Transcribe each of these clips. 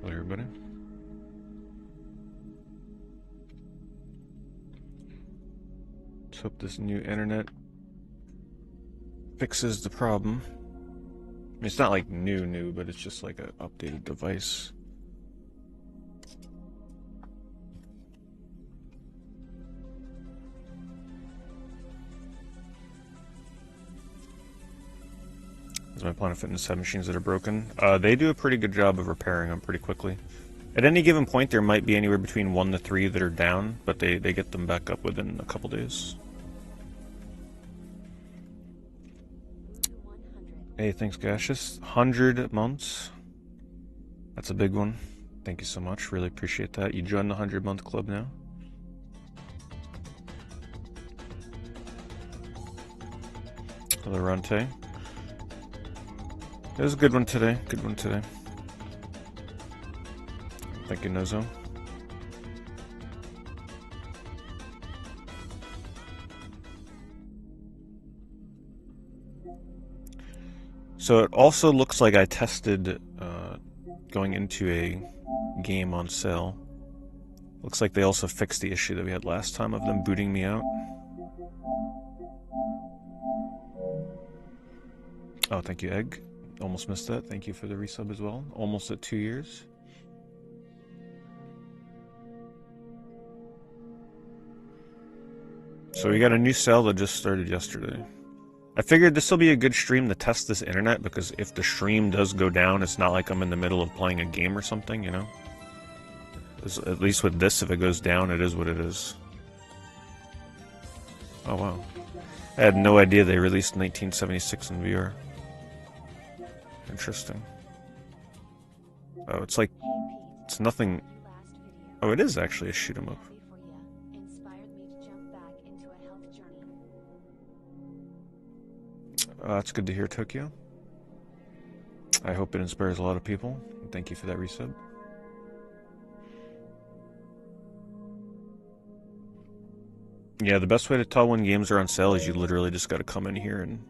Hello, everybody. Let's hope this new internet fixes the problem. I mean, it's not like new, but it's just like an updated device. Is my Planet Fitness have machines that are broken? They do a pretty good job of repairing them pretty quickly. At any given point, there might be anywhere between 1 to 3 that are down, but they get them back up within a couple days. Hey, thanks, Gaseous. 100 months. That's a big one. Thank you so much. Really appreciate that. You joined the 100-month club now. Hello, Ronte. It was a good one today. Good one today. Thank you, Nozo. So it also looks like I tested going into a game on sale. Looks like they also fixed the issue that we had last time of them booting me out. Oh, thank you, Egg. Almost missed that. Thank you for the resub as well. Almost at 2 years. So we got a new sale that just started yesterday. I figured this will be a good stream to test this internet, because if the stream does go down, it's not like I'm in the middle of playing a game or something, you know? At least with this, if it goes down, it is what it is. Oh, wow. I had no idea they released 1976 in VR. Interesting. Oh, it's like... It's nothing... Oh, it is actually a shoot 'em up. That's good to hear, Tokyo. I hope it inspires a lot of people. Thank you for that resub. Yeah, the best way to tell when games are on sale is you literally just gotta come in here and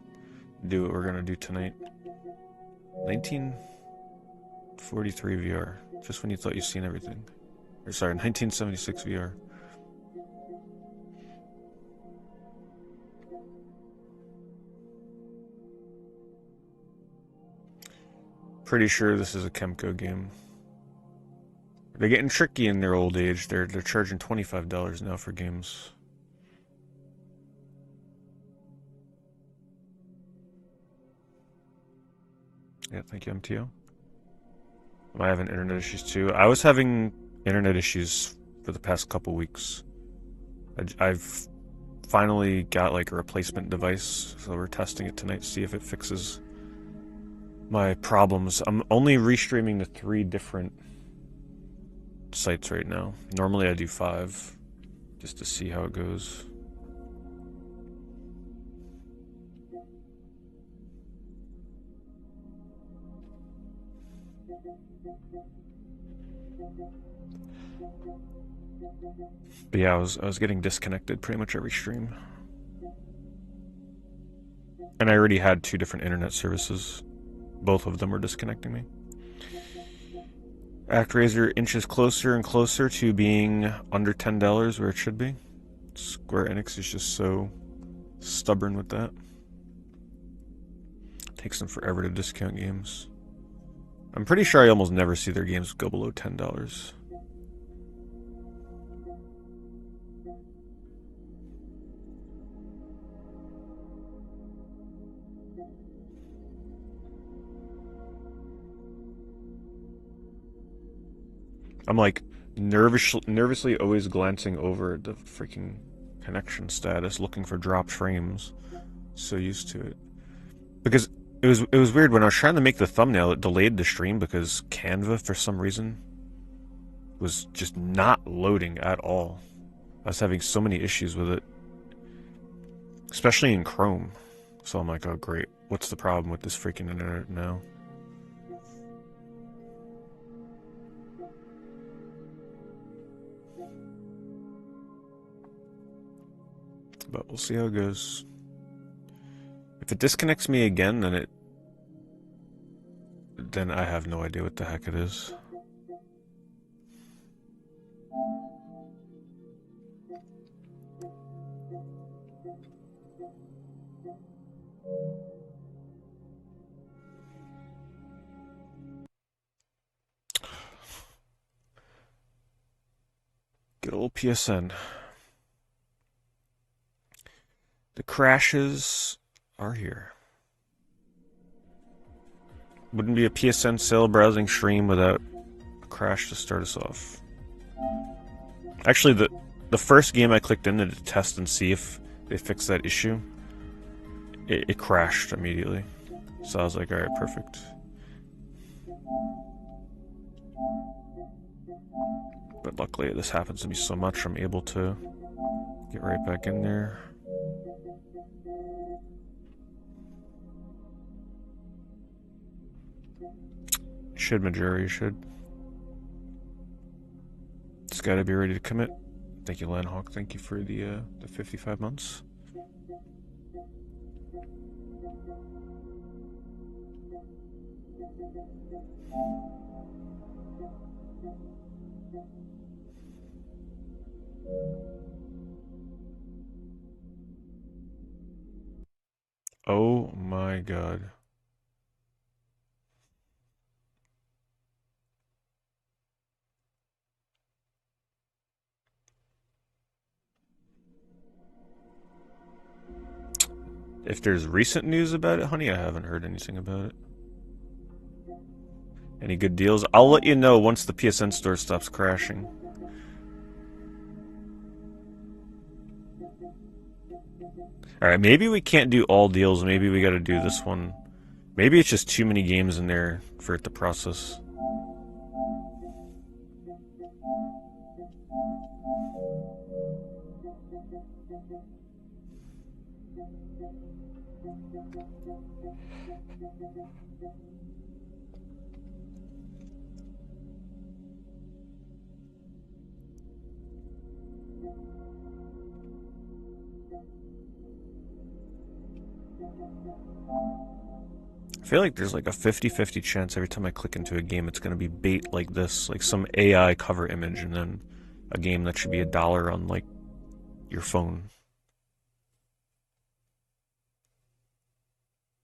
do what we're gonna do tonight. 1943 VR. Just when you thought you'd seen everything. Or sorry, 1976 VR. Pretty sure this is a Kemco game. They're getting tricky in their old age. They're charging $25 now for games. Yeah, thank you, MTO. Am I having internet issues too? I was having internet issues for the past couple weeks. I've finally got like a replacement device, so we're testing it tonight to see if it fixes my problems. I'm only restreaming to 3 different sites right now. Normally I do 5, just to see how it goes. But yeah, I was getting disconnected pretty much every stream. And I already had 2 different internet services. Both of them were disconnecting me. ActRaiser inches closer and closer to being under $10 where it should be. Square Enix is just so stubborn with that. It takes them forever to discount games. I'm pretty sure I almost never see their games go below $10. I'm like nervously always glancing over the freaking connection status, looking for dropped frames. So used to it. Because it was weird when I was trying to make the thumbnail, it delayed the stream because Canva for some reason was just not loading at all. I was having so many issues with it. Especially in Chrome. So I'm like, oh great, what's the problem with this freaking internet now? But we'll see how it goes. If it disconnects me again, then I have no idea what the heck it is. Good old PSN. The crashes are here. Wouldn't be a PSN Sale browsing stream without a crash to start us off. Actually, the first game I clicked in to test and see if they fixed that issue, it crashed immediately. So I was like, alright, perfect. But luckily this happens to me so much, I'm able to get right back in there. Should, majority should. It's gotta be ready to commit. Thank you, Lanhawk. Thank you for the 55 months. Oh my god. If there's recent news about it, honey, I haven't heard anything about it. Any good deals? I'll let you know once the PSN store stops crashing. Alright, maybe we can't do all deals. Maybe we gotta do this one. Maybe it's just too many games in there for it to process. I feel like there's like a 50-50 chance every time I click into a game it's gonna be bait like this, like some AI cover image, and then a game that should be $1 on like your phone.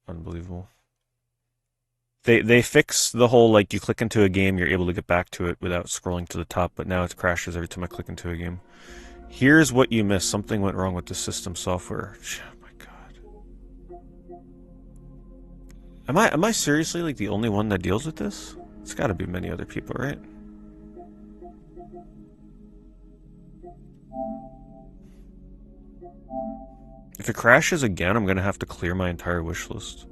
Unbelievable. They fix the whole, like, you click into a game, you're able to get back to it without scrolling to the top, but now it crashes every time I click into a game. Here's what you missed. Something went wrong with the system software. Oh my god. Am I seriously like the only one that deals with this? It's gotta be many other people, right? If it crashes again, I'm gonna have to clear my entire wish list.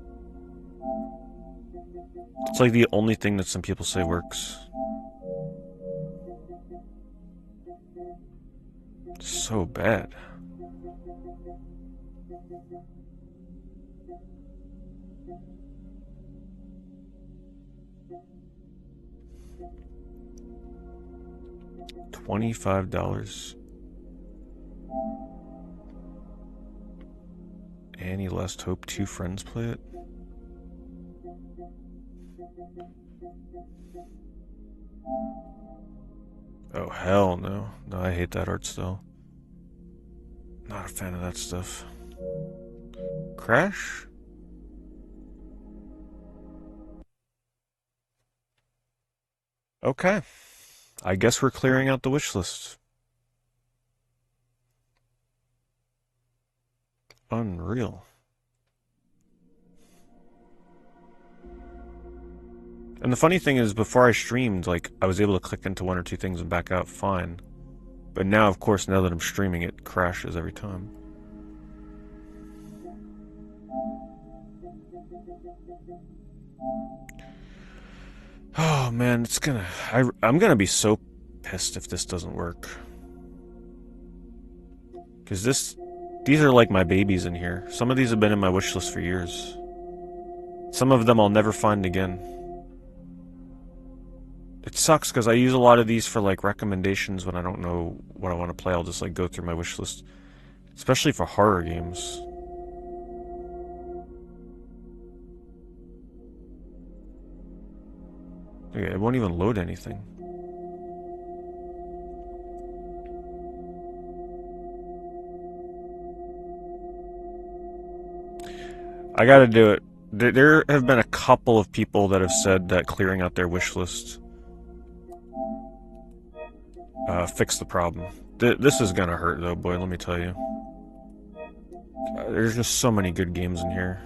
It's like the only thing that some people say works. So bad. $25. Any Last Hope, 2 friends play it? Oh, hell no. No, I hate that art style. Not a fan of that stuff. Crash? Okay. I guess we're clearing out the wish list. Unreal. And the funny thing is, before I streamed, like, I was able to click into 1 or 2 things and back out fine. But now, of course, now that I'm streaming, it crashes every time. Oh man, it's gonna... I'm gonna be so pissed if this doesn't work. Because these are like my babies in here. Some of these have been in my wish list for years. Some of them I'll never find again. It sucks because I use a lot of these for like recommendations when I don't know what I want to play. I'll just like go through my wish list. Especially for horror games. Okay, it won't even load anything. I gotta do it. There have been a couple of people that have said that clearing out their wish list fixed the problem. This is gonna hurt though, boy. Let me tell you. There's just so many good games in here.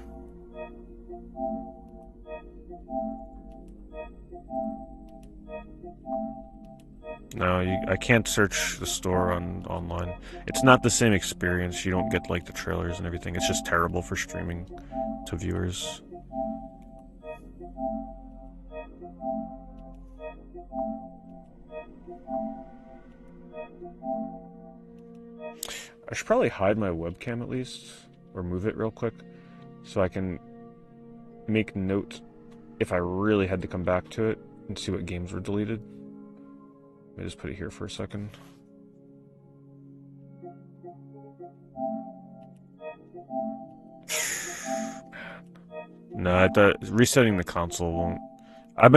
No, I can't search the store online. It's not the same experience. You don't get like the trailers and everything. It's just terrible for streaming to viewers. I should probably hide my webcam at least, or move it real quick, so I can make note if I really had to come back to it and see what games were deleted. Let me just put it here for a second. No, resetting the console won't. I've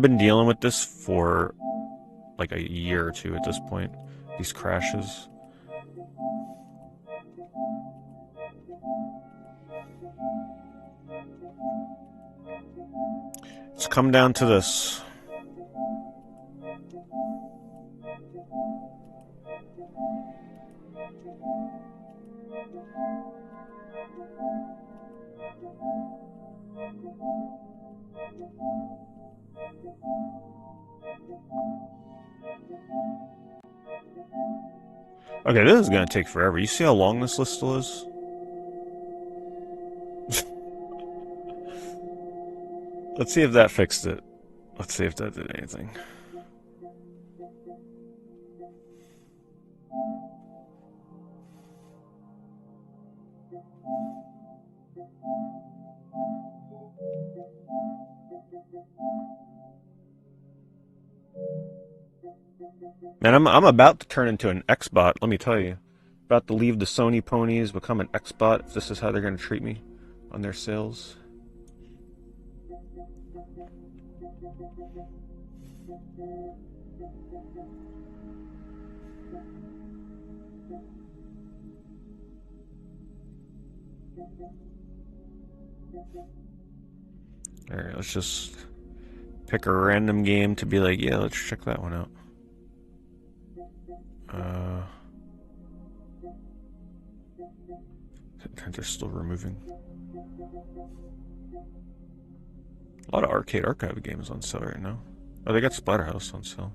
been dealing with this for like a year or two at this point. These crashes. It's come down to this. Okay, this is gonna take forever. You see how long this list still is? Let's see if that fixed it. Let's see if that did anything. Man, I'm about to turn into an Xbot, let me tell you. About to leave the Sony ponies, become an Xbot, if this is how they're going to treat me on their sales. Alright, let's just pick a random game to be like, yeah, let's check that one out. They're still removing. A lot of Arcade Archive games on sale right now. Oh, they got Splatterhouse on sale.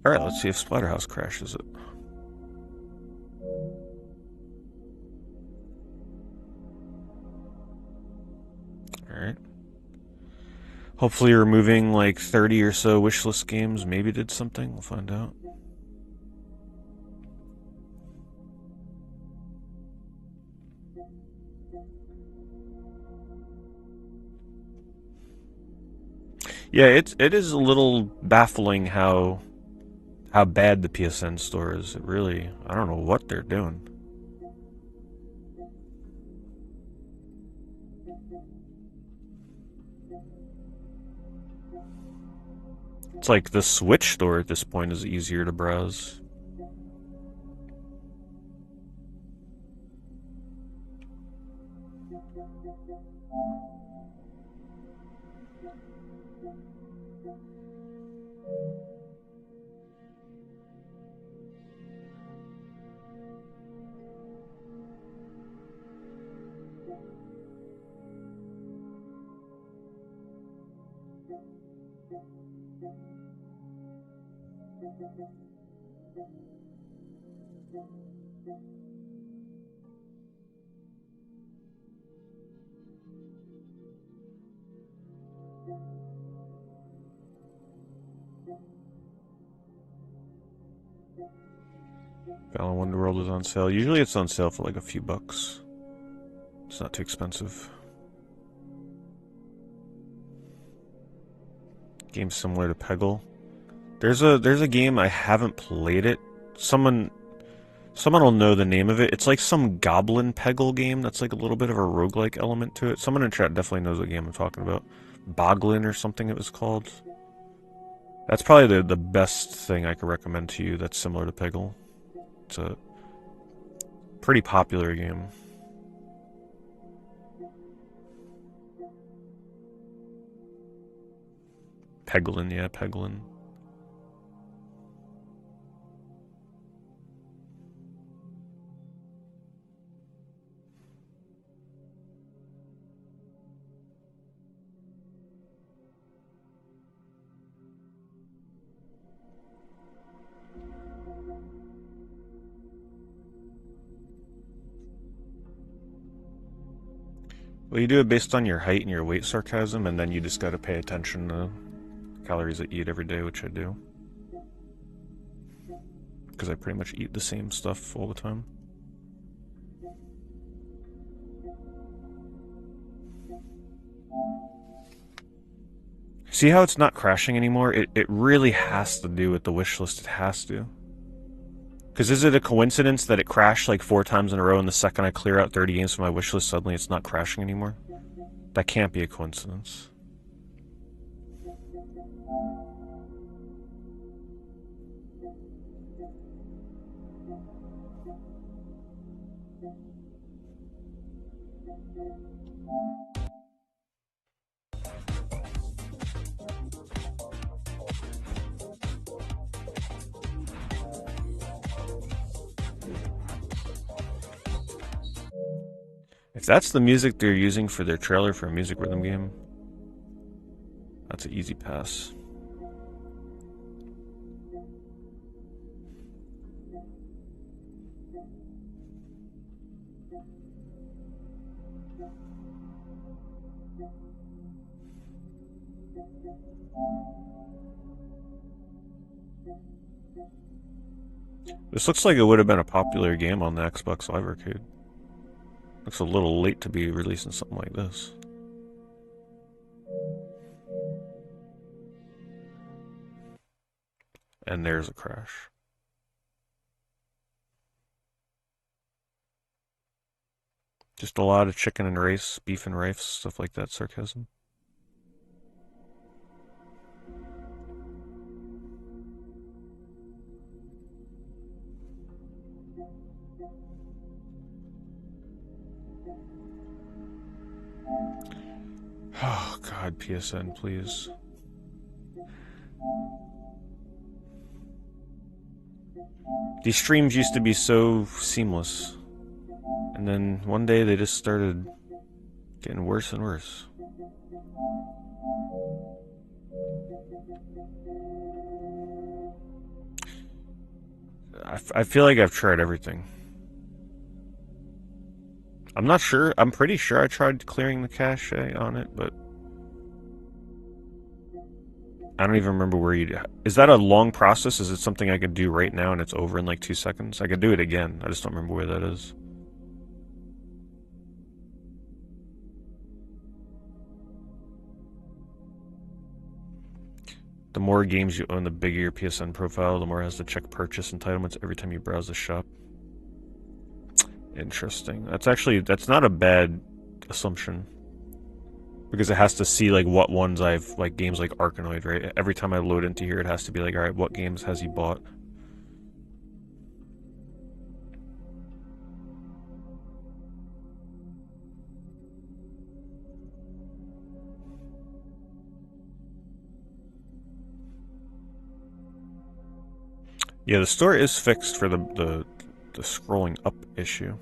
Alright, let's see if Splatterhouse crashes it. Alright. Hopefully removing like 30 or so wishlist games maybe did something. We'll find out. Yeah, it is a little baffling how bad the PSN store is. It really, I don't know what they're doing. It's like the Switch store at this point is easier to browse. Balan Wonderworld is on sale. Usually it's on sale for like a few bucks. It's not too expensive. Game similar to Peggle. There's a game I haven't played it. Someone will know the name of it. It's like some Goblin Peggle game that's like a little bit of a roguelike element to it. Someone in chat definitely knows what game I'm talking about. Boglin or something it was called. That's probably the best thing I could recommend to you that's similar to Peggle. It's a pretty popular game. Peglin, yeah, Peglin. Well, you do it based on your height and your weight, sarcasm, and then you just gotta pay attention to calories that you eat every day, which I do. Because I pretty much eat the same stuff all the time. See how it's not crashing anymore? It really has to do with the wish list. It has to. Because is it a coincidence that it crashed like 4 times in a row and the second I clear out 30 games from my wish list, suddenly it's not crashing anymore? That can't be a coincidence. If that's the music they're using for their trailer for a music rhythm game, that's an easy pass. This looks like it would have been a popular game on the Xbox Live Arcade. Looks a little late to be releasing something like this. And there's a crash. Just a lot of chicken and rice, beef and rice, stuff like that, sarcasm. Oh god, PSN, please. These streams used to be so seamless. And then one day they just started getting worse and worse. I feel like I've tried everything. I'm not sure. I'm pretty sure I tried clearing the cache on it, but I don't even remember where you... Is that a long process? Is it something I could do right now and it's over in like 2 seconds? I could do it again. I just don't remember where that is. The more games you own, the bigger your PSN profile, the more it has to check purchase entitlements every time you browse the shop. Interesting. That's not a bad assumption. Because it has to see like what ones I've, like games like Arkanoid, right? Every time I load into here, it has to be like, alright, what games has he bought? Yeah, the store is fixed for the scrolling up issue.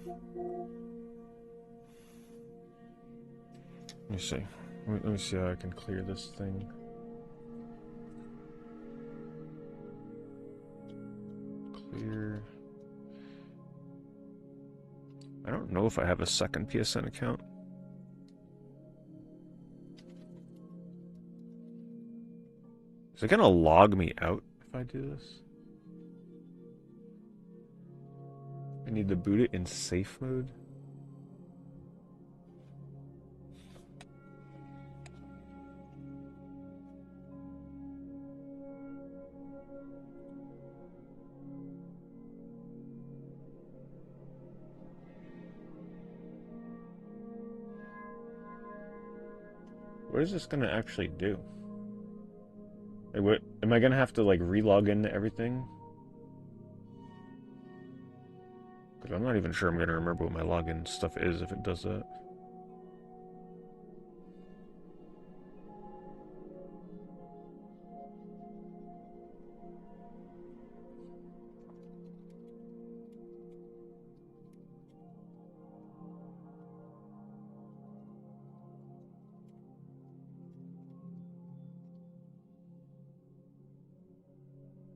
Let me see. Let me see how I can clear this thing. Clear. I don't know if I have a second PSN account. Is it gonna log me out if I do this? I need to boot it in safe mode. What is this gonna actually do? Like, what am I gonna have to like re-log into everything? Because I'm not even sure I'm gonna remember what my login stuff is if it does that.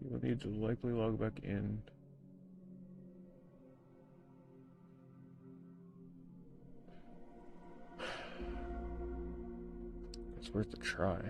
You will need to likely log back in. It's worth a try.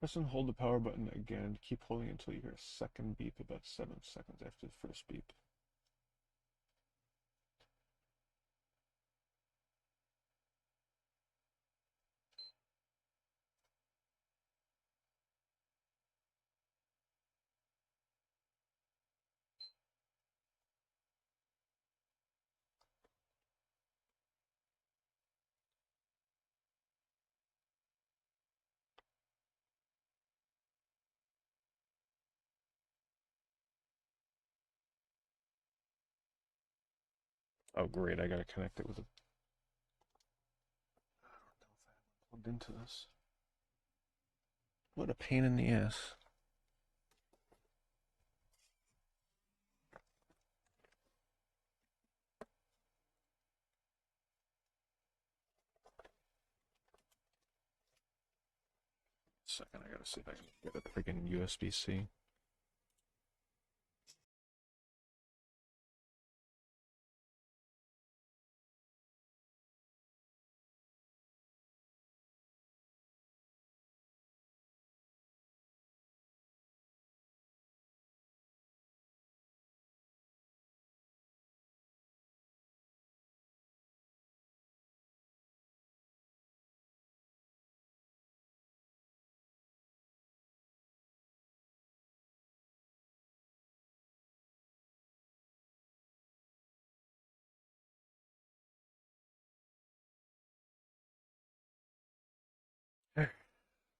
Press and hold the power button again. Keep holding it until you hear a second beep about 7 seconds after the first beep. Oh great, I gotta connect it with a... I don't know if I have plugged into this. What a pain in the ass. Second, I gotta see if I can get a freaking USB-C.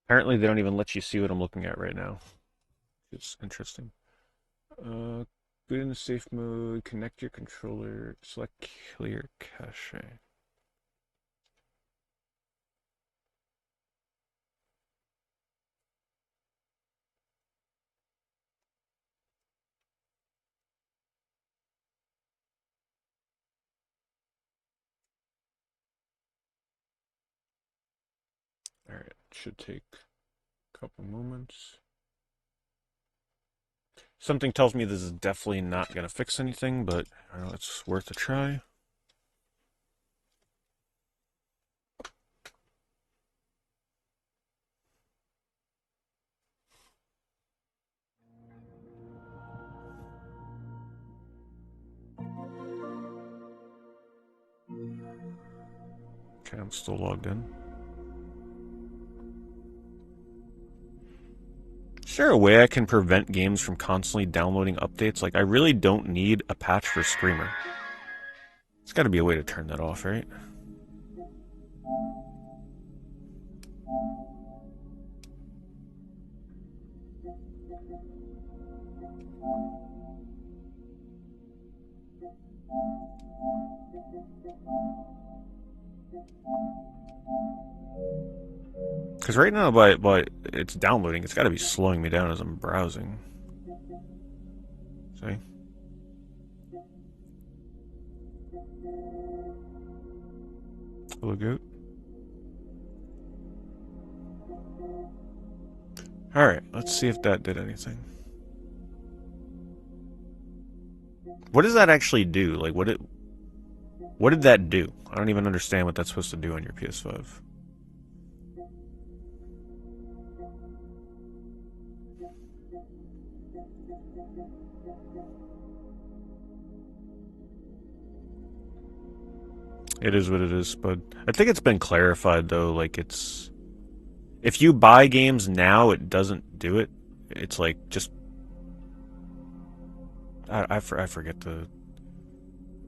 Apparently they don't even let you see what I'm looking at right now. It's interesting. Good in the safe mode, connect your controller, select clear cache. Alright, should take a couple moments. Something tells me this is definitely not going to fix anything, but I don't know, it's worth a try. Okay, I'm still logged in. Is there a way I can prevent games from constantly downloading updates? Like, I really don't need a patch for Screamer. There's got to be a way to turn that off, right? Because right now, by it's downloading, it's got to be slowing me down as I'm browsing. See? Hello, goat. Alright, let's see if that did anything. What does that actually do? Like, what did that do? I don't even understand what that's supposed to do on your PS5. It is what it is, but I think it's been clarified, though. Like, it's... If you buy games now, it doesn't do it. It's like, just... I forget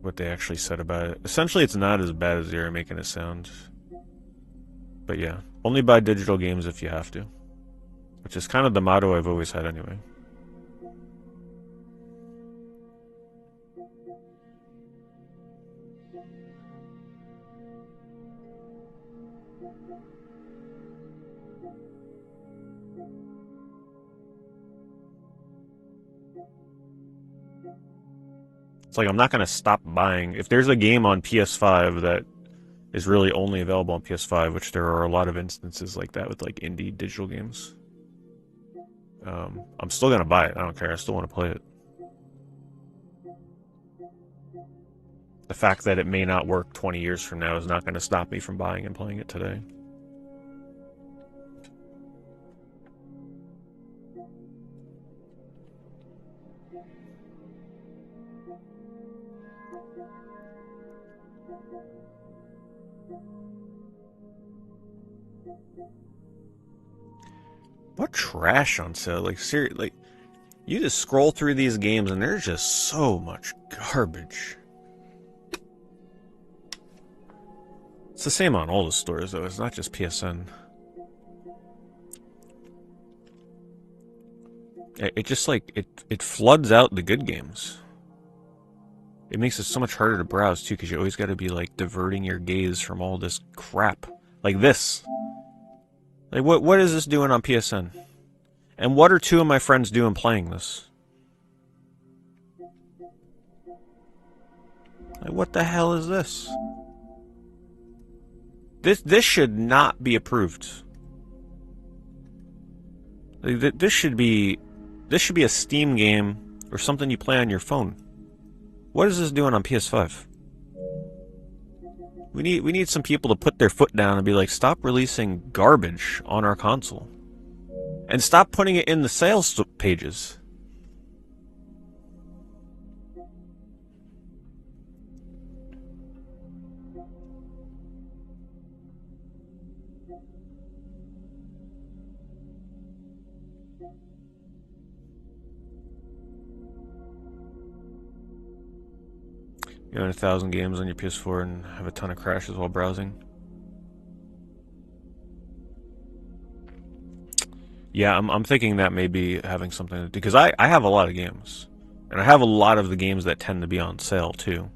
what they actually said about it. Essentially, it's not as bad as they're making it sound. But yeah, only buy digital games if you have to. Which is kind of the motto I've always had anyway. It's like I'm not gonna stop buying. If there's a game on PS5 that is really only available on PS5, which there are a lot of instances like that with like indie digital games, I'm still gonna buy it. I don't care. I still want to play it. The fact that it may not work 20 years from now is not going to stop me from buying and playing it today. What trash on sale? Like, seriously, like, you just scroll through these games and there's just so much garbage. It's the same on all the stores, though. It's not just PSN. It just, like, it floods out the good games. It makes it so much harder to browse, too, because you always got to be, like, diverting your gaze from all this crap. Like this. Like, what is this doing on PSN? And what are two of my friends doing playing this? Like, what the hell is this? This should not be approved. Like, this should be a Steam game or something you play on your phone. What is this doing on PS5? We need some people to put their foot down and be like, stop releasing garbage on our console. And stop putting it in the sales pages. You own 1,000 games on your PS4 and have a ton of crashes while browsing. Yeah, I'm thinking that may be having something to do, because I have a lot of games. And I have a lot of the games that tend to be on sale too.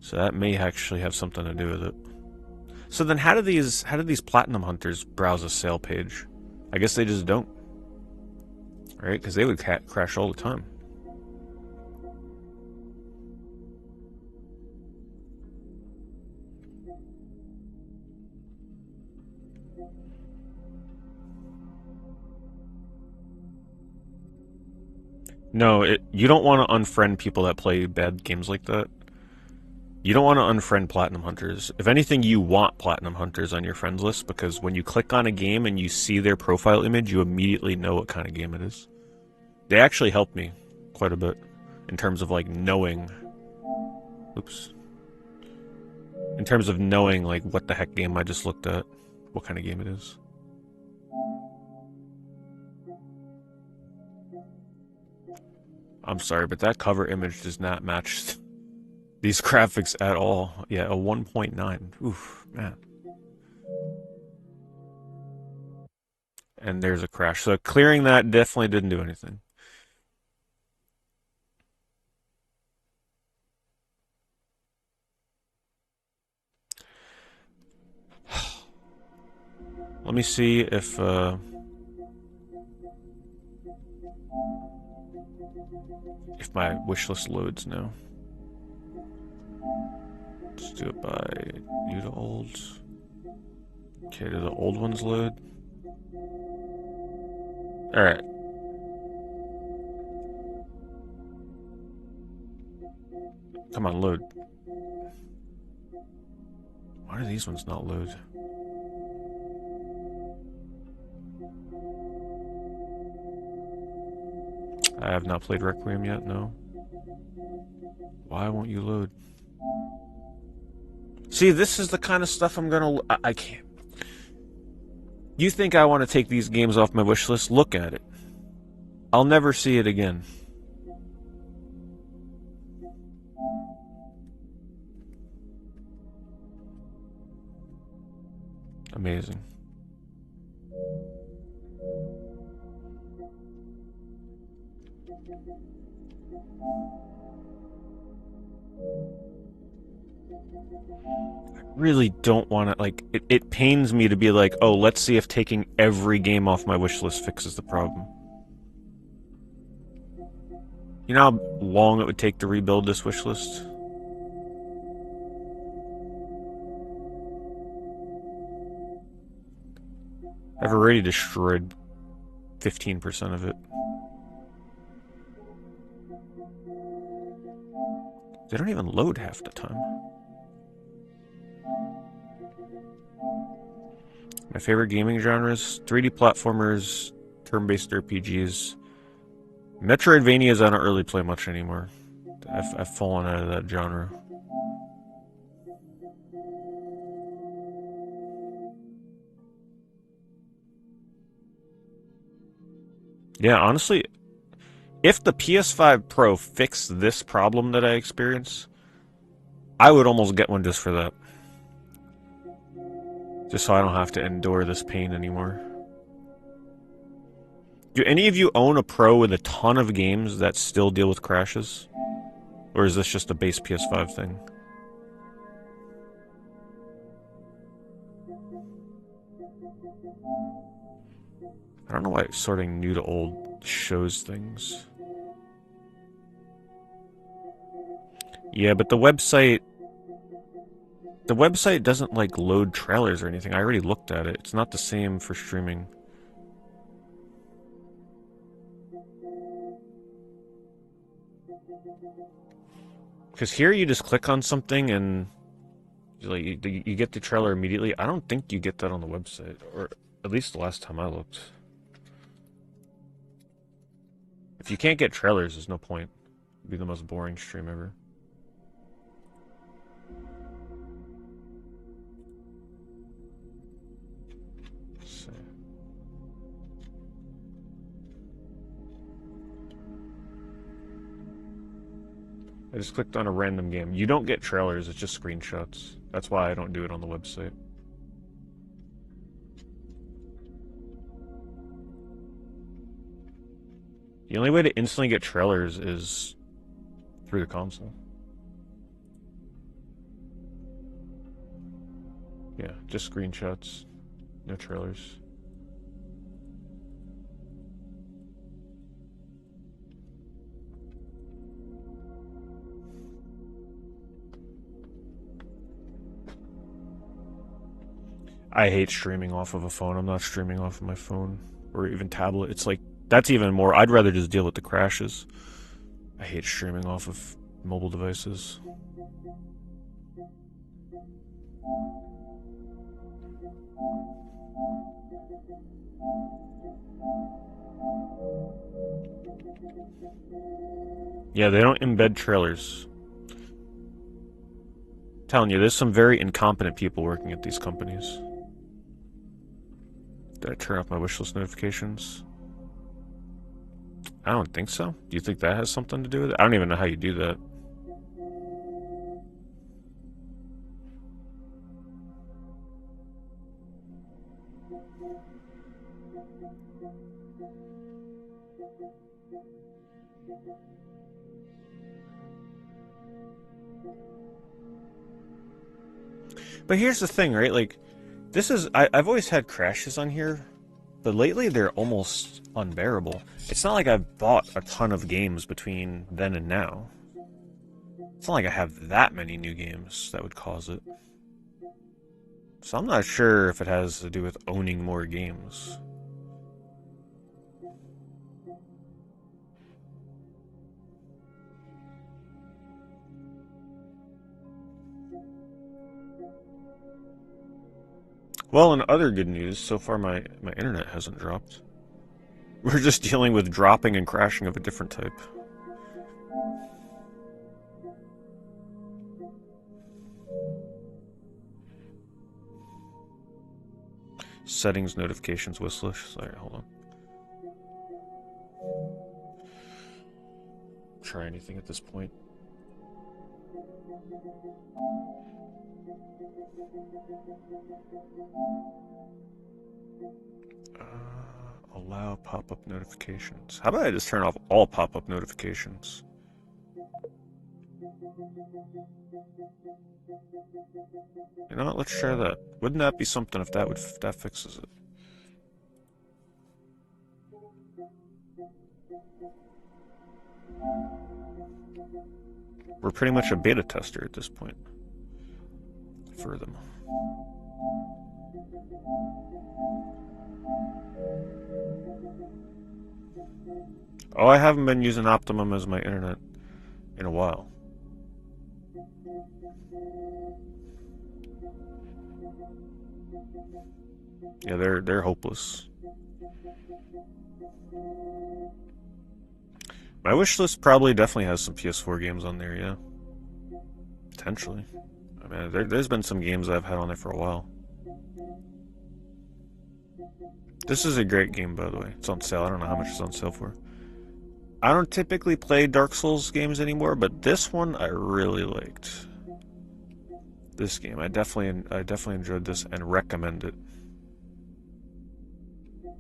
So that may actually have something to do with it. So then how do these platinum hunters browse a sale page? I guess they just don't. Right? Because they would crash all the time. No, you don't want to unfriend people that play bad games like that. You don't want to unfriend Platinum Hunters. If anything, you want Platinum Hunters on your friends list, because when you click on a game and you see their profile image, you immediately know what kind of game it is. They actually helped me quite a bit in terms of, like, knowing... Oops. In terms of knowing, like, what the heck game I just looked at. What kind of game it is. I'm sorry, but that cover image does not match these graphics at all. Yeah, a 1.9. Oof, man. And there's a crash. So clearing that definitely didn't do anything. Let me see if my wishlist loads now. Let's do it by new to old. Okay, do the old ones load? Alright. Come on, load. Why do these ones not load? I have not played Requiem yet, no. Why won't you load? See, this is the kind of stuff I'm gonna... I can't. You think I want to take these games off my wish list? Look at it. I'll never see it again. Amazing. I really don't want to, like, it pains me to be like, oh, let's see if taking every game off my wish list fixes the problem. You know how long it would take to rebuild this wish list? I've already destroyed 15% of it. They don't even load half the time. My favorite gaming genres: 3D platformers, turn-based RPGs. Metroidvanias I don't really play much anymore. I've fallen out of that genre. Yeah, honestly, if the PS5 Pro fixed this problem that I experience, I would almost get one just for that. Just so I don't have to endure this pain anymore. Do any of you own a Pro with a ton of games that still deal with crashes? Or is this just a base PS5 thing? I don't know why sorting new to old shows things. Yeah, but the website doesn't like load trailers or anything. I already looked at it. It's not the same for streaming. Because here you just click on something and like you get the trailer immediately. I don't think you get that on the website, or at least the last time I looked. If you can't get trailers, there's no point. It'd be the most boring stream ever. So. I just clicked on a random game. You don't get trailers, it's just screenshots. That's why I don't do it on the website. The only way to instantly get trailers is through the console. Yeah, just screenshots, no trailers. I hate streaming off of a phone. I'm not streaming off of my phone or even tablet. It's like, that's even more. I'd rather just deal with the crashes. I hate streaming off of mobile devices. Yeah, they don't embed trailers. I'm telling you, there's some very incompetent people working at these companies. Did I turn off my wishlist notifications? I don't think so. Do you think that has something to do with it? I don't even know how you do that. But here's the thing, right? Like, this is... I've always had crashes on here, but lately they're almost unbearable. It's not like I've bought a ton of games between then and now. It's not like I have that many new games that would cause it. So I'm not sure if it has to do with owning more games. Well, in other good news, so far my internet hasn't dropped. We're just dealing with dropping and crashing of a different type. Settings, notifications, wishlist. Sorry, hold on. Try anything at this point. Allow pop-up notifications. How about I just turn off all pop-up notifications? You know what? Let's try that. Wouldn't that be something if that fixes it? We're pretty much a beta tester at this point for them. Oh, I haven't been using Optimum as my internet in a while. Yeah, they're hopeless. My wish list probably definitely has some PS4 games on there, yeah. Potentially. I mean, there's been some games I've had on there for a while. This is a great game, by the way. It's on sale. I don't know how much it's on sale for. I don't typically play Dark Souls games anymore, but this one I really liked. This game, I definitely enjoyed this and recommend it.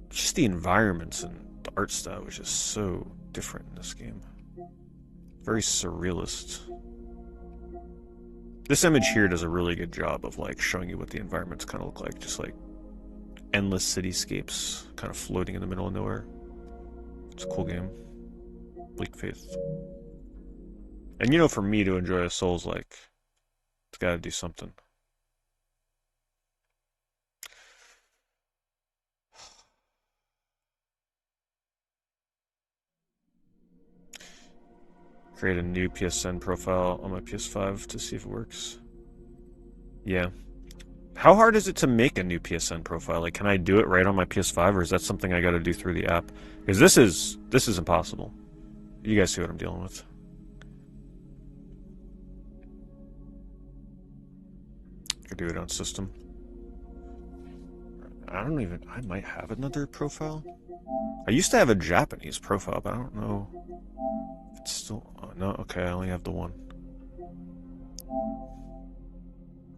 Just the environments and the art style was just so different in this game. Very surrealist. This image here does a really good job of like showing you what the environments kind of look like, just like endless cityscapes kind of floating in the middle of nowhere. It's a cool game. Bleak Faith. And you know, for me to enjoy a Souls like, it's got to do something. Create a new PSN profile on my PS5 to see if it works. Yeah. How hard is it to make a new PSN profile? Like, can I do it right on my PS5, or is that something I got to do through the app? Because this is impossible. You guys see what I'm dealing with. I could do it on system. I might have another profile. I used to have a Japanese profile, but I don't know. It's still, oh, no, okay, I only have the one.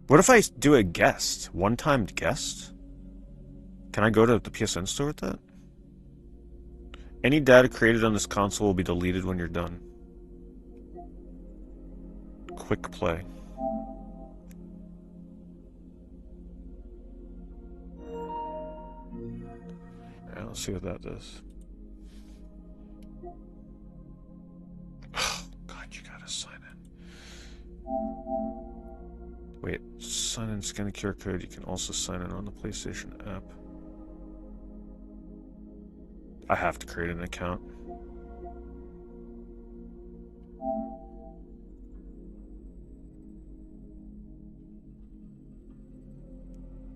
What if I do a guest? One-time guest? Can I go to the PSN store with that? Any data created on this console will be deleted when you're done. Quick play. Alright, let's see what that does. Oh, God, you gotta sign in. Wait, sign in, scan the QR code. You can also sign in on the PlayStation app. I have to create an account.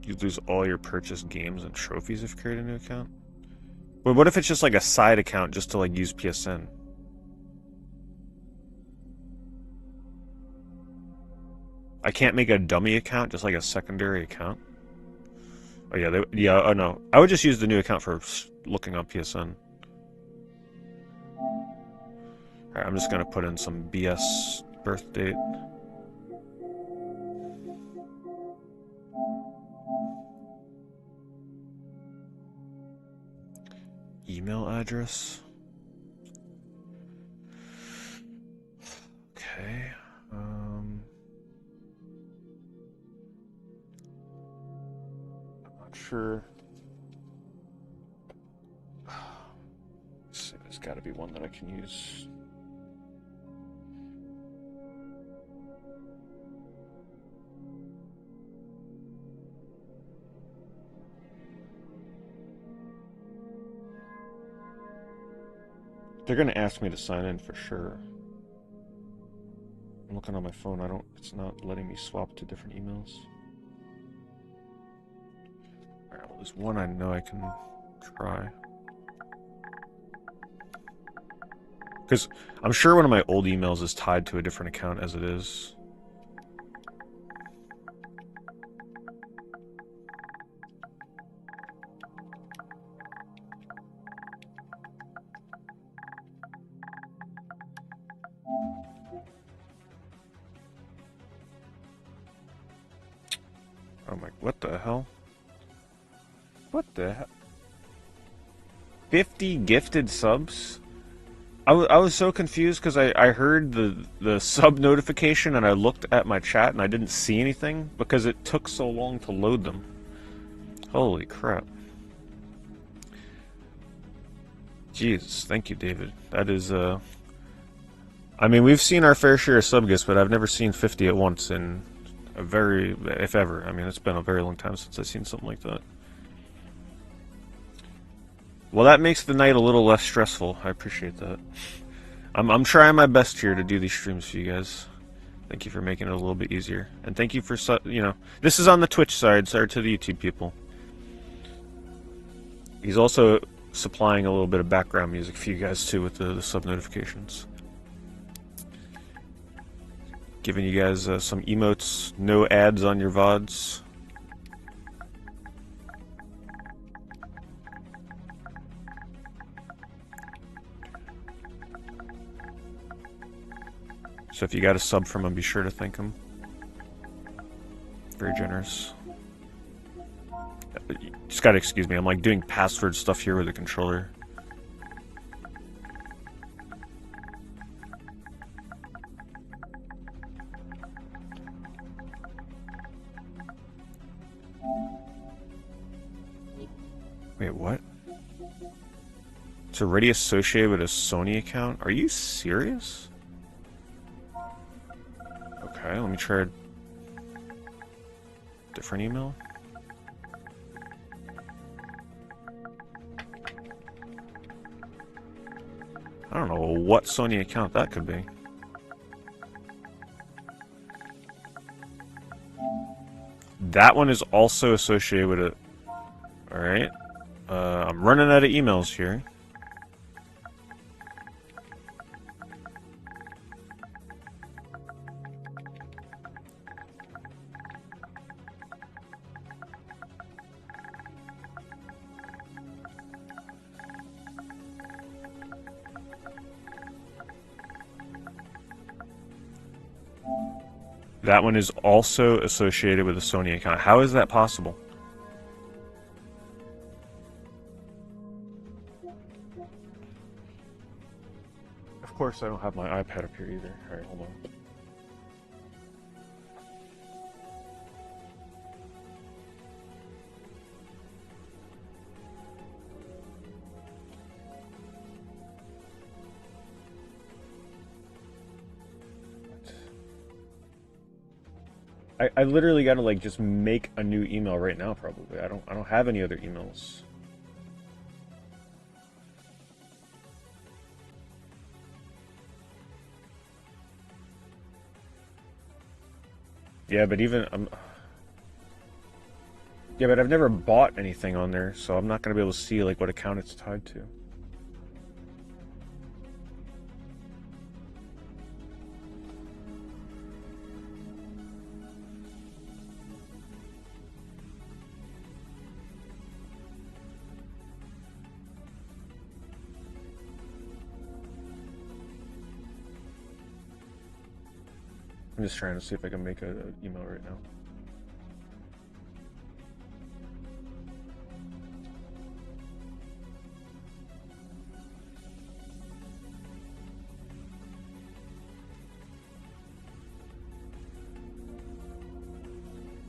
You lose all your purchased games and trophies if you create a new account. Wait, what if it's just like a side account just to like use PSN? I can't make a dummy account, just like a secondary account. Oh yeah, oh no. I would just use the new account for looking on PSN. Alright, I'm just gonna put in some BS birth date. Email address. Okay. I'm not sure. Let's see, there's got to be one that I can use. They're gonna ask me to sign in for sure. I'm looking on my phone. It's not letting me swap to different emails. Alright, well, there's one I know I can try. Because I'm sure one of my old emails is tied to a different account as it is. Oh my, what the hell? What the hell? 50 gifted subs? I was so confused because I heard the sub notification and I looked at my chat and I didn't see anything because it took so long to load them. Holy crap. Jesus, thank you, David. That is, I mean, we've seen our fair share of sub gifts, but I've never seen 50 at once in a very, if ever. I mean, it's been a very long time since I've seen something like that. Well, that makes the night a little less stressful. I appreciate that. I'm trying my best here to do these streams for you guys. Thank you for making it a little bit easier, and thank you for this is on the Twitch side. Sorry to the YouTube people. He's also supplying a little bit of background music for you guys too with the sub notifications. Giving you guys some emotes, no ads on your VODs. So if you got a sub from him, be sure to thank him. Very generous. Just gotta excuse me, I'm like doing password stuff here with the controller. Wait, what? It's already associated with a Sony account? Are you serious? Okay, let me try a different email. I don't know what Sony account that could be. That one is also associated with it. Alright. I'm running out of emails here. That one is also associated with a Sony account. How is that possible? Of course I don't have my iPad up here either. Alright, hold on. I literally gotta like just make a new email right now probably. I don't have any other emails. Yeah, but yeah, but I've never bought anything on there, so I'm not gonna be able to see like what account it's tied to. I'm just trying to see if I can make an email right now.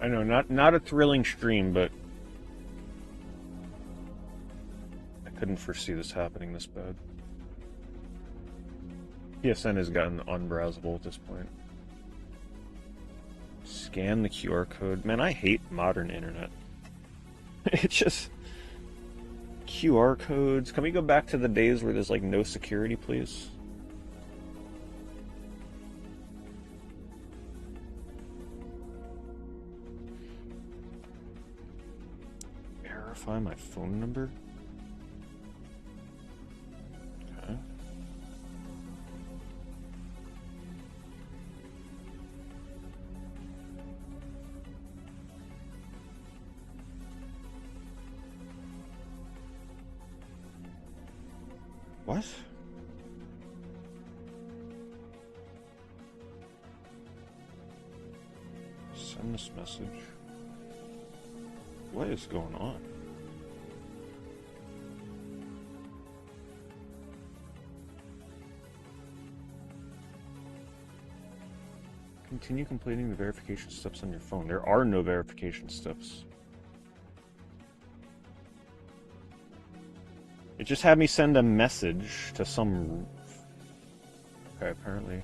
I know, not a thrilling stream, but I couldn't foresee this happening this bad. PSN has gotten unbrowsable at this point. Scan the QR code. Man, I hate modern internet. It's just QR codes. Can we go back to the days where there's like no security, please? Verify my phone number? Okay. What? Send this message. What is going on? Continue completing the verification steps on your phone. There are no verification steps. It just had me send a message to some Okay, apparently.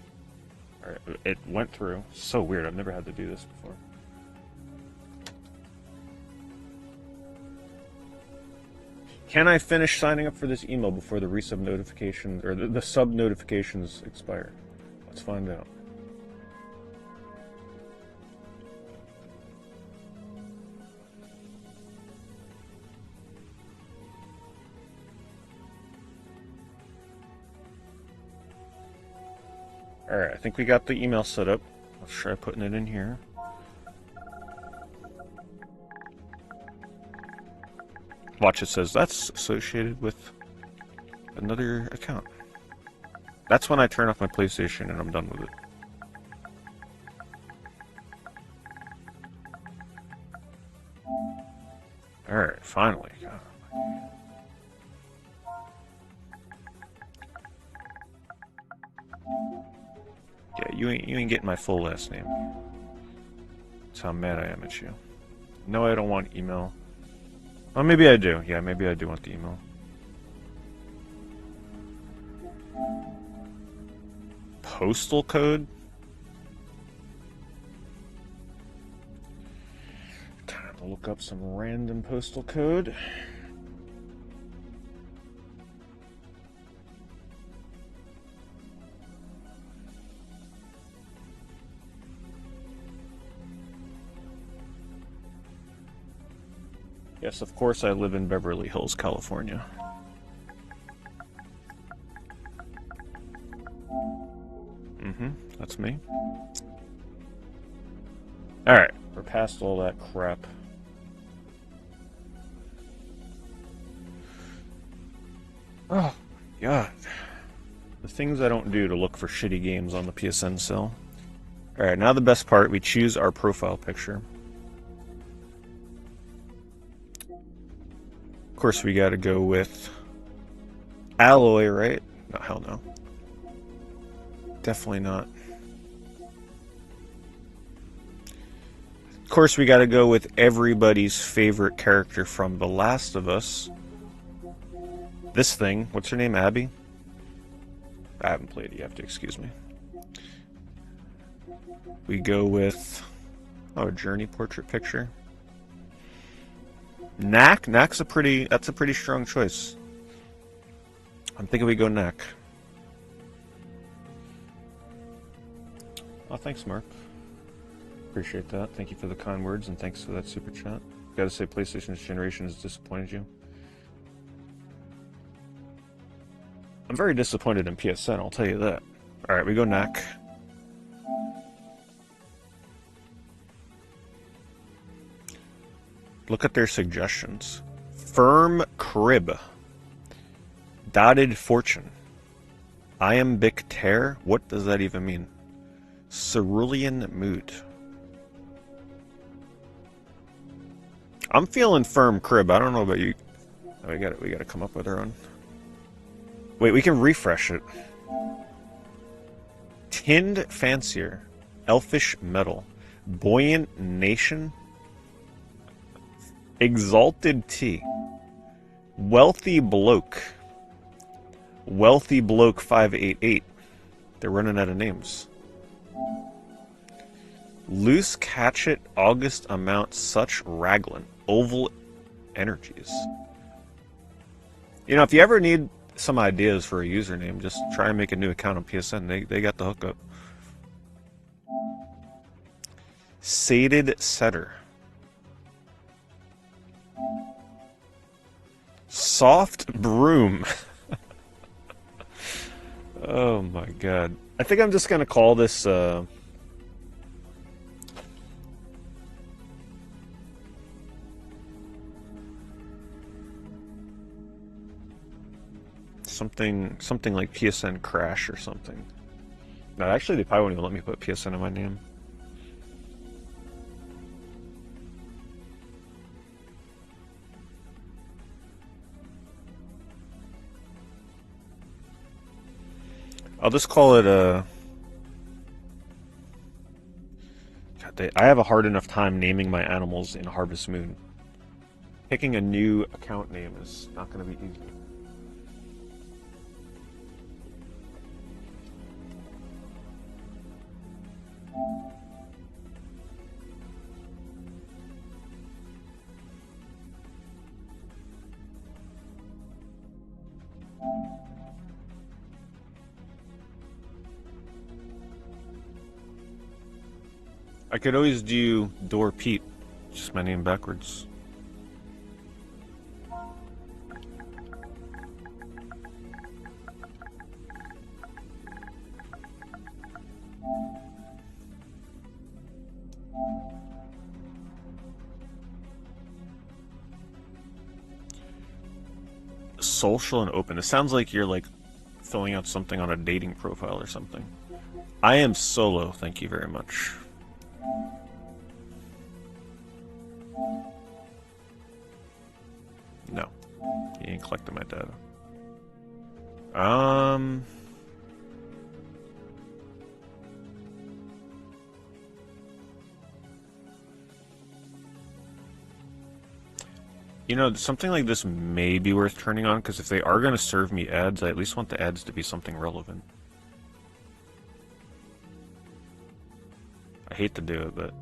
Alright, it went through. So weird, I've never had to do this before. Can I finish signing up for this email before the resub notifications, or the sub notifications expire? Let's find out. Alright, I think we got the email set up. Let's try putting it in here. Watch, it says that's associated with another account. That's when I turn off my PlayStation and I'm done with it. Alright, finally. Yeah, you ain't getting my full last name. That's how mad I am at you. No, I don't want email. Oh, maybe I do. Yeah, maybe I do want the email. Postal code? Time to look up some random postal code. Yes, of course I live in Beverly Hills, California. That's me. Alright, we're past all that crap. Oh, God. The things I don't do to look for shitty games on the PSN Sale. Alright, now the best part, we choose our profile picture. Of course, we gotta go with Alloy, right? No, hell no. Definitely not. Of course, we gotta go with everybody's favorite character from The Last of Us. This thing, what's her name, Abby? I haven't played it, you have to excuse me. We go with, oh, a journey portrait picture. Knack? Knack's that's a pretty strong choice. I'm thinking we go Knack. Oh, thanks, Mark. Appreciate that. Thank you for the kind words, and thanks for that super chat. Gotta say, PlayStation's generation has disappointed you. I'm very disappointed in PSN, I'll tell you that. Alright, we go Knack. Look at their suggestions. Firm Crib. Dotted Fortune. Iambic Tear? What does that even mean? Cerulean Mood. I'm feeling Firm Crib. I don't know about you. Oh, we gotta come up with our own. Wait, we can refresh it. Tinned Fancier. Elfish Metal. Buoyant Nation. Exalted Tea. Wealthy Bloke. Wealthy Bloke 588. They're running out of names. Loose Catchet, August Amount, Such Raglan. Oval Energies. You know, if you ever need some ideas for a username, just try and make a new account on PSN. They got the hookup. Sated Setter. Soft Broom. Oh my god. I think I'm just gonna call this something like PSN Crash or something. No, actually they probably won't even let me put PSN in my name. I'll just call it a... God, I have a hard enough time naming my animals in Harvest Moon. Picking a new account name is not going to be easy. I could always do Door Pete, just my name backwards. Social and open. It sounds like you're like filling out something on a dating profile or something. I am solo, thank you very much. No. He ain't collecting my data. You know, something like this may be worth turning on, because if they are going to serve me ads, I at least want the ads to be something relevant. I hate to do it, but...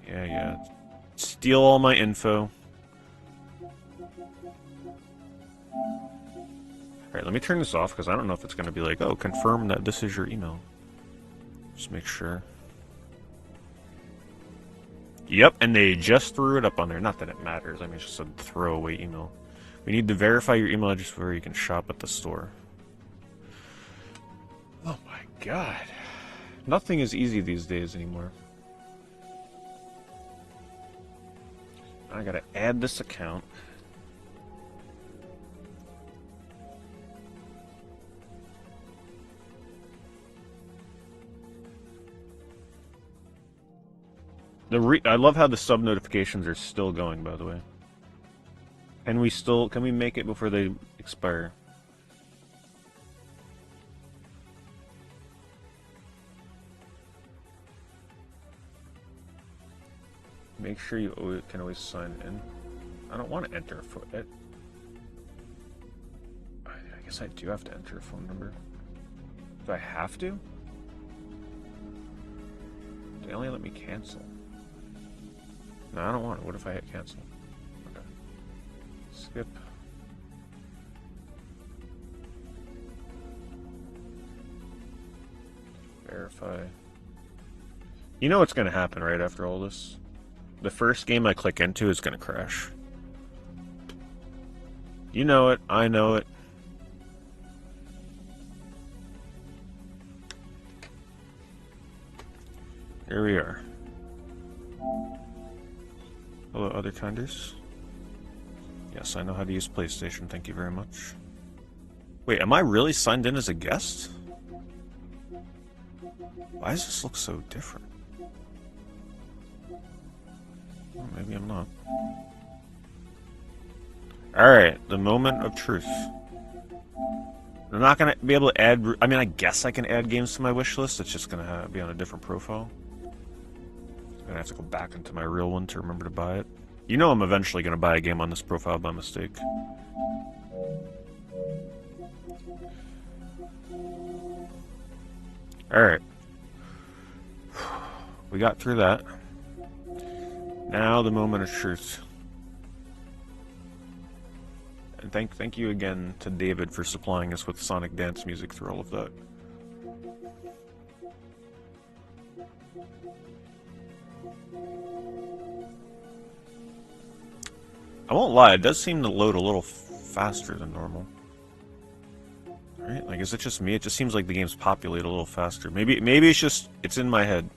Yeah. Steal all my info. Alright, let me turn this off, because I don't know if it's going to be like, oh, confirm that this is your email. Just make sure. Yep, and they just threw it up on there. Not that it matters, I mean, it's just a throwaway email. We need to verify your email address before you can shop at the store. Oh my god. Nothing is easy these days anymore. I gotta add this account. I love how the sub notifications are still going, by the way. And can we make it before they expire? Make sure you can always sign in. I don't want to enter a phone. I guess I do have to enter a phone number. Do I have to? They only let me cancel. No, I don't want it. What if I hit cancel? Okay. Skip. Verify. You know what's going to happen right after all this? The first game I click into is going to crash. You know it. I know it. Here we are. Hello, other kinders. Yes, I know how to use PlayStation, thank you very much. Wait, am I really signed in as a guest? Why does this look so different? Well, maybe I'm not. Alright, the moment of truth. I'm not going to be able to add... I mean, I guess I can add games to my wish list. It's just going to be on a different profile. I'm going to have to go back into my real one to remember to buy it. You know I'm eventually going to buy a game on this profile by mistake. Alright. We got through that. Now the moment of truth. And thank you again to David for supplying us with Sonic dance music through all of that. I won't lie, it does seem to load a little faster than normal. Right? Like, is it just me? It just seems like the games populate a little faster. Maybe it's in my head.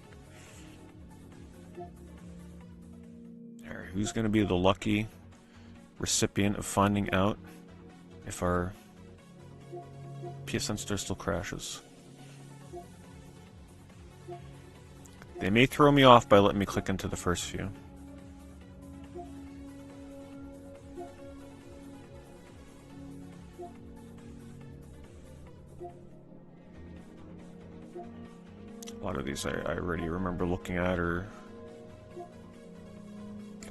Alright, who's gonna be the lucky recipient of finding out if our PSN Store still crashes? They may throw me off by letting me click into the first few. A lot of these I already remember looking at, or...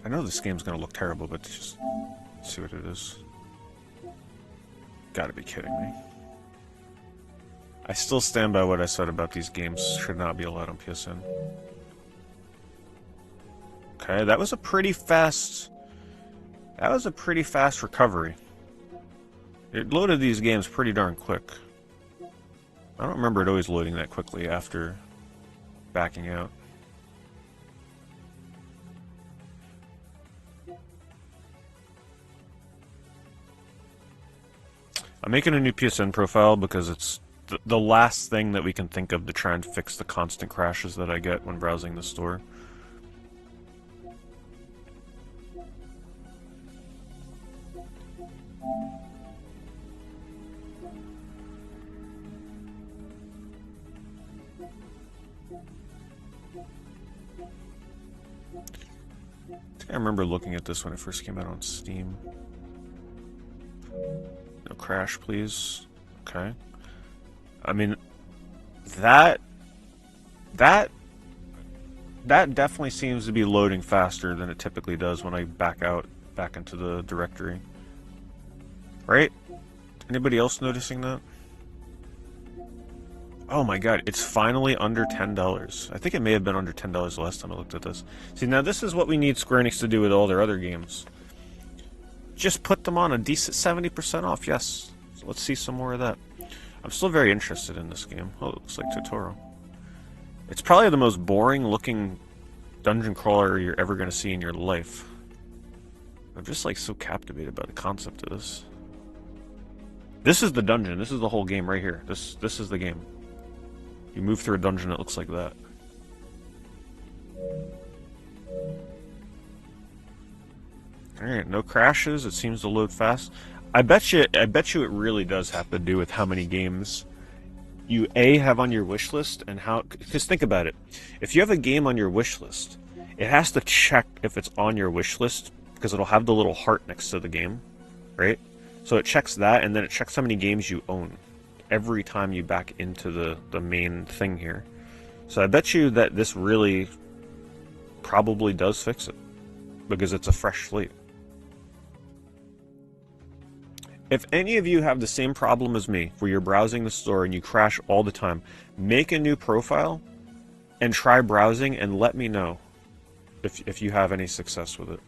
I know this game's gonna look terrible, but just see what it is. Gotta be kidding me. I still stand by what I said about these games should not be allowed on PSN. Okay, that was a pretty fast... That was a pretty fast recovery. It loaded these games pretty darn quick. I don't remember it always loading that quickly after backing out. I'm making a new PSN profile because it's the last thing that we can think of to try and fix the constant crashes that I get when browsing the store. I remember looking at this when it first came out on Steam. No crash, please. Okay. I mean, that definitely seems to be loading faster than it typically does when I back into the directory. Right? Anybody else noticing that? Oh my god, it's finally under $10. I think it may have been under $10 the last time I looked at this. See, now this is what we need Square Enix to do with all their other games. Just put them on a decent 70% off, yes. So let's see some more of that. I'm still very interested in this game. Oh, it looks like Totoro. It's probably the most boring looking dungeon crawler you're ever going to see in your life. I'm just like so captivated by the concept of this. This is the dungeon. This is the whole game right here. This is the game. You move through a dungeon that looks like that. Alright, no crashes. It seems to load fast. I bet you it really does have to do with how many games you have on your wish list and how. Because think about it. If you have a game on your wish list, it has to check if it's on your wish list because it'll have the little heart next to the game, right? So it checks that, and then it checks how many games you own every time you back into the main thing here. So I bet you that this really probably does fix it because it's a fresh slate. If any of you have the same problem as me, where you're browsing the store and you crash all the time, make a new profile and try browsing and let me know if you have any success with it.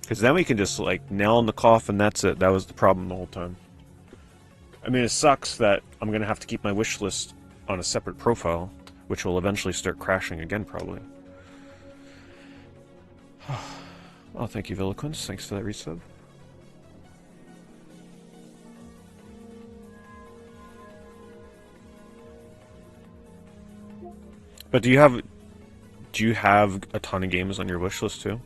Because then we can just like nail in the coffin, that's it. That was the problem the whole time. I mean, it sucks that I'm going to have to keep my wish list on a separate profile, which will eventually start crashing again, probably. Oh, thank you, Villiquins. Thanks for that resub. But do you have a ton of games on your wish list too?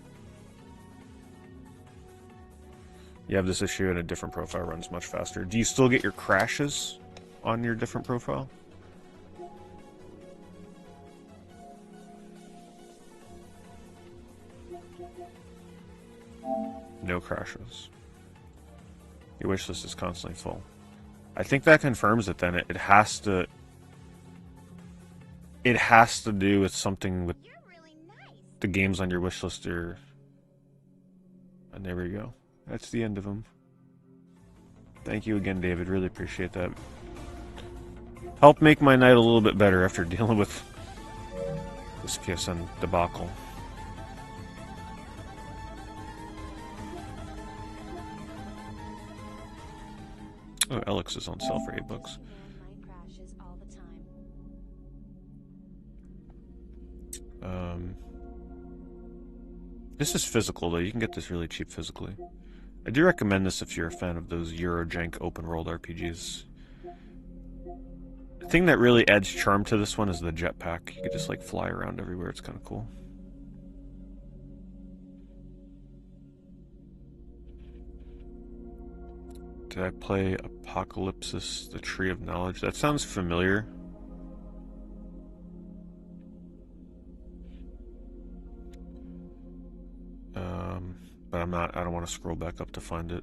You have this issue and a different profile runs much faster. Do you still get your crashes on your different profile? No crashes. Your wish list is constantly full. I think that confirms it then. It has to do with something with the games on your wish list or... And there we go. That's the end of them. Thank you again, David. Really appreciate that. Helped make my night a little bit better after dealing with this PSN debacle. Oh, Alex is on sale for $8. This is physical though. You can get this really cheap physically. I do recommend this if you're a fan of those Eurojank open world RPGs. The thing that really adds charm to this one is the jetpack. You can just like fly around everywhere. It's kind of cool. Did I play Apocalypsis, the Tree of Knowledge? That sounds familiar. But I don't want to scroll back up to find it.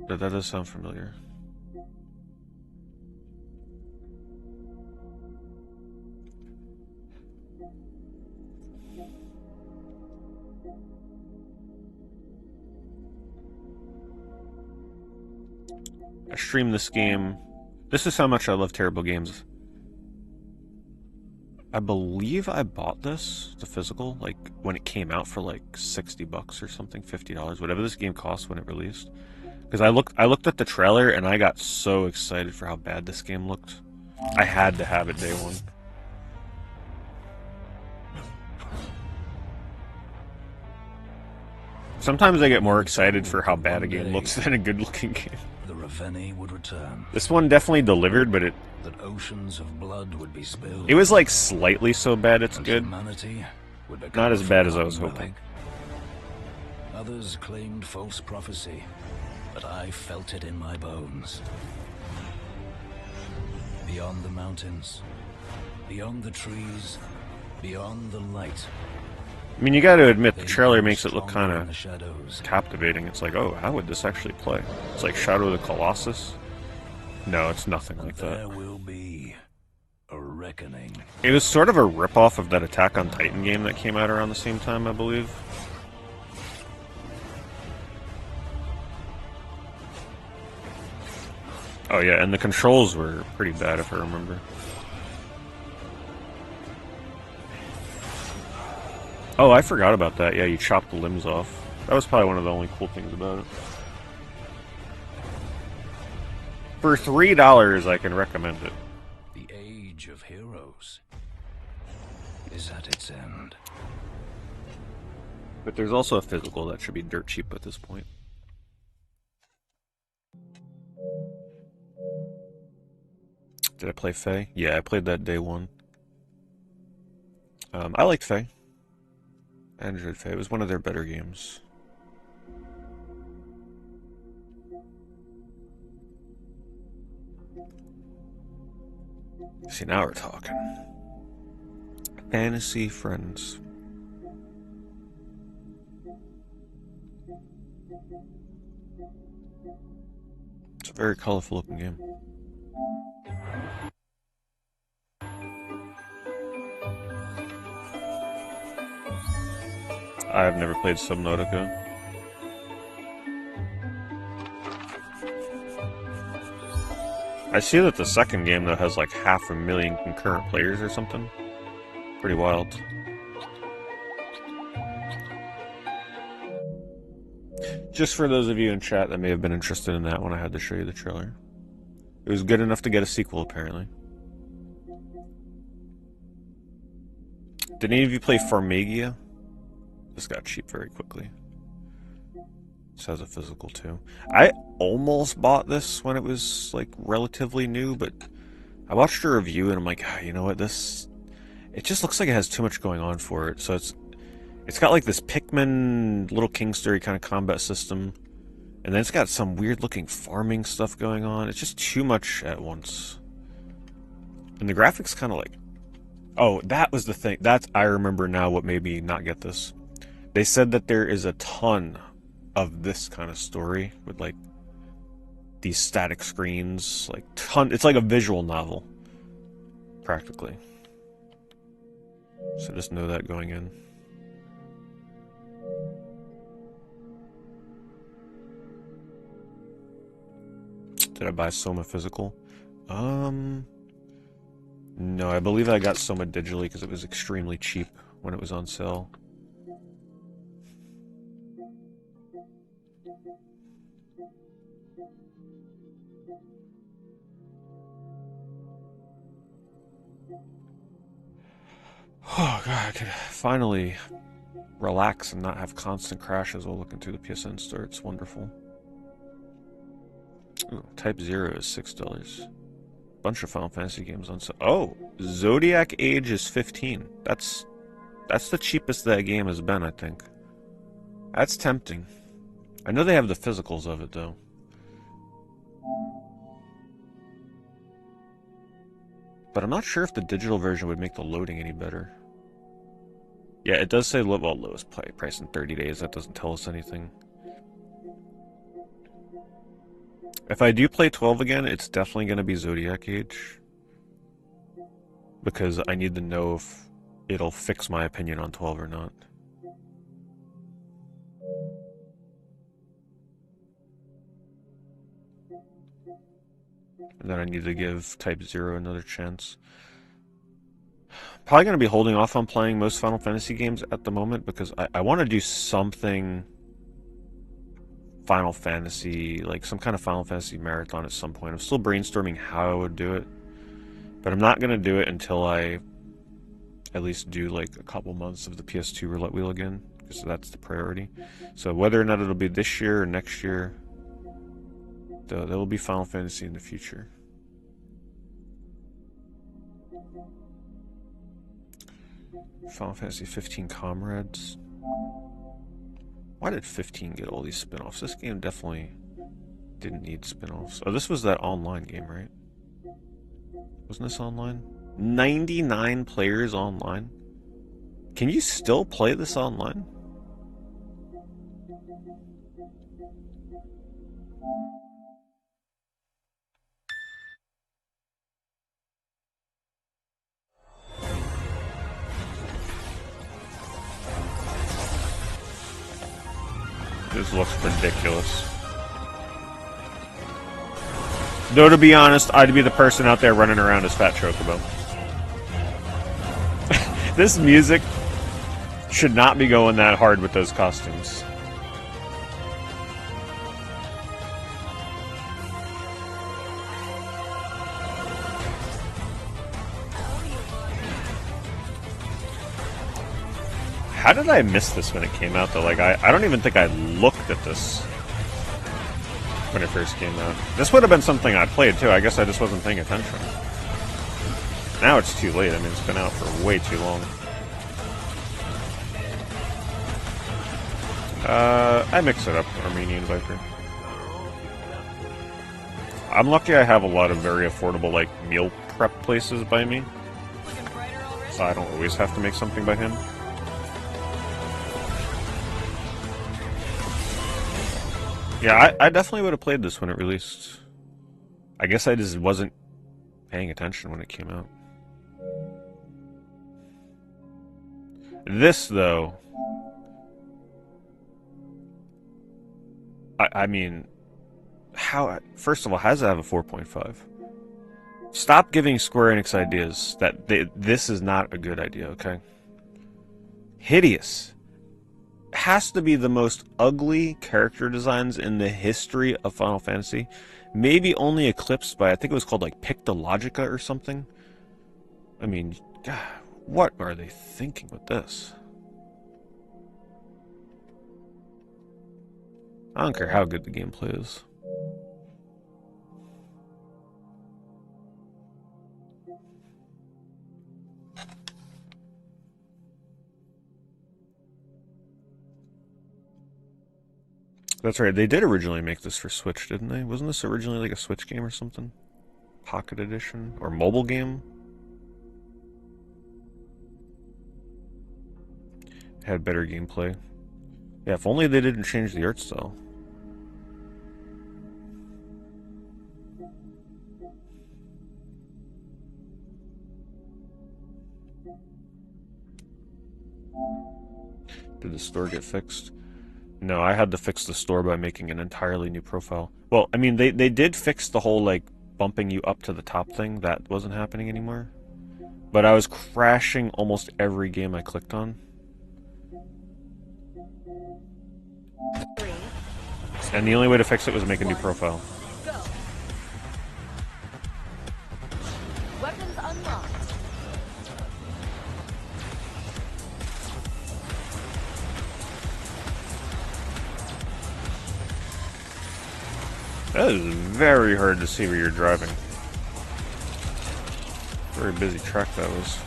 But that does sound familiar. I streamed this game. This is how much I love terrible games. I believe I bought this, the physical, like when it came out for like $60 or something, $50, whatever this game cost when it released. Because I looked at the trailer and I got so excited for how bad this game looked. I had to have it day one. Sometimes I get more excited for how bad a game looks than a good-looking game. The Ravenni would return. This one definitely delivered, but that oceans of blood would be spilled. It was like slightly so bad it's good. Humanity would not as bad as I was hoping. Others claimed false prophecy, but I felt it in my bones. Beyond the mountains, beyond the trees, beyond the light. I mean, you got to admit, the trailer makes it look kind of captivating. It's like, oh, how would this actually play? It's like Shadow of the Colossus. No, it's nothing like that. There will be a reckoning. It was sort of a ripoff of that Attack on Titan game that came out around the same time, I believe. Oh yeah, and the controls were pretty bad if I remember. Oh, I forgot about that. Yeah, you chop the limbs off. That was probably one of the only cool things about it. For $3, I can recommend it. The age of heroes is at its end. But there's also a physical that should be dirt cheap at this point. Did I play Faye? Yeah, I played that day one. I liked Faye. I enjoyed Faye. It was one of their better games. See, now we're talking. Fantasy Friends. It's a very colorful looking game. I've never played Subnautica. I see that the second game, though, has like 500,000 concurrent players or something. Pretty wild. Just for those of you in chat that may have been interested in that one, I had to show you the trailer. It was good enough to get a sequel, apparently. Did any of you play Farmagia? This got cheap very quickly. This has a physical too. I almost bought this when it was like relatively new, but I watched a review and I'm like, ah, you know what, this... It just looks like it has too much going on for it. So it's got like this Pikmin, Little King Story kind of combat system. And then it's got some weird looking farming stuff going on. It's just too much at once. And the graphics kind of like... Oh, that was the thing. I remember now what made me not get this. They said that there is a ton of this kind of story with like these static screens, like it's like a visual novel, practically. So just know that going in. Did I buy Soma physical? No, I believe I got Soma digitally because it was extremely cheap when it was on sale. Oh god, I could finally relax and not have constant crashes while looking through the PSN store. It's wonderful. Ooh, Type 0 is $6. Bunch of Final Fantasy games on sale. Oh, Zodiac Age is 15. That's the cheapest that game has been, I think. That's tempting. I know they have the physicals of it though. But I'm not sure if the digital version would make the loading any better. Yeah, it does say lowest price in 30 days. That doesn't tell us anything. If I do play 12 again, it's definitely going to be Zodiac Age. Because I need to know if it'll fix my opinion on 12 or not. And then I need to give Type 0 another chance. Probably going to be holding off on playing most Final Fantasy games at the moment because I want to do something Final Fantasy, like some kind of Final Fantasy marathon at some point. I'm still brainstorming how I would do it, but I'm not gonna do it until I at least do like a couple months of the PS2 roulette wheel again, because that's the priority. So whether or not it'll be this year or next year, there will be Final Fantasy in the future. Final Fantasy 15 Comrades. Why did 15 get all these spin-offs? This game definitely didn't need spin-offs. Oh, this was that online game, right? Wasn't this online? 99 players online? Can you still play this online? This looks ridiculous. Though, to be honest, I'd be the person out there running around as Fat Chocobo. This music should not be going that hard with those costumes. How did I miss this when it came out, though? Like, I don't even think I looked at this when it first came out. This would have been something I played, too. I guess I just wasn't paying attention. Now it's too late. I mean, it's been out for way too long. I mix it up, Armenian Viper. I'm lucky I have a lot of very affordable, like, meal prep places by me. So I don't always have to make something by him. Yeah, I definitely would have played this when it released. I guess I just wasn't paying attention when it came out. This, though... I mean... How... First of all, how does it have a 4.5? Stop giving Square Enix ideas that this is not a good idea, okay? Hideous. Has to be the most ugly character designs in the history of Final Fantasy. Maybe only eclipsed by, I think it was called like Pictologica or something. I mean, God, what are they thinking with this? I don't care how good the gameplay is. That's right, they did originally make this for Switch, didn't they? Wasn't this originally like a Switch game or something? Pocket Edition? Or mobile game? It had better gameplay. Yeah, if only they didn't change the art style. Did the store get fixed? No, I had to fix the store by making an entirely new profile. Well, I mean, they did fix the whole, like, bumping you up to the top thing. That wasn't happening anymore. But I was crashing almost every game I clicked on. And the only way to fix it was make a new profile. Weapons unlocked. That is very hard to see where you're driving. Very busy track that was.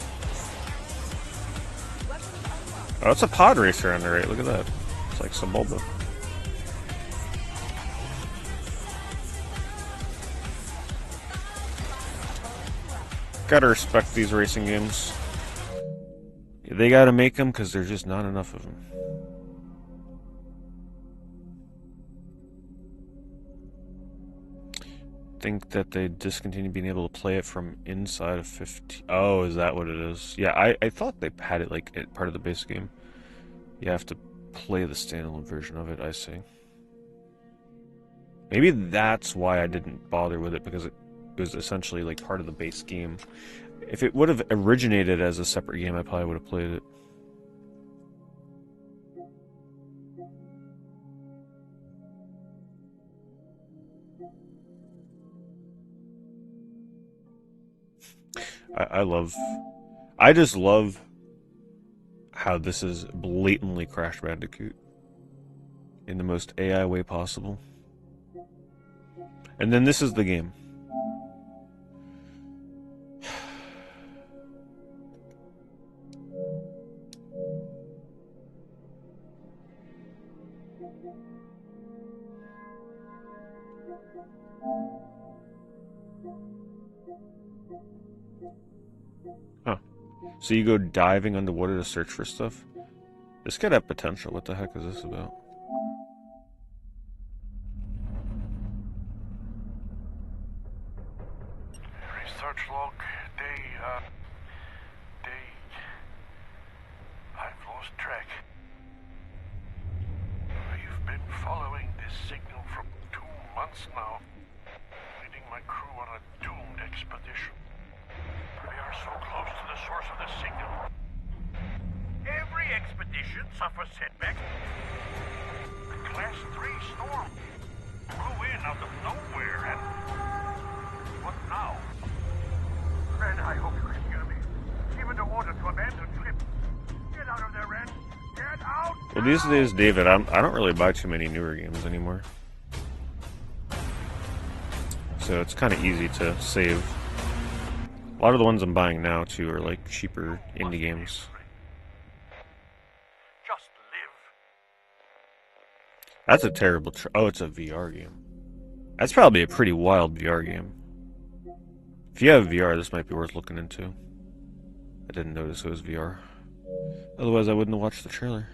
Oh, it's a pod racer on the right. Look at that. It's like some Bulba. Gotta respect these racing games. They gotta make them because there's just not enough of them. Think that they discontinued being able to play it from inside of 15. Oh, is that what it is? Yeah, I thought they had it like part of the base game. You have to play the standalone version of it, I see. Maybe that's why I didn't bother with it, because it was essentially like part of the base game. If it would have originated as a separate game, I probably would have played it. I just love how this is blatantly Crash Bandicoot in the most AI way possible. And then this is the game. Huh. So you go diving underwater to search for stuff? This could have potential. What the heck is this about? Research log, I've lost track. We've been following this signal for 2 months now, leading my crew on a doomed expedition. We are so close to the source of the signal. Every expedition suffers setbacks. A Class 3 storm blew in out of nowhere, and what now? Ren, I hope you can hear me. Even the order to abandon ship. Get out of there, Ren. Get out! Well, these days, David, I don't really buy too many newer games anymore. So it's kind of easy to save. A lot of the ones I'm buying now, too, are like cheaper indie games. Just live. That's a terrible oh, it's a VR game. That's probably a pretty wild VR game. If you have VR, this might be worth looking into. I didn't notice it was VR. Otherwise, I wouldn't have watched the trailer.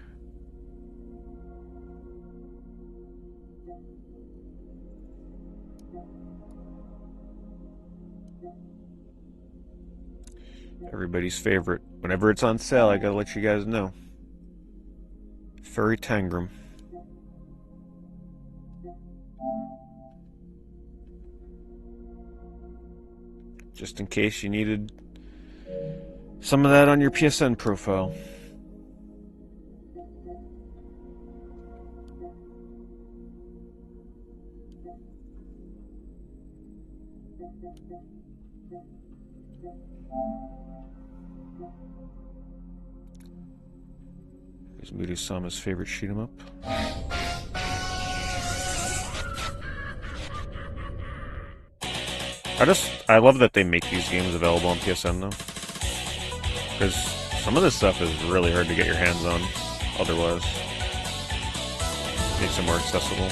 Everybody's favorite. Whenever it's on sale, I gotta let you guys know. Furry Tangram. Just in case you needed some of that on your PSN profile. Here's Moody-sama's favorite shoot 'em up. I love that they make these games available on PSN though. Because some of this stuff is really hard to get your hands on otherwise. Makes it more accessible.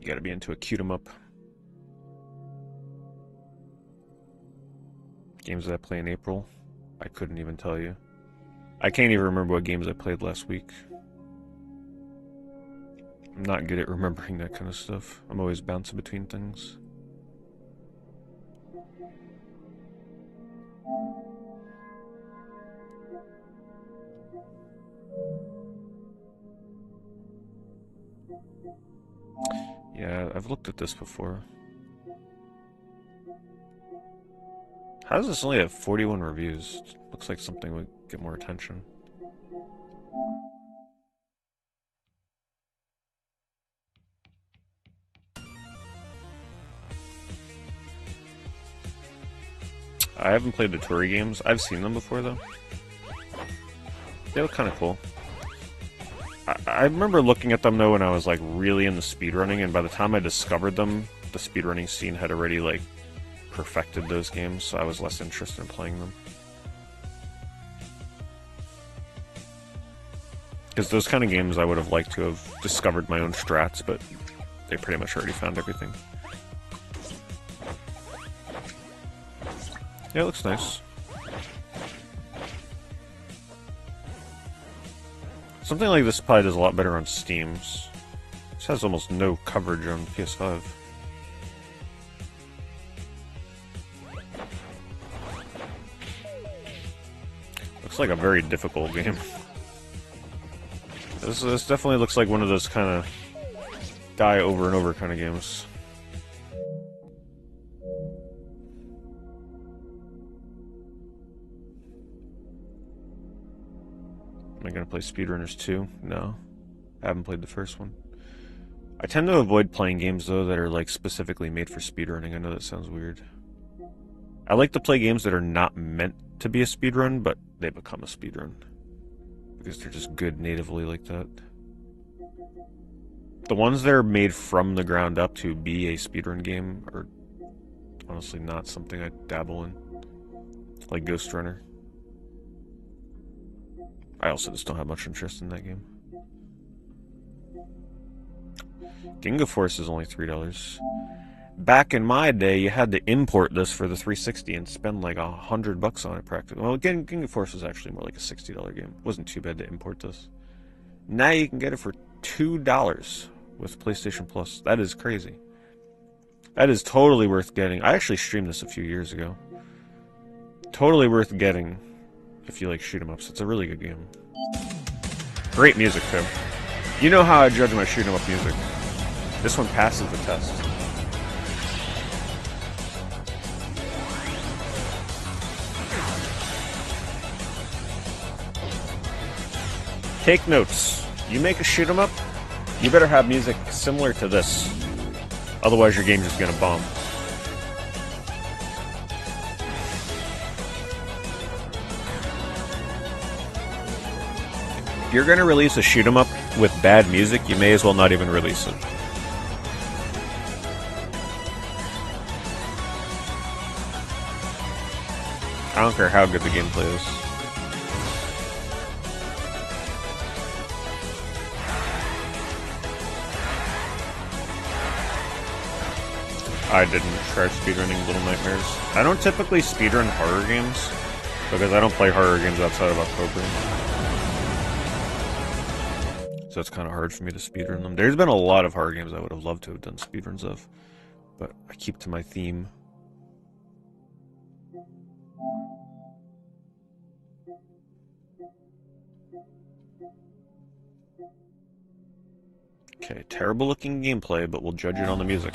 You gotta be into a cute 'em up. Games that I play in April, I couldn't even tell you. I can't even remember what games I played last week. I'm not good at remembering that kind of stuff. I'm always bouncing between things. Yeah, I've looked at this before. How does this only have 41 reviews? Looks like something would get more attention. I haven't played the Tory games. I've seen them before, though. They look kind of cool. I remember looking at them, though, when I was, like, really into speedrunning, and by the time I discovered them, the speedrunning scene had already, like, perfected those games, so I was less interested in playing them. Because those kind of games I would have liked to have discovered my own strats, but they pretty much already found everything. Yeah, it looks nice. Something like this probably does a lot better on Steam. This has almost no coverage on PS5. Looks like a very difficult game. This definitely looks like one of those kind of die over and over kind of games. Am I gonna play Speedrunners 2? No. I haven't played the first one. I tend to avoid playing games, though, that are, like, specifically made for speedrunning. I know that sounds weird. I like to play games that are not meant to be a speedrun, but they become a speedrun. Because they're just good natively like that. The ones that are made from the ground up to be a speedrun game are honestly not something I dabble in. Like Ghost Runner. I also just don't have much interest in that game. Ginga Force is only $3. Back in my day, you had to import this for the 360 and spend like $100 on it practically. Well, again, Ginga Force was actually more like a $60 game. It wasn't too bad to import this. Now you can get it for $2 with PlayStation Plus. That is crazy. That is totally worth getting. I actually streamed this a few years ago. Totally worth getting if you like shoot 'em ups. It's a really good game. Great music too. You know how I judge my shoot 'em up music. This one passes the test. Take notes. You make a shoot 'em up, you better have music similar to this. Otherwise your game's just gonna bomb. If you're gonna release a shoot 'em up with bad music, you may as well not even release it. I don't care how good the gameplay is. I didn't try speedrunning Little Nightmares. I don't typically speedrun horror games because I don't play horror games outside of October. So it's kind of hard for me to speedrun them. There's been a lot of horror games I would have loved to have done speedruns of, but I keep to my theme. Okay, terrible looking gameplay, but we'll judge it on the music.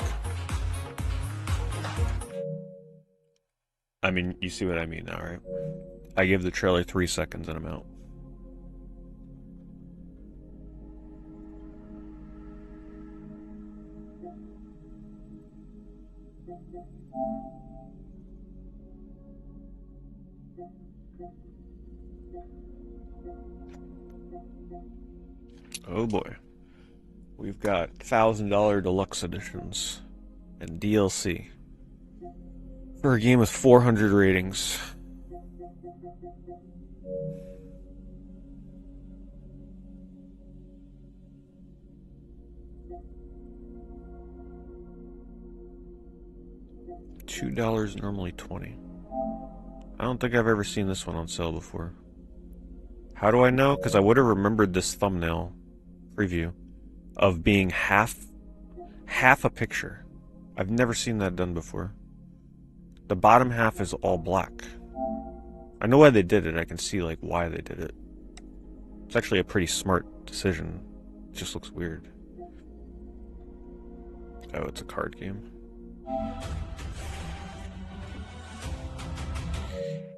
I mean, you see what I mean now, right? I give the trailer 3 seconds and I'm out. Oh boy. We've got $1,000 deluxe editions and DLC for a game with 400 ratings. $2, normally $20. I don't think I've ever seen this one on sale before. How do I know? Because I would have remembered this thumbnail preview of being half a picture. I've never seen that done before. The bottom half is all black. I know why they did it. I can see like why they did it. It's actually a pretty smart decision. It just looks weird. Oh, it's a card game.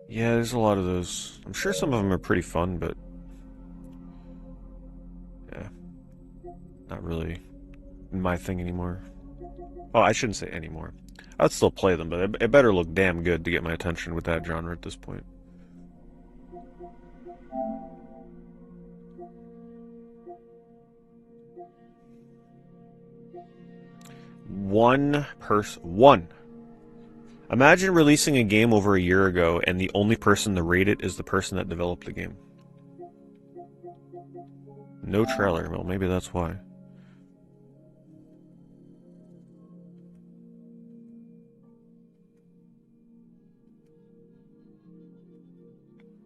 Yeah, there's a lot of those. I'm sure some of them are pretty fun, but yeah, not really my thing anymore. Well, I shouldn't say anymore. I'd still play them, but it better look damn good to get my attention with that genre at this point. One. Imagine releasing a game over a year ago and the only person to rate it is the person that developed the game. No trailer. Well, maybe that's why.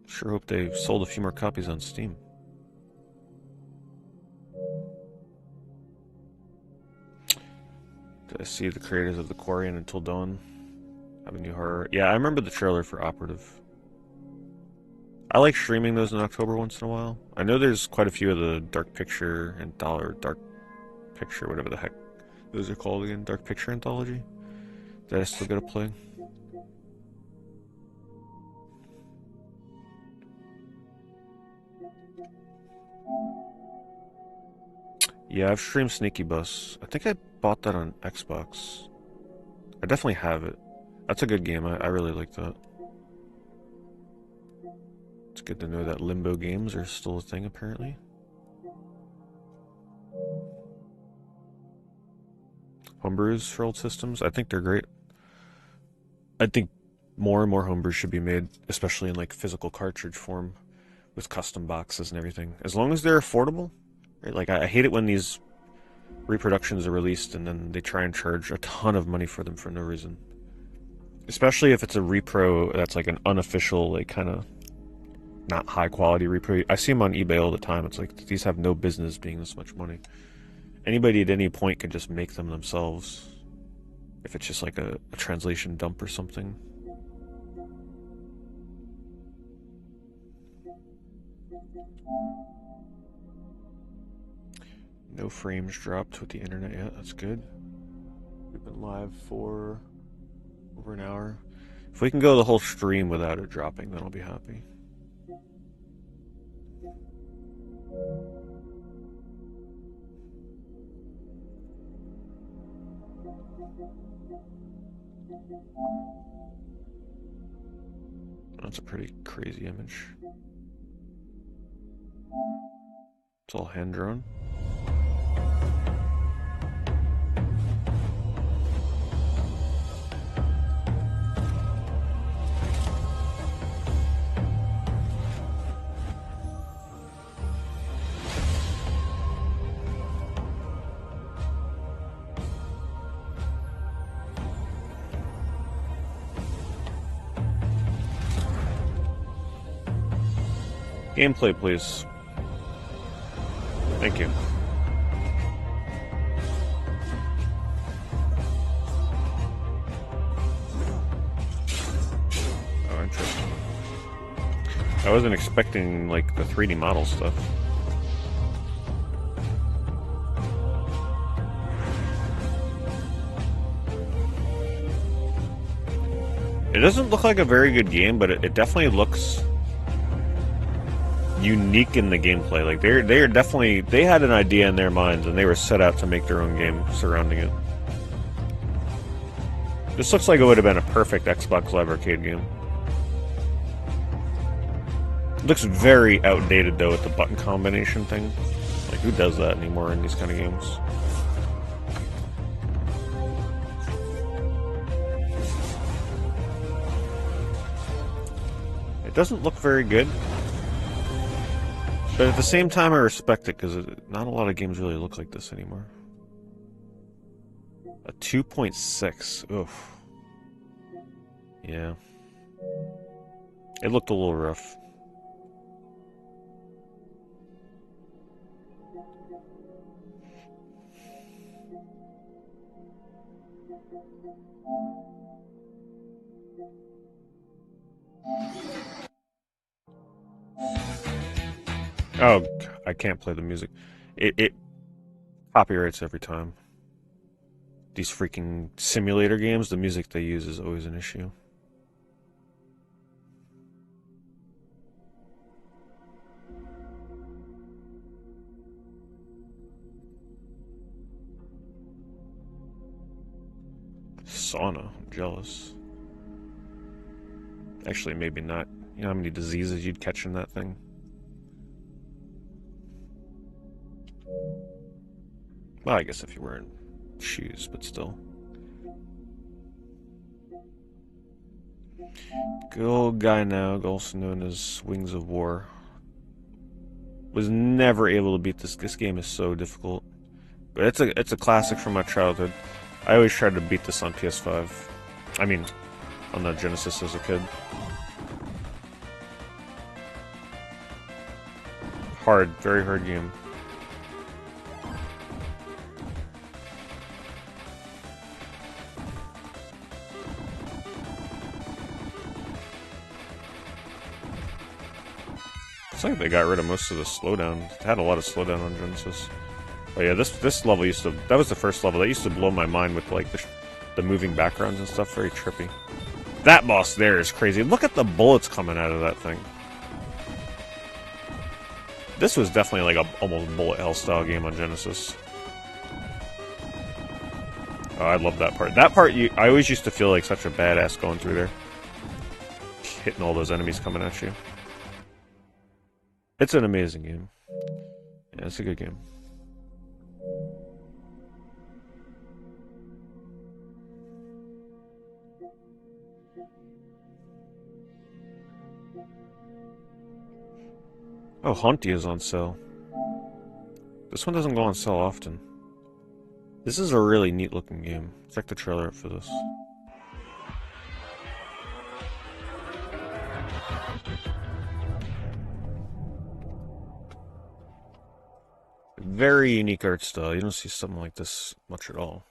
Sure hope they sold a few more copies on Steam. Did I see the creators of The Quarry and Until Dawn have a new horror? Yeah, I remember the trailer for Operative. I like streaming those in October once in a while. I know there's quite a few of the Dark Picture and Dark Picture, whatever the heck those are called again. Dark Picture Anthology that I still gotta play. Yeah, I've streamed Sneaky Bus. I think I bought that on Xbox. I definitely have it. That's a good game. I really like that. It's good to know that Limbo games are still a thing, apparently. Homebrews for old systems, I think they're great. I think more and more homebrews should be made, especially in like physical cartridge form, with custom boxes and everything. As long as they're affordable, right? Like I hate it when these reproductions are released and then they try and charge a ton of money for them for no reason. Especially if it's a repro that's like an unofficial, like kind of not high quality repro. I see them on eBay all the time. It's like these have no business being this much money. Anybody at any point can just make them themselves. If it's just like a translation dump or something. No frames dropped with the internet yet. That's good. We've been live for over an hour. If we can go the whole stream without it dropping, then I'll be happy. That's a pretty crazy image. It's all hand drawn. Gameplay, please. Thank you. Oh, interesting. I wasn't expecting, like, the 3D model stuff. It doesn't look like a very good game, but it definitely looks unique in the gameplay. Like they are definitely, they had an idea in their minds and they were set out to make their own game surrounding it. This looks like it would have been a perfect Xbox Live Arcade game. It looks very outdated though with the button combination thing. Like who does that anymore in these kind of games? It doesn't look very good. But at the same time, I respect it, because not a lot of games really look like this anymore. A 2.6. Oof. Yeah. It looked a little rough. Oh, I can't play the music. It copyrights every time. These freaking simulator games, the music they use is always an issue. Sauna, I'm jealous. Actually, maybe not. You know how many diseases you'd catch in that thing? Well, I guess if you're wearing shoes, but still. Good old guy now, also known as Wings of War. Was never able to beat this. This game is so difficult. But it's a classic from my childhood. I always tried to beat this on PS5. I mean, on the Genesis as a kid. Hard, very hard game. It's like they got rid of most of the slowdown. It had a lot of slowdown on Genesis. But yeah, this level used to... That was the first level. That used to blow my mind with, like, the moving backgrounds and stuff. Very trippy. That boss there is crazy. Look at the bullets coming out of that thing. This was definitely like a almost bullet hell style game on Genesis. Oh, I love that part. That part, I always used to feel like such a badass going through there. Hitting all those enemies coming at you. It's an amazing game. Yeah, it's a good game. Oh, Haunty is on sale. This one doesn't go on sale often. This is a really neat looking game. Check the trailer out for this. Very unique art style. You don't see something like this much at all.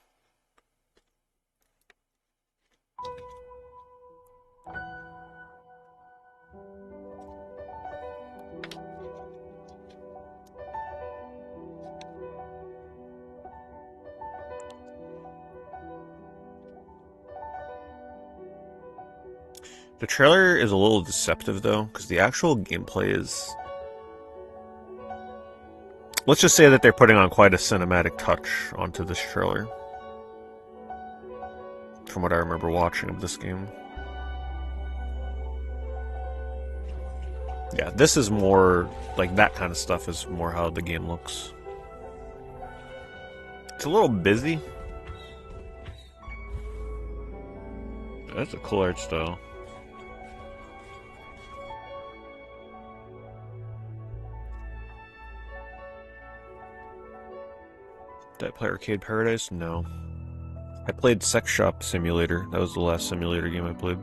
The trailer is a little deceptive though, because the actual gameplay is... Let's just say that they're putting on quite a cinematic touch onto this trailer. From what I remember watching of this game. Yeah, this is more... like that kind of stuff is more how the game looks. It's a little busy. That's a cool art style. Did I play Arcade Paradise? No. I played Sex Shop Simulator. That was the last simulator game I played.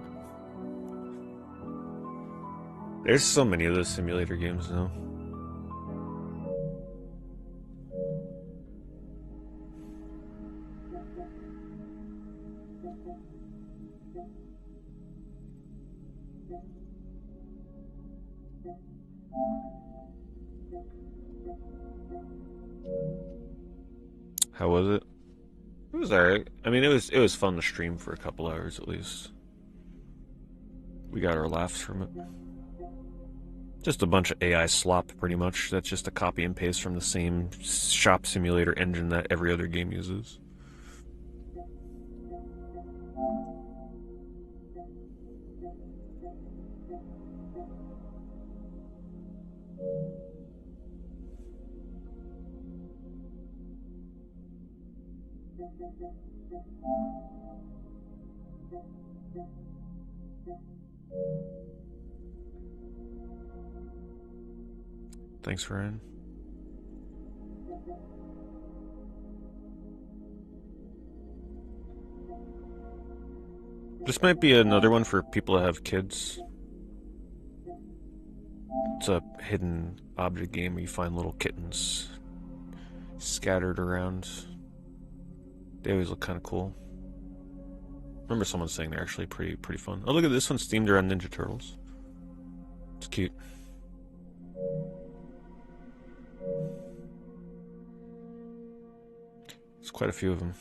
There's so many of those simulator games now. How was it? It was alright. I mean, it was fun to stream for a couple hours at least. We got our laughs from it. Just a bunch of AI slop, pretty much. That's just a copy and paste from the same shop simulator engine that every other game uses. Thanks, Ryan. This might be another one for people that have kids. It's a hidden object game where you find little kittens scattered around. They always look kind of cool. I remember someone saying they're actually pretty fun. Oh, look at this one, themed around Ninja Turtles. It's cute. There's quite a few of them.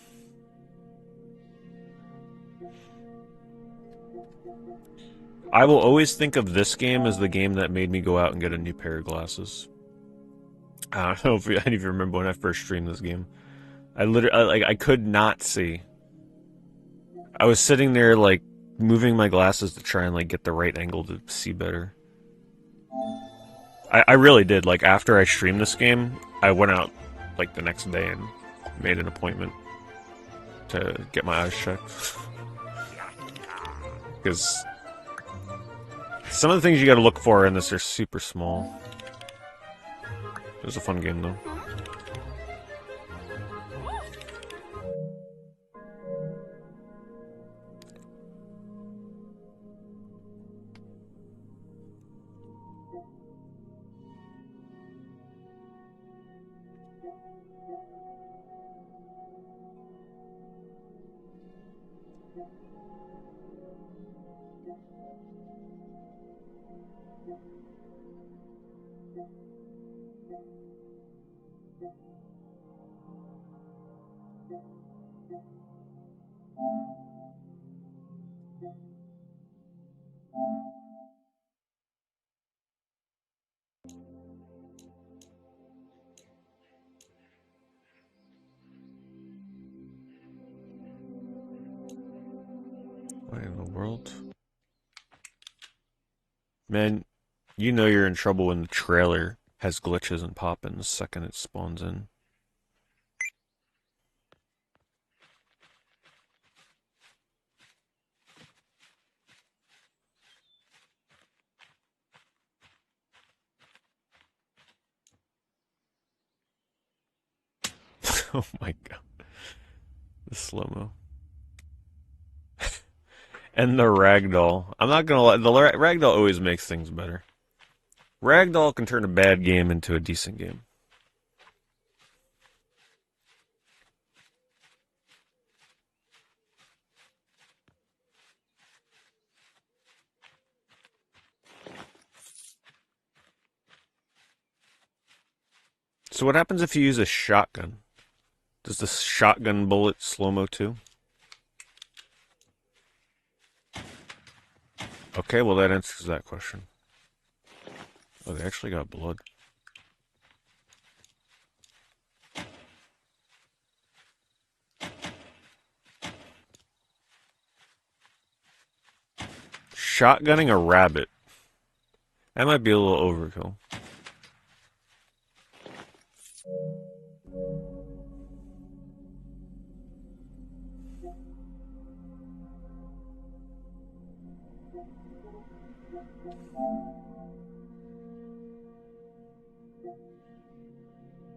I will always think of this game as the game that made me go out and get a new pair of glasses. I don't know if any of you remember when I first streamed this game. I could not see. I was sitting there like moving my glasses to try and like get the right angle to see better. I really did. Like after I streamed this game, I went out like the next day and made an appointment to get my eyes checked. Because some of the things you gotta look for in this are super small. It was a fun game though. world? Man, you know you're in trouble when the trailer has glitches and pop-ins the second it spawns in. Oh my god. The slow-mo. And the ragdoll. I'm not gonna lie, the ragdoll always makes things better. Ragdoll can turn a bad game into a decent game. So what happens if you use a shotgun? Does the shotgun bullet slow-mo too? Okay, well that answers that question. Oh, they actually got blood. Shotgunning a rabbit. That might be a little overkill.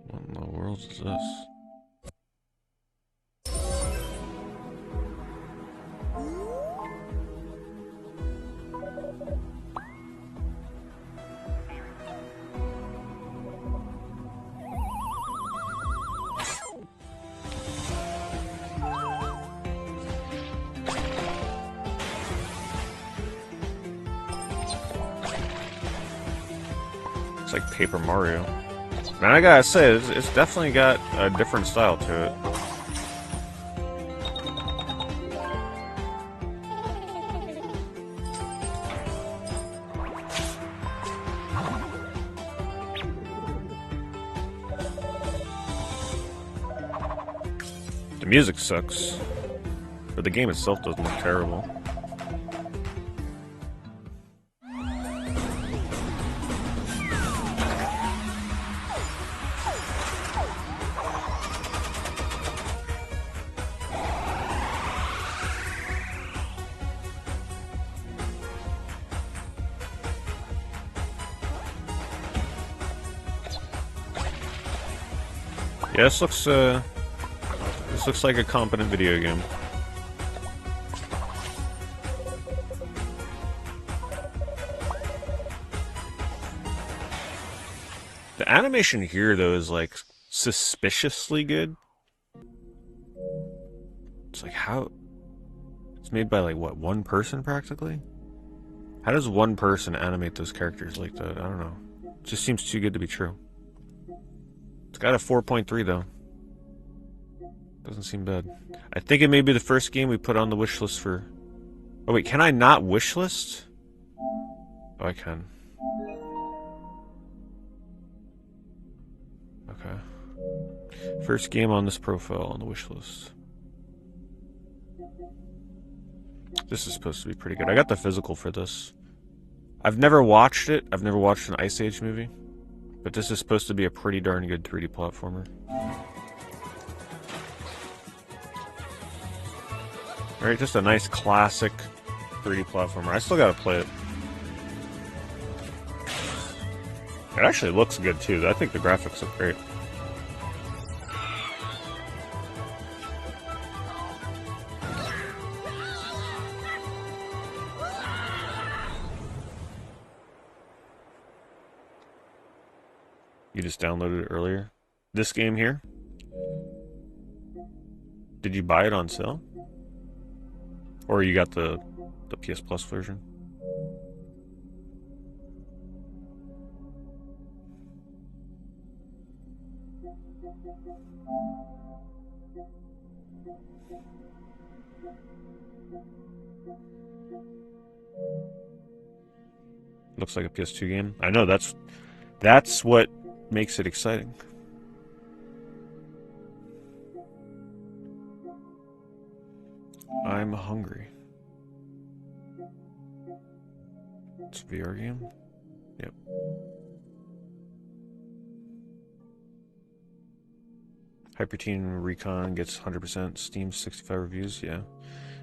What in the world is this? It's like Paper Mario. Man, I gotta say, it's definitely got a different style to it. The music sucks, but the game itself doesn't look terrible. Yeah, this looks like a competent video game. The animation here, though, is like suspiciously good. It's like how it's made by like what, one person practically? How does one person animate those characters like that? I don't know. It just seems too good to be true. It's got a 4.3 though. Doesn't seem bad. I think it may be the first game we put on the wish list for... Oh wait, can I not wish list? Oh, I can. Okay. First game on this profile on the wish list. This is supposed to be pretty good. I got the physical for this. I've never watched it. I've never watched an Ice Age movie. But this is supposed to be a pretty darn good 3D platformer. Alright, just a nice classic 3D platformer. I still gotta play it. It actually looks good too. I think the graphics look great. You just downloaded it earlier? This game here? Did you buy it on sale? Or you got the PS Plus version? Looks like a PS2 game. I know, that's what makes it exciting. I'm hungry. It's a VR game. Yep. Hyperteen Recon gets 100%. Steam 65 reviews. Yeah.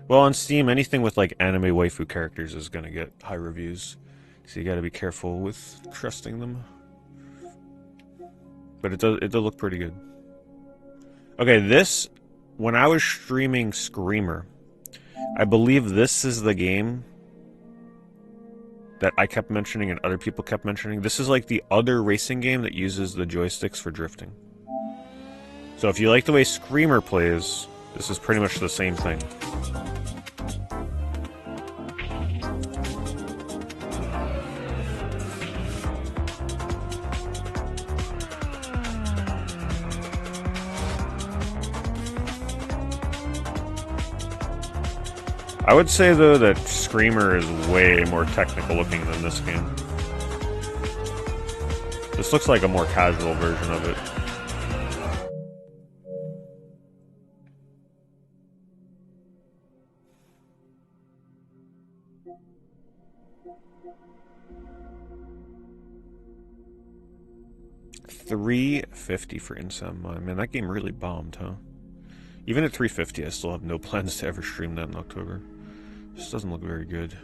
Well, on Steam, anything with like anime waifu characters is gonna get high reviews. So you got to be careful with trusting them. But it does look pretty good. Okay, this, when I was streaming Screamer, I believe this is the game that I kept mentioning and other people kept mentioning. This is like the other racing game that uses the joysticks for drifting. So if you like the way Screamer plays, this is pretty much the same thing. I would say, though, that Screamer is way more technical looking than this game. This looks like a more casual version of it. $350 for Inside Mind. Man, that game really bombed, huh? Even at $350, I still have no plans to ever stream that in October. This doesn't look very good.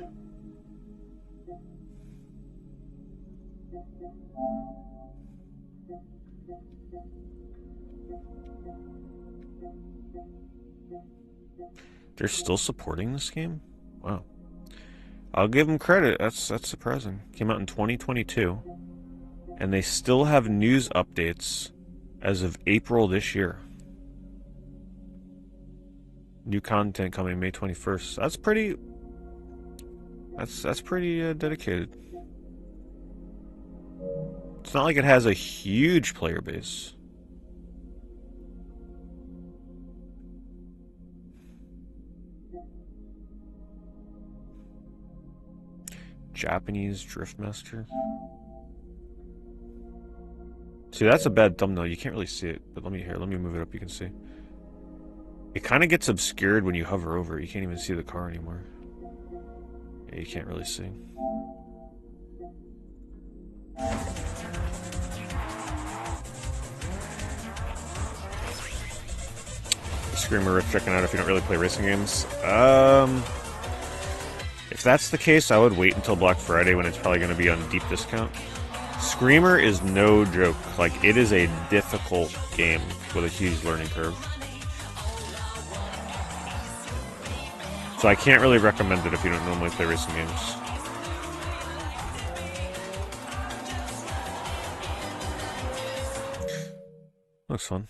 They're still supporting this game? Wow. I'll give them credit. That's surprising. Came out in 2022. And they still have news updates as of April this year. New content coming May 21st. That's pretty... That's pretty dedicated. It's not like it has a huge player base. Japanese Driftmaster. See, that's a bad thumbnail. You can't really see it, but let me move it up. You can see. It kind of gets obscured when you hover over it. You can't even see the car anymore. Yeah, you can't really see. Screamer worth checking out if you don't really play racing games. If that's the case, I would wait until Black Friday when it's probably going to be on deep discount. Screamer is no joke. Like, it is a difficult game with a huge learning curve. So I can't really recommend it if you don't normally play racing games. Looks fun.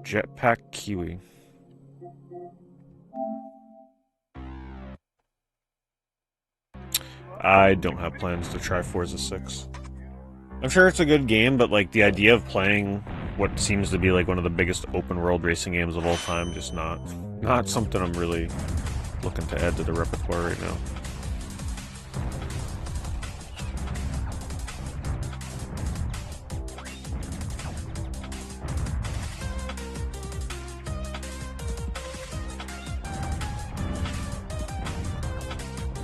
Jetpack Kiwi. I don't have plans to try Forza 6. I'm sure it's a good game, but like the idea of playing what seems to be like one of the biggest open world racing games of all time, just not something I'm really looking to add to the repertoire right now.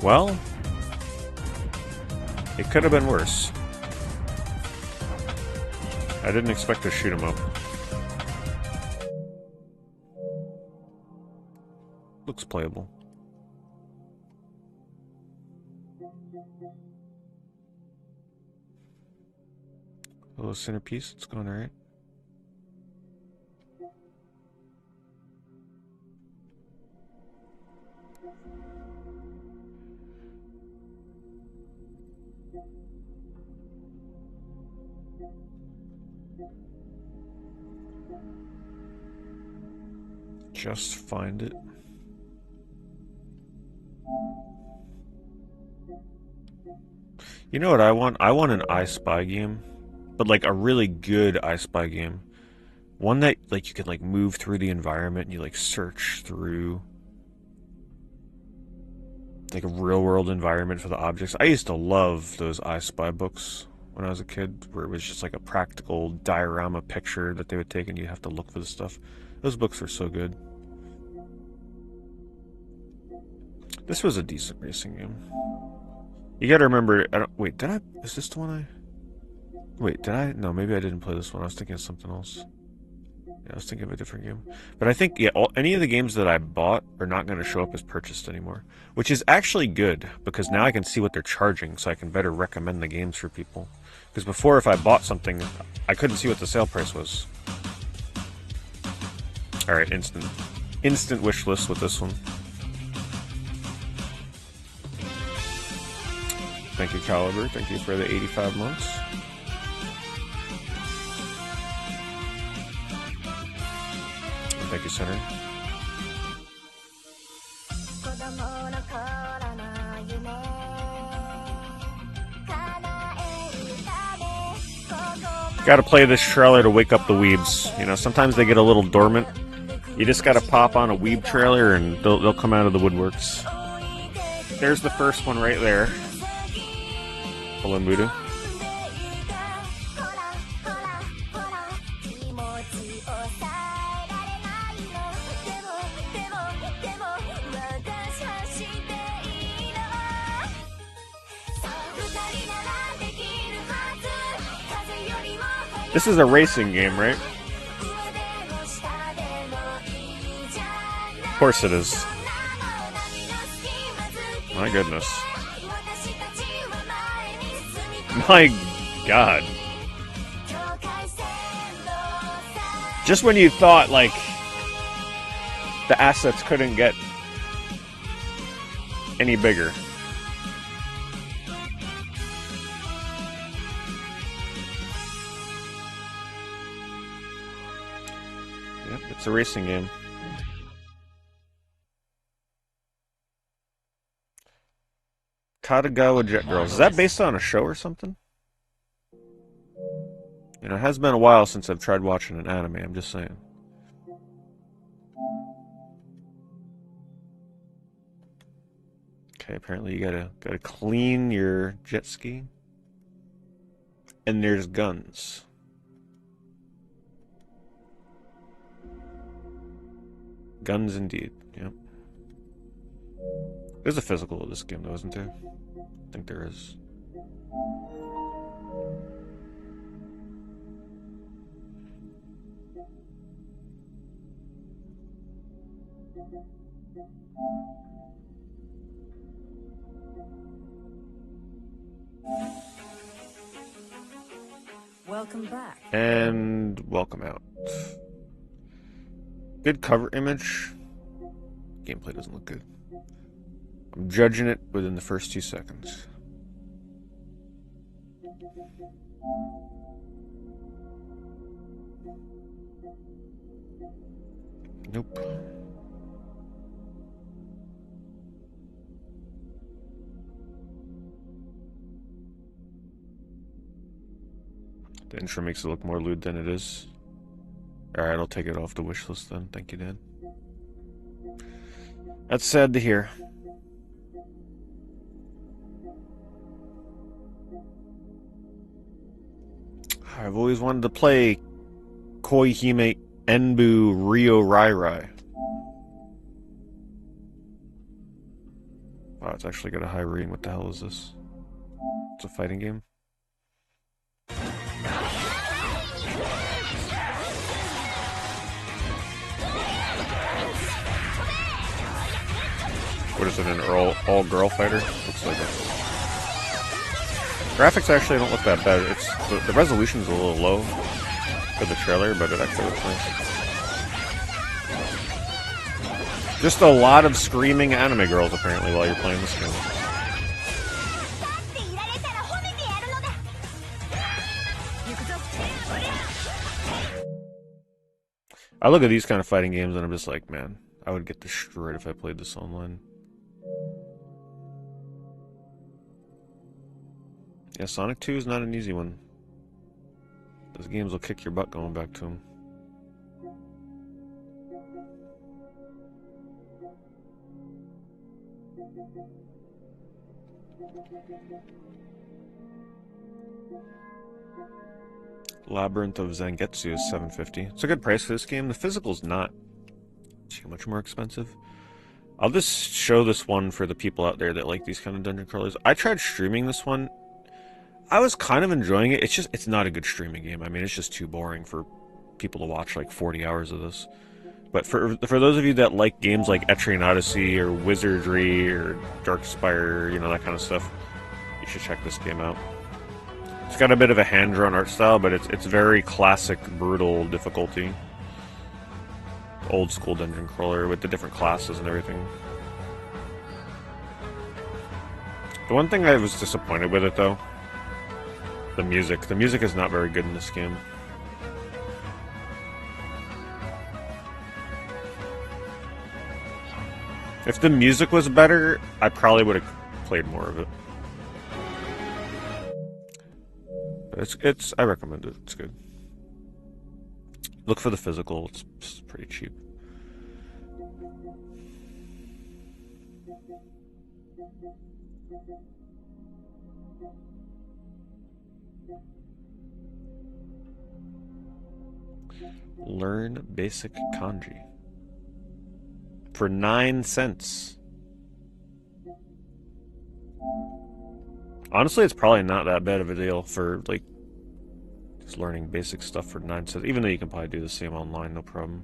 Well, it could have been worse. I didn't expect to shoot him up. Looks playable. Hello, centerpiece. It's going alright. Just find it. You know what I want? I want an I Spy game, but like a really good I Spy game. One that like you can like move through the environment and you like search through like a real world environment for the objects. I used to love those I Spy books when I was a kid, where it was just like a practical diorama picture that they would take and you have to look for the stuff. Those books were so good. This was a decent racing game. You gotta remember, wait, is this the one no, maybe I didn't play this one. I was thinking of something else. Yeah, I was thinking of a different game. But I think, yeah, any of the games that I bought are not going to show up as purchased anymore. Which is actually good, because now I can see what they're charging, so I can better recommend the games for people. Because before, if I bought something, I couldn't see what the sale price was. Alright, instant wish list with this one. Thank you, Caliber. Thank you for the 85 months. Thank you, Center. Gotta play this trailer to wake up the weebs. You know, sometimes they get a little dormant. You just gotta pop on a weeb trailer and they'll come out of the woodworks. There's the first one right there. Hello, Mudu. This is a racing game, right? Of course it is. My goodness. My God. Just when you thought, like, the assets couldn't get any bigger. Yep, it's a racing game. Katagawa Jet Girls. Is that based on a show or something? You know, it has been a while since I've tried watching an anime, I'm just saying. Okay, apparently you gotta clean your jet ski. And there's guns. Guns indeed, yep. There's a physical of this game though, isn't there? I think there is. Welcome back. And welcome out. Good cover image. Gameplay doesn't look good. I'm judging it within the first 2 seconds. Nope. The intro makes it look more lewd than it is. Alright, I'll take it off the wish list then. Thank you, Dad. That's sad to hear. I've always wanted to play Koihime Enbu Ryo Rai Rai. Wow, it's actually got a high rating. What the hell is this? It's a fighting game? What is it, an all-girl fighter? Looks like it. Graphics actually don't look that bad. It's the resolution's a little low for the trailer, but it actually looks nice. Just a lot of screaming anime girls, apparently, while you're playing this game. I look at these kind of fighting games and I'm just like, man, I would get destroyed if I played this online. Yeah, Sonic 2 is not an easy one. Those games will kick your butt going back to them. Labyrinth of Zangetsu is $7.50. It's a good price for this game. The physical's not too much more expensive. I'll just show this one for the people out there that like these kind of dungeon crawlers. I tried streaming this one. I was kind of enjoying it. It's not a good streaming game. I mean, it's just too boring for people to watch like 40 hours of this. But for those of you that like games like Etrian Odyssey or Wizardry or Darkspire, you know, that kind of stuff, you should check this game out. It's got a bit of a hand-drawn art style, but it's very classic, brutal difficulty. Old school dungeon crawler with the different classes and everything. The one thing I was disappointed with it, though, the music. The music is not very good in this game. If the music was better, I probably would have played more of it. But I recommend it. It's good. Look for the physical. It's pretty cheap. Learn basic kanji for 9 cents. Honestly, it's probably not that bad of a deal for like just learning basic stuff for 9 cents, even though you can probably do the same online, no problem.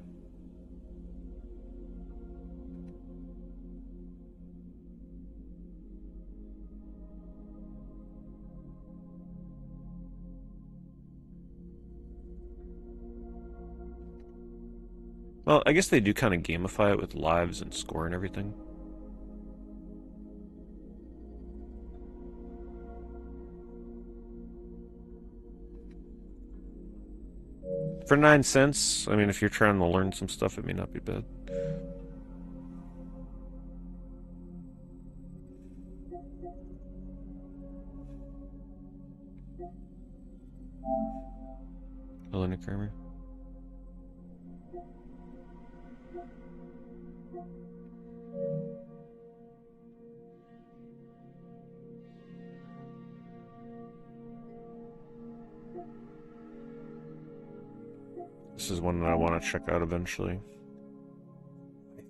Well, I guess they do kind of gamify it with lives and score and everything. For 9 cents, I mean, if you're trying to learn some stuff, it may not be bad. Hello, Nick Kramer. This is one that I want to check out eventually. I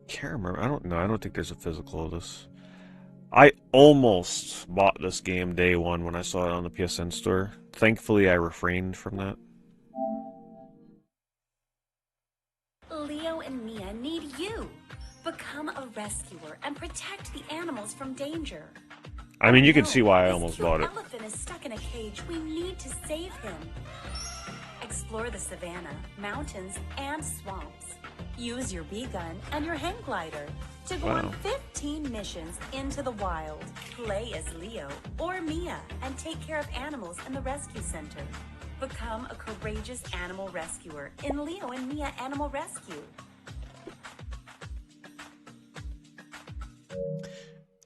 can't remember. I don't know. I don't think there's a physical of this. I almost bought this game day one when I saw it on the PSN store. Thankfully, I refrained from that. Leo and Mia need you. Become a rescuer and protect the animals from danger. I mean, you can see why I almost bought it. This elephant is stuck in a cage. We need to save him. Explore the savannah, mountains, and swamps. Use your bee gun and your hang glider to go on 15 missions into the wild. Play as Leo or Mia and take care of animals in the rescue center. Become a courageous animal rescuer in Leo and Mia Animal Rescue.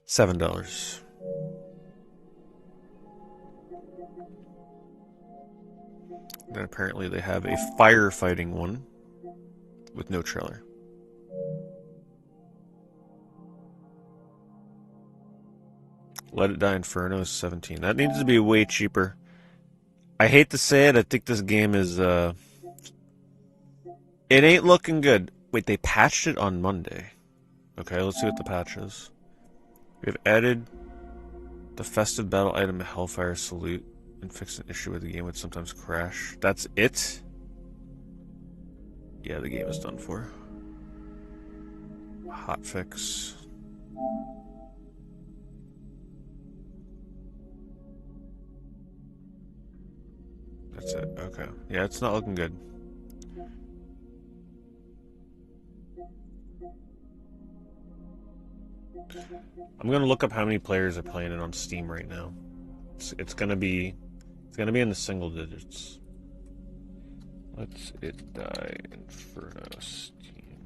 $7. Then apparently they have a firefighting one with no trailer. Let It Die Inferno is 17. That needs to be way cheaper. I hate to say it, I think this game is it ain't looking good. Wait, they patched it on Monday. Okay, let's see what the patch is. We have added the festive battle item Hellfire Salute and fixed an issue where the game would sometimes crash. That's it? Yeah, the game is done for. Hotfix. That's it. Okay. Yeah, it's not looking good. I'm gonna look up how many players are playing it on Steam right now. It's gonna be in the single digits. Let's It Die Inferno Steam.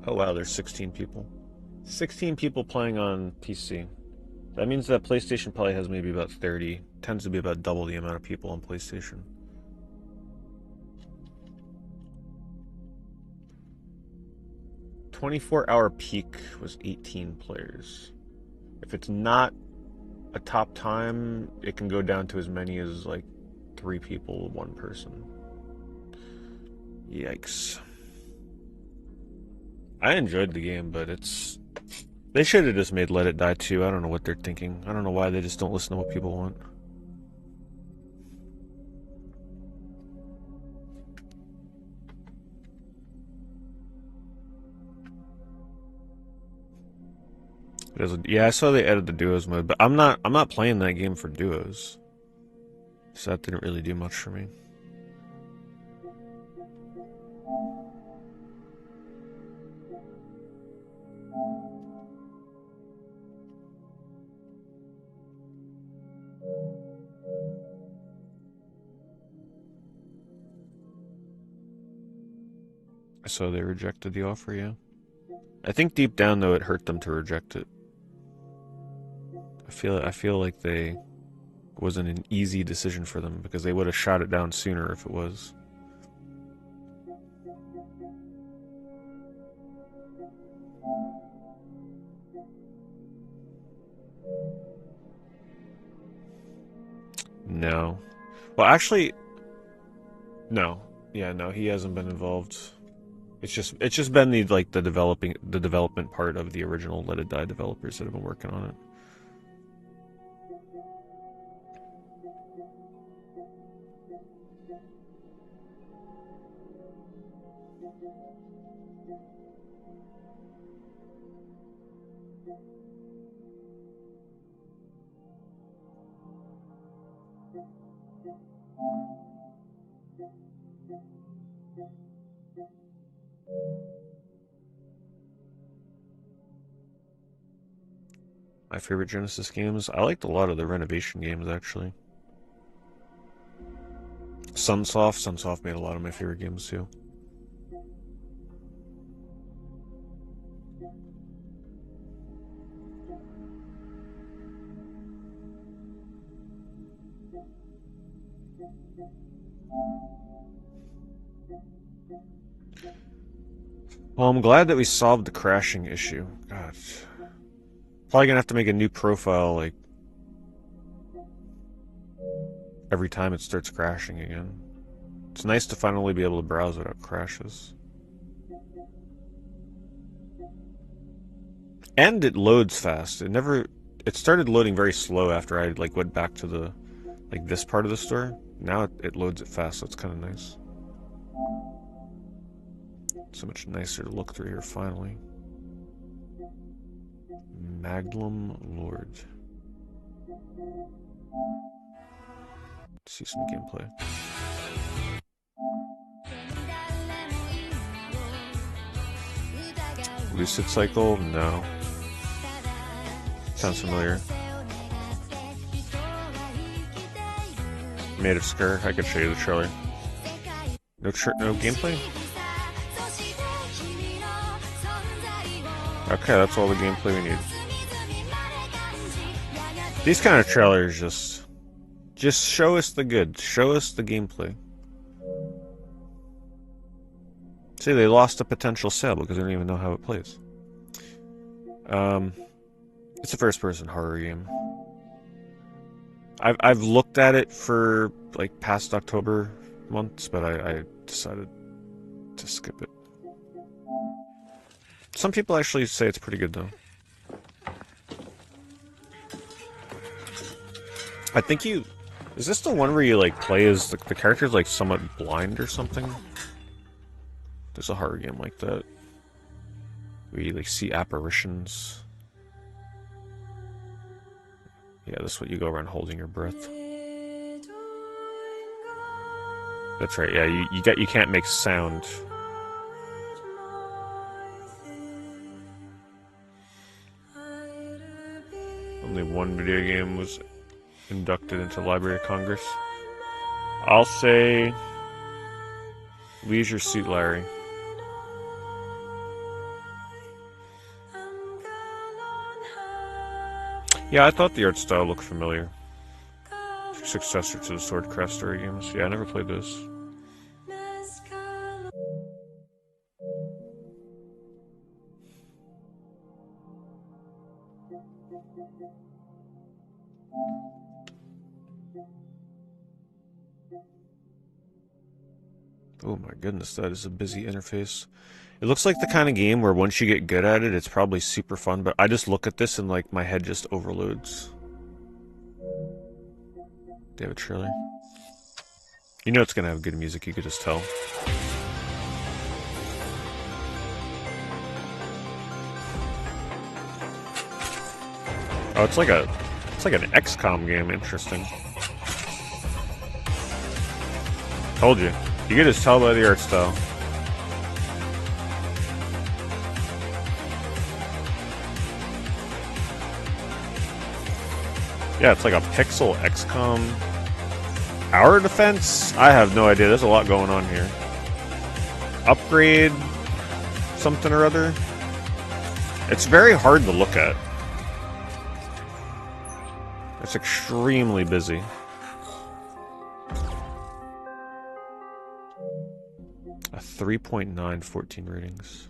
Oh wow, there's 16 people. 16 people playing on PC. That means that PlayStation probably has maybe about 30. Tends to be about double the amount of people on PlayStation. 24-hour peak was 18 players. If it's not a top time, it can go down to as many as like 3 people, 1 person. Yikes. I enjoyed the game, but they should have just made Let It Die 2. I don't know what they're thinking. I don't know why they just don't listen to what people want. Yeah, I saw they added the duos mode, but I'm not playing that game for duos. So that didn't really do much for me. So they rejected the offer, yeah. I think deep down though it hurt them to reject it. I feel like it wasn't an easy decision for them because they would have shot it down sooner if it was. No. Well, actually, no. Yeah, no, he hasn't been involved. It's just been the development part of the original Let It Die developers that have been working on it. My favorite Genesis games? I liked a lot of the renovation games, actually. Sunsoft made a lot of my favorite games, too. Well, I'm glad that we solved the crashing issue. God. Probably gonna have to make a new profile, like, every time it starts crashing again. It's nice to finally be able to browse without crashes. And it loads fast. It started loading very slow after I, like, went back to the, like, this part of the store. Now it loads it fast, so it's kind of nice. So much nicer to look through here, finally. Magnum Lord. Let's see some gameplay. Lucid Cycle? No. Sounds familiar. Made of Scar? I could show you the trailer. No gameplay? Okay, that's all the gameplay we need. These kind of trailers just show us the good. Show us the gameplay. See, they lost a potential sale because they don't even know how it plays. It's a first-person horror game. I've looked at it for like past October months, but I decided to skip it. Some people actually say it's pretty good, though. I think is this the one where you, like, play as the character's, like, somewhat blind or something? There's a horror game like that. Where you, like, see apparitions. Yeah, this is what you go around holding your breath. That's right, yeah, you can't make sound. Only one video game was inducted into Library of Congress. I'll say Leisure Suit Larry. Yeah, I thought the art style looked familiar. Successor to the Swordcraft story games. Yeah, I never played those. Oh my goodness, that is a busy interface. It looks like the kind of game where once you get good at it, it's probably super fun, but I just look at this and like my head just overloads. They have a trailer. You know it's gonna have good music, you could just tell. Oh, it's like an XCOM game, interesting. Told you. You could just tell by the art style. Yeah, it's like a pixel XCOM. Tower defense? I have no idea. There's a lot going on here. Upgrade something or other. It's very hard to look at. It's extremely busy. A 3.9 14 ratings.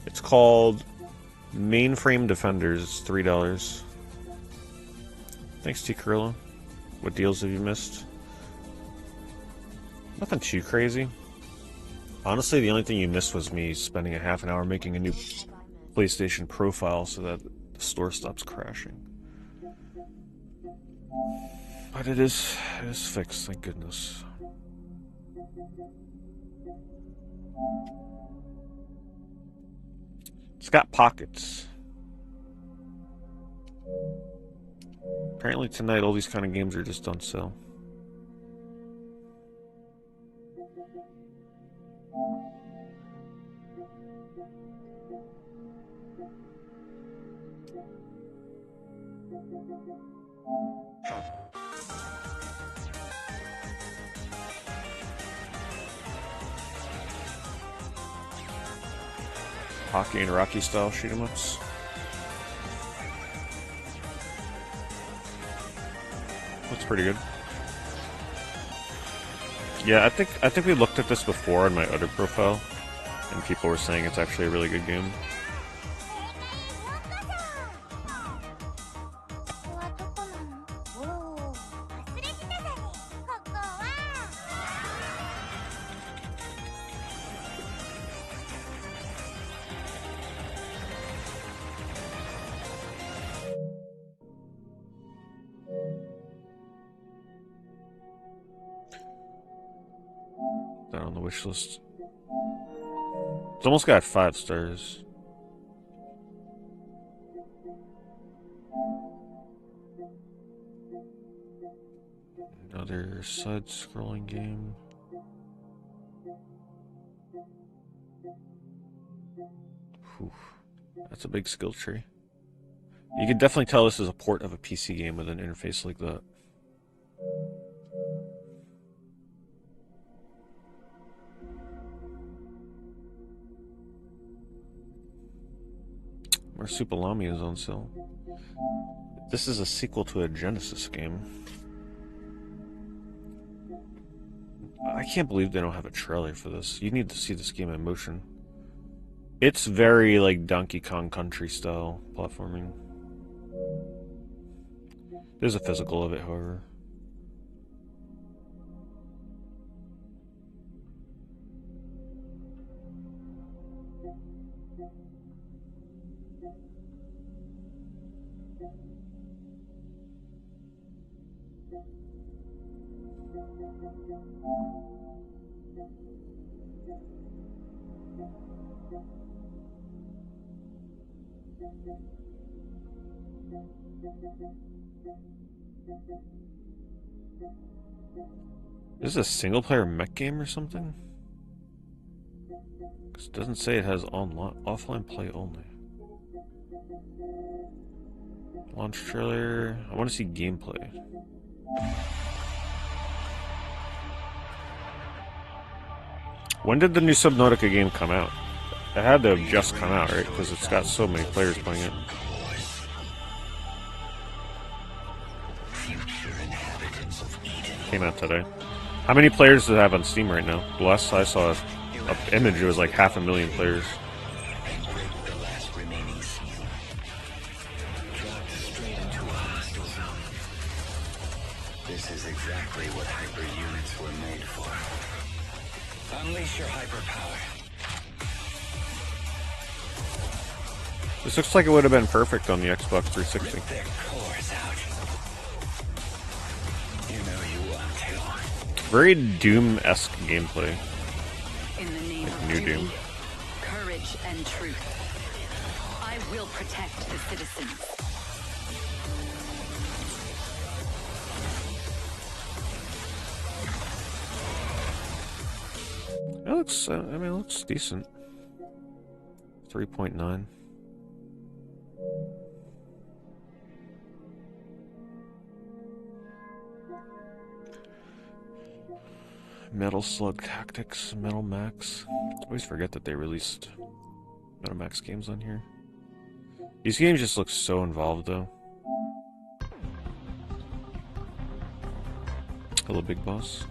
It's called Mainframe Defenders, $3. Thanks, T. Carrillo. What deals have you missed? Nothing too crazy. Honestly, the only thing you missed was me spending a half an hour making a new PlayStation profile so that the store stops crashing. But it is fixed, thank goodness. It's got pockets. Apparently tonight all these kind of games are just on sale. Hockey and Rocky style shoot 'em ups. Looks pretty good. Yeah, I think we looked at this before on my other profile, and people were saying it's actually a really good game. That on the wish list. It's almost got 5 stars. Another side-scrolling game. Whew. That's a big skill tree. You can definitely tell this is a port of a PC game with an interface like that. Marsupilami is on sale. This is a sequel to a Genesis game. I can't believe they don't have a trailer for this. You need to see this game in motion. It's very like Donkey Kong Country style platforming. There's a physical of it, however. Is this a single-player mech game or something? Because it doesn't say it has offline play only. Launch trailer. I want to see gameplay. When did the new Subnautica game come out? It had to have just come out, right? Because it's got so many players playing it. Came out today. How many players does it have on Steam right now? The last I saw an image, it was like 500,000 players. This This is exactly what hyper units were made for. Unleash your hyperpower. This looks like it would have been perfect on the Xbox 360. Rip their cores out. You know you want to. Very Doom-esque gameplay. In the name Like of New duty, Doom. courage, and truth, I will protect the citizens. It looks, I mean, it looks decent. 3.9. Metal Slug Tactics, Metal Max. I always forget that they released Metal Max games on here. These games just look so involved, though. Hello, Big Boss.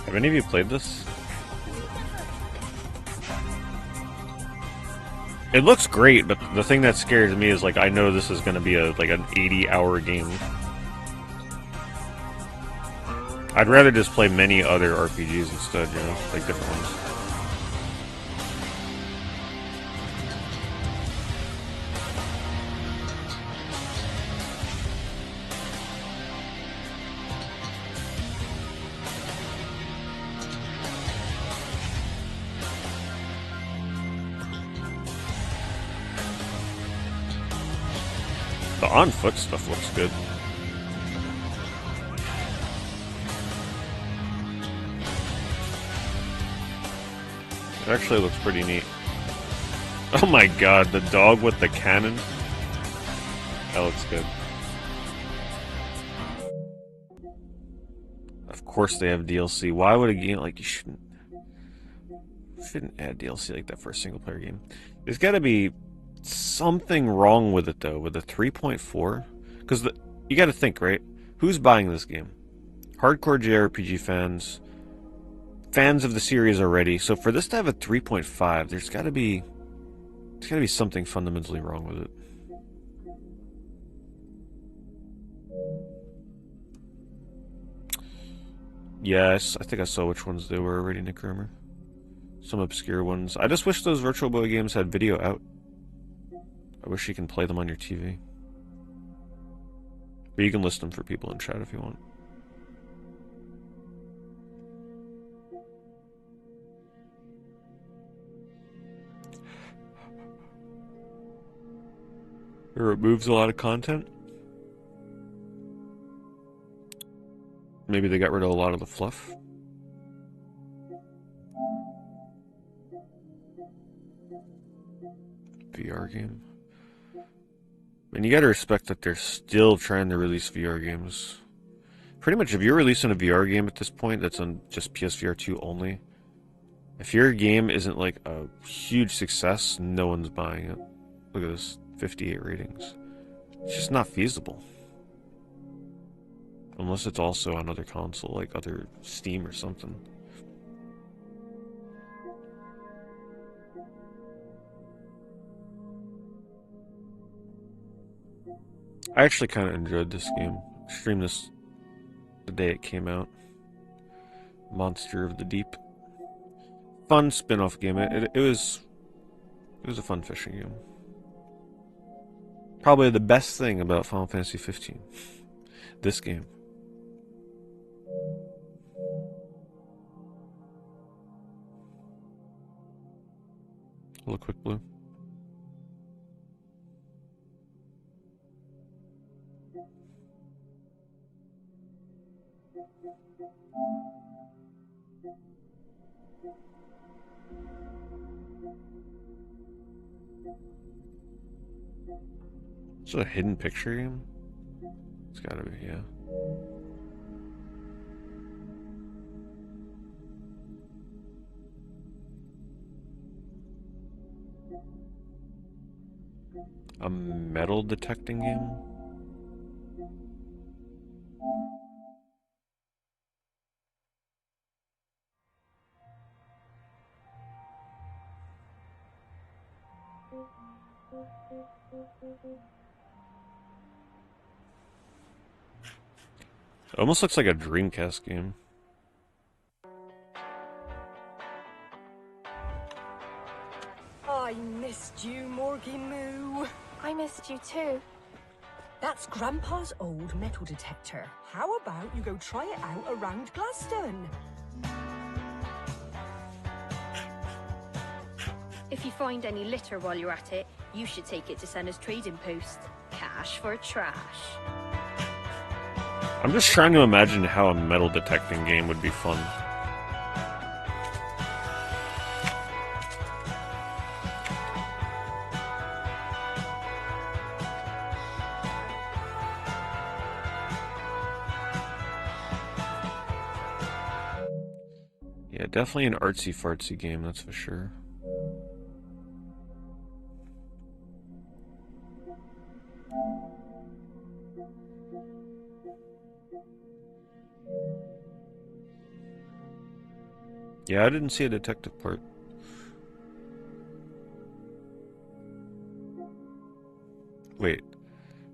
Have any of you played this? It looks great, but the thing that scares me is like I know this is going to be like an 80-hour game. I'd rather just play many other RPGs instead, you know, like different ones. The on-foot stuff looks good. It actually looks pretty neat. Oh my god, the dog with the cannon. That looks good. Of course they have DLC. Why would a game like you shouldn't add DLC like that for a single player game? There's gotta be something wrong with it though, with the 3.4. Because you gotta think, right? Who's buying this game? Hardcore JRPG fans. Fans of the series already. So for this to have a 3.5, there's gotta be something fundamentally wrong with it. Yes, I think I saw which ones they were already, Nick Rummer. Some obscure ones. I just wish those Virtual Boy games had video out. I wish you can play them on your TV. But you can list them for people in chat if you want. It removes a lot of content. Maybe they got rid of a lot of the fluff. VR game. And you gotta respect that they're still trying to release VR games. Pretty much if you're releasing a VR game at this point that's on just PSVR 2 only, if your game isn't like a huge success, no one's buying it. Look at this, 58 ratings. It's just not feasible. Unless it's also on other console, like other Steam or something. I actually kind of enjoyed this game. I streamed this the day it came out. Monster of the Deep. Fun spin-off game. It was a fun fishing game. Probably the best thing about Final Fantasy 15. This game. Hello, Quick Blue. Is it a hidden picture game? It's gotta be, yeah. A metal detecting game? It almost looks like a Dreamcast game. I missed you, Morgy Moo. I missed you too. That's Grandpa's old metal detector. How about you go try it out around Glaston? If you find any litter while you're at it, you should take it to Senna's trading post. Cash for trash. I'm just trying to imagine how a metal detecting game would be fun. Yeah, definitely an artsy-fartsy game, that's for sure. Yeah, I didn't see a detective part. Wait,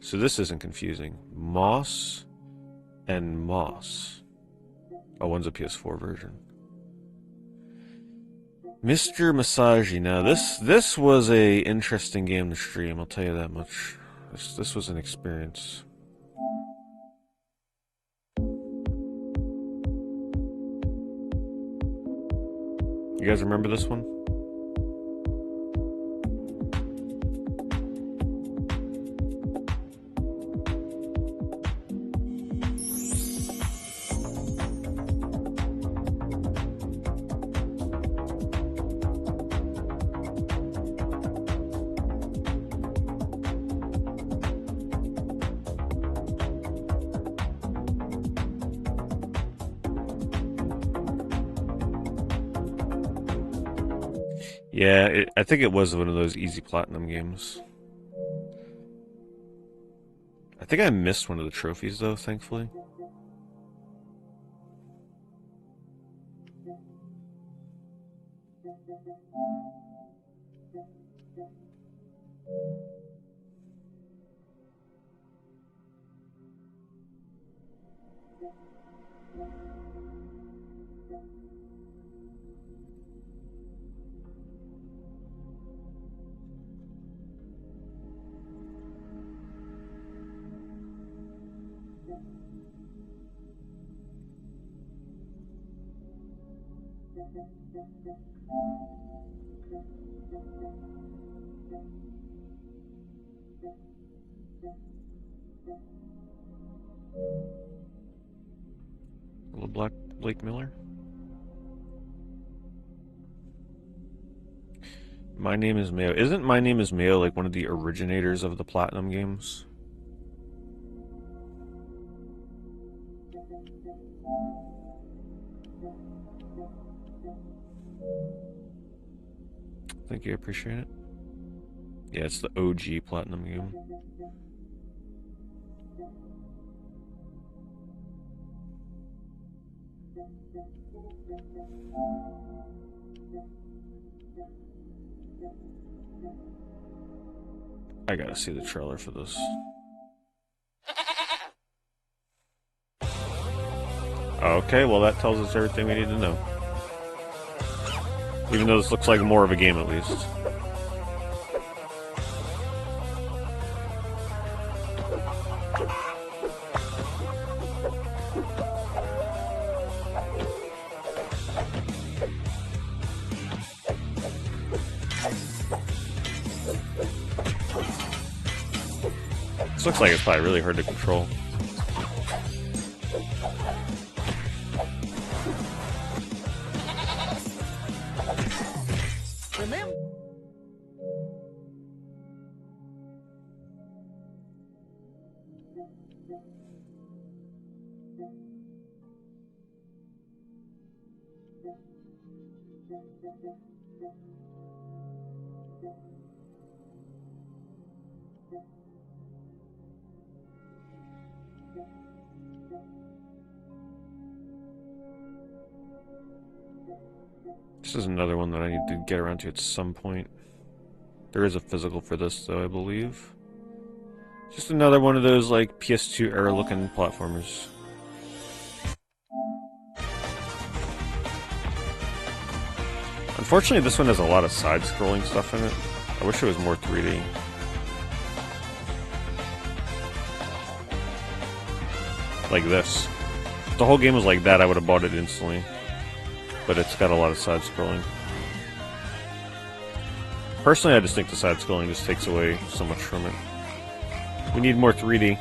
so this isn't confusing. Moss and Moss. Oh, one's a PS4 version. Mr. Masagi. Now, this was a interesting game to stream, I'll tell you that much. This was an experience. You guys remember this one? Yeah, I think it was one of those easy platinum games. I think I missed one of the trophies, though, thankfully. Little Black Blake Miller. My Name is Mayo. Isn't My Name is Mayo like one of the originators of the platinum games? Thank you, I appreciate it. Yeah, it's the OG platinum game. I gotta see the trailer for this. Okay, well that tells us everything we need to know. Even though this looks like more of a game at least. This looks like it's probably really hard to control. Remember? This is another one that I need to get around to at some point. There is a physical for this, though, I believe. Just another one of those, like, PS2 era looking platformers. Unfortunately, this one has a lot of side-scrolling stuff in it. I wish it was more 3D. Like this. If the whole game was like that, I would have bought it instantly. But it's got a lot of side-scrolling. Personally, I just think the side-scrolling just takes away so much from it. We need more 3D.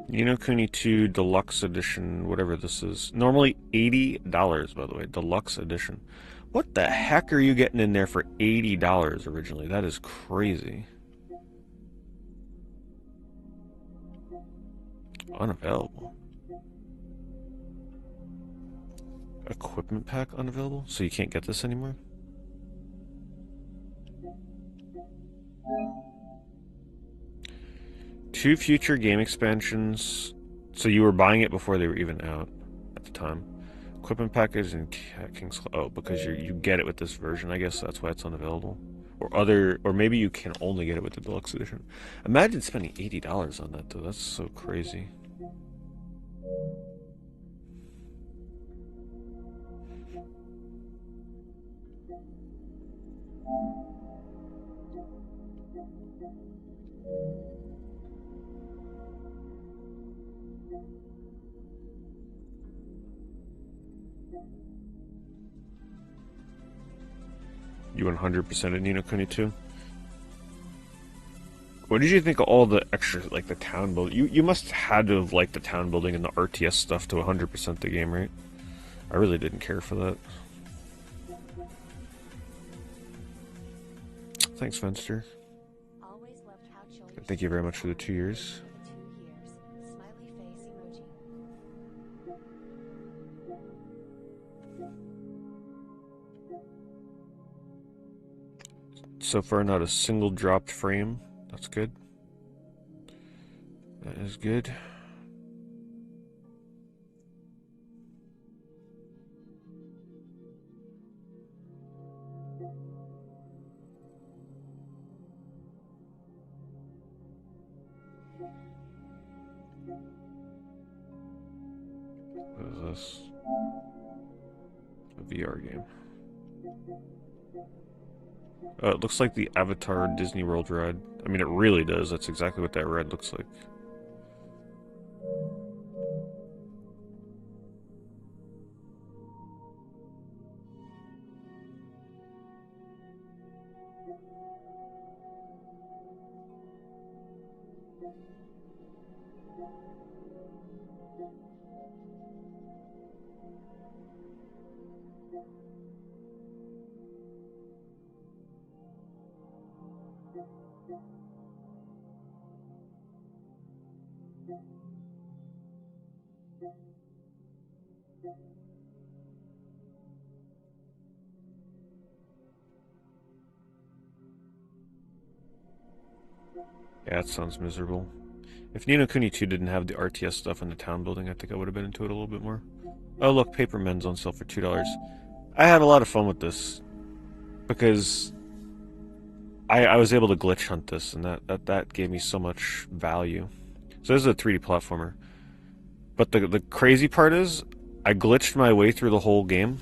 Ni no Kuni 2 Deluxe Edition, whatever this is. Normally $80, by the way. Deluxe Edition. What the heck are you getting in there for $80 originally? That is crazy. Unavailable. Equipment pack unavailable? So you can't get this anymore? Two future game expansions. So you were buying it before they were even out at the time. Equipment package and King's Claw. Oh, because you get it with this version. I guess that's why it's unavailable. Or maybe you can only get it with the deluxe edition. Imagine spending $80 on that though. That's so crazy. You 100% in Ni no Kuni 2? What did you think of all the extras, like the town building? You must have had to have liked the town building and the RTS stuff to 100% the game, right? I really didn't care for that. Thanks, Fenster. Thank you very much for the 2 years. So far, not a single dropped frame. That's good. That is good. What is this? A VR game. It looks like the Avatar Disney World ride. I mean, it really does. That's exactly what that ride looks like. Yeah, that sounds miserable. If Ni no Kuni 2 didn't have the RTS stuff in the town building, I think I would have been into it a little bit more. Oh look, Paper Men's on sale for $2. I had a lot of fun with this because I was able to glitch hunt this, and that gave me so much value. So this is a 3D platformer. But the crazy part is, I glitched my way through the whole game.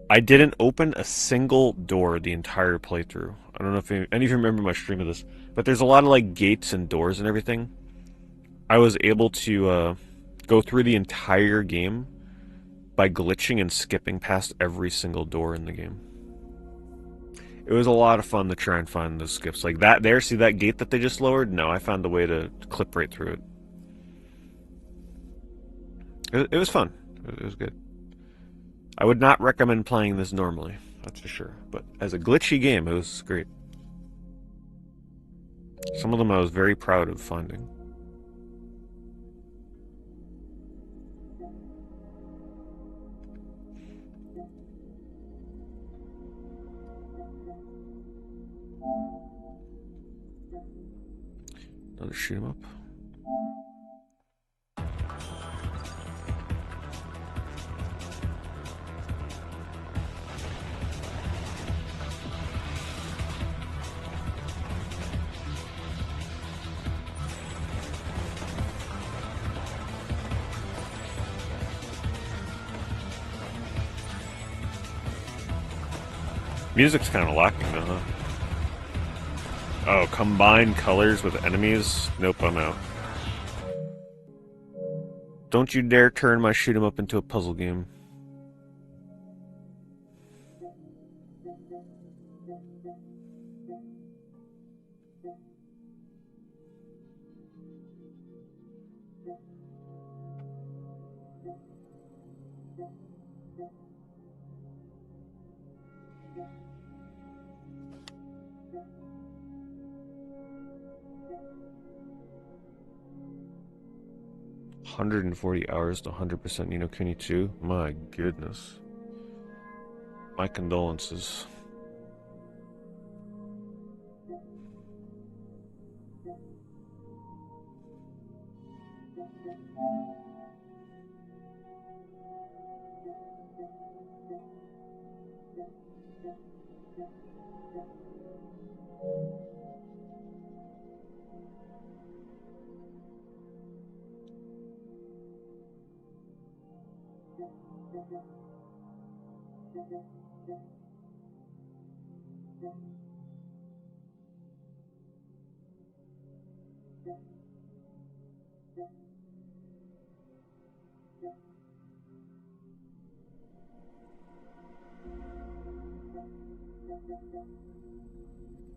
I didn't open a single door the entire playthrough. I don't know if any of you remember my stream of this, but there's a lot of like gates and doors and everything. I was able to go through the entire game by glitching and skipping past every single door in the game. It was a lot of fun to try and find those skips. Like that there, see that gate that they just lowered? No, I found a way to clip right through it. It was fun. It was good. I would not recommend playing this normally, that's for sure. But as a glitchy game, it was great. Some of them I was very proud of finding. Another shoot 'em up. Music's kind of lacking though, huh? Oh, combine colors with enemies? Nope, I'm out. Don't you dare turn my shoot 'em up into a puzzle game. $140 to 100% Ni no Kuni 2? My goodness. My condolences.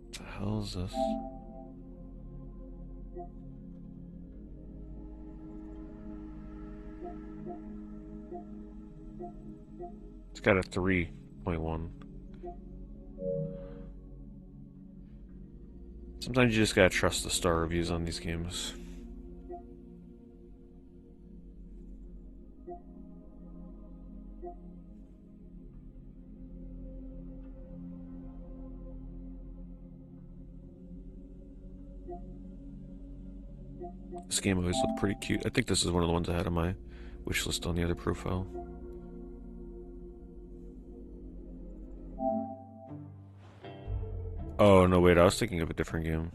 What the hell is this? It's got a 3.1. Sometimes you just gotta trust the star reviews on these games. This game always looked pretty cute. I think this is one of the ones I had on my wish list on the other profile. Oh, no, wait, I was thinking of a different game.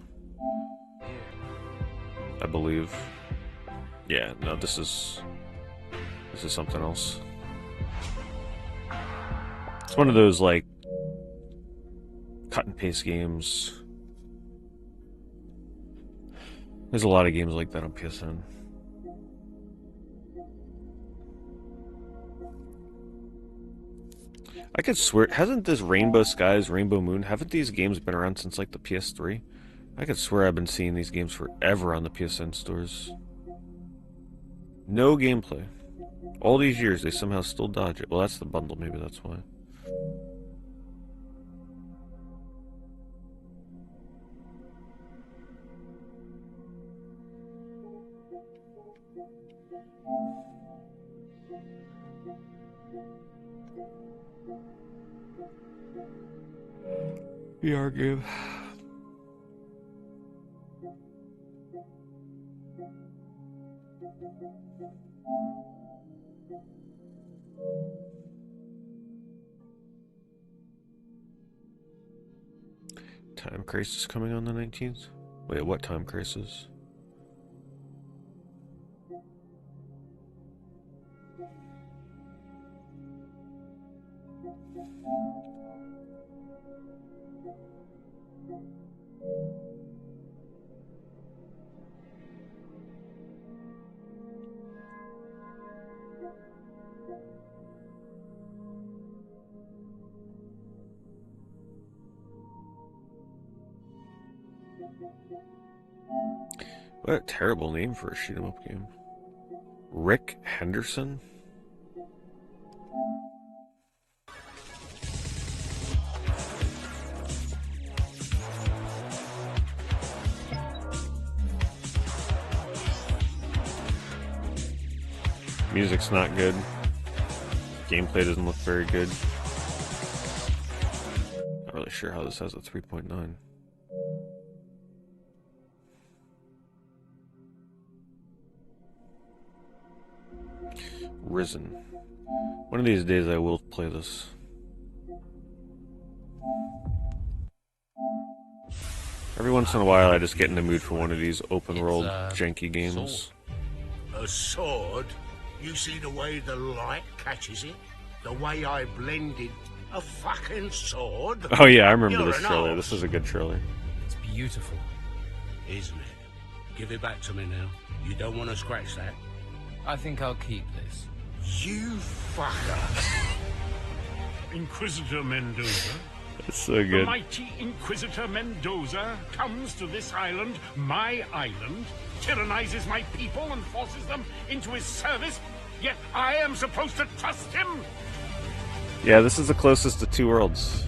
I believe. Yeah, no, this is something else. It's one of those, like, cut and paste games. There's a lot of games like that on PSN. I could swear, hasn't this Rainbow Skies, Rainbow Moon, haven't these games been around since like the PS3? I could swear I've been seeing these games forever on the PSN stores. No gameplay. All these years, they somehow still dodge it. Well, that's the bundle, maybe that's why. VR game. Time Crisis coming on the 19th? Wait, what Time Crisis? What a terrible name for a shoot 'em up game. Rick Henderson? Music's not good. Gameplay doesn't look very good. Not really sure how this has a 3.9. Risen. One of these days I will play this. Every once in a while I just get in the mood for one of these open world janky games. A sword? You see the way the light catches it? The way I blended a fucking sword? Oh yeah, I remember You're this an trailer. arse. This is a good trailer. It's beautiful. Isn't it? Give it back to me now. You don't want to scratch that? I think I'll keep this. You fucker. Inquisitor Mendoza. It's so The good. mighty Inquisitor Mendoza comes to this island, my island, tyrannizes my people and forces them into his service, yet I am supposed to trust him? Yeah, this is the closest to Two Worlds.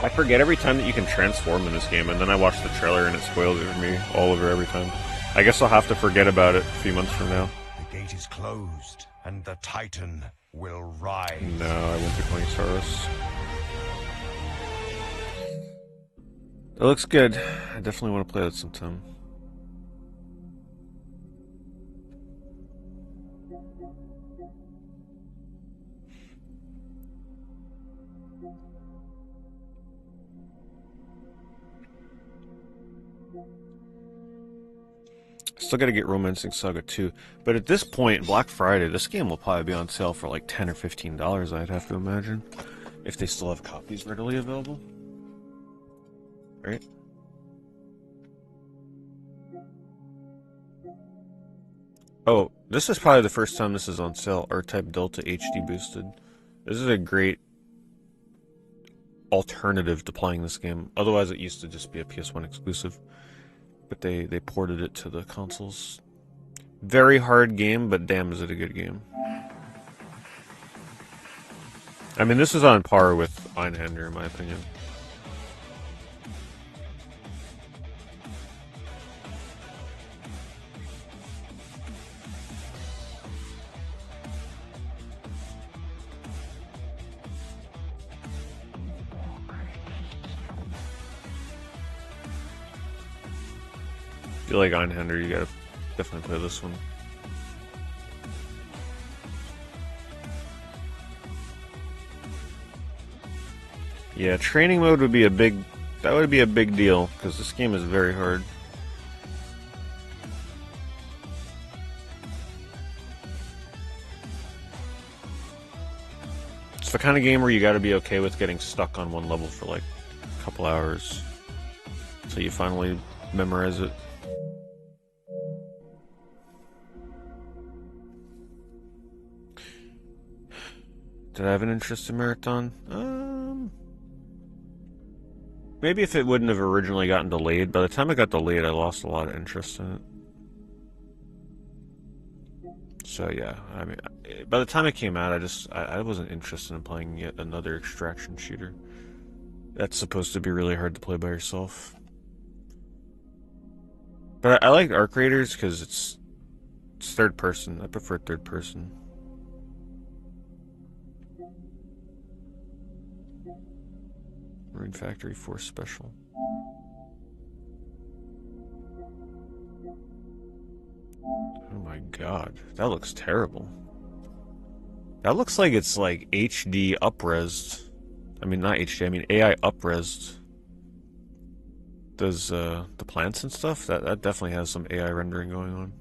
I forget every time that you can transform in this game, and then I watch the trailer and it spoils it for me all over every time. I guess I'll have to forget about it a few months from now. The gate is closed, and the Titan will rise. No, I won't be playing Star Wars. It looks good. I definitely want to play that sometime. Still got to get Romancing Saga 2, but at this point, Black Friday, this game will probably be on sale for like $10 or $15, I'd have to imagine, if they still have copies readily available. Right? Oh, this is probably the first time this is on sale. R-Type Delta HD boosted. This is a great alternative to playing this game. Otherwise, it used to just be a PS1 exclusive. But they ported it to the consoles. Very hard game, but damn is it a good game. I mean, this is on par with Einhander, in my opinion. If you like Einhander, you gotta definitely play this one. Yeah, training mode would be a big deal, because this game is very hard. It's the kind of game where you gotta be okay with getting stuck on one level for like a couple hours, so you finally memorize it. Did I have an interest in Marathon? Maybe if it wouldn't have originally gotten delayed. By the time it got delayed, I lost a lot of interest in it. So yeah, I mean, by the time it came out, I wasn't interested in playing yet another extraction shooter. That's supposed to be really hard to play by yourself. But I like Arc Raiders because it's third person. I prefer third person. Marine Factory Force Special. Oh my god, that looks terrible. That looks like it's like HD up-resed. I mean, not HD, I mean AI up-resed. Does the plants and stuff? That definitely has some AI rendering going on.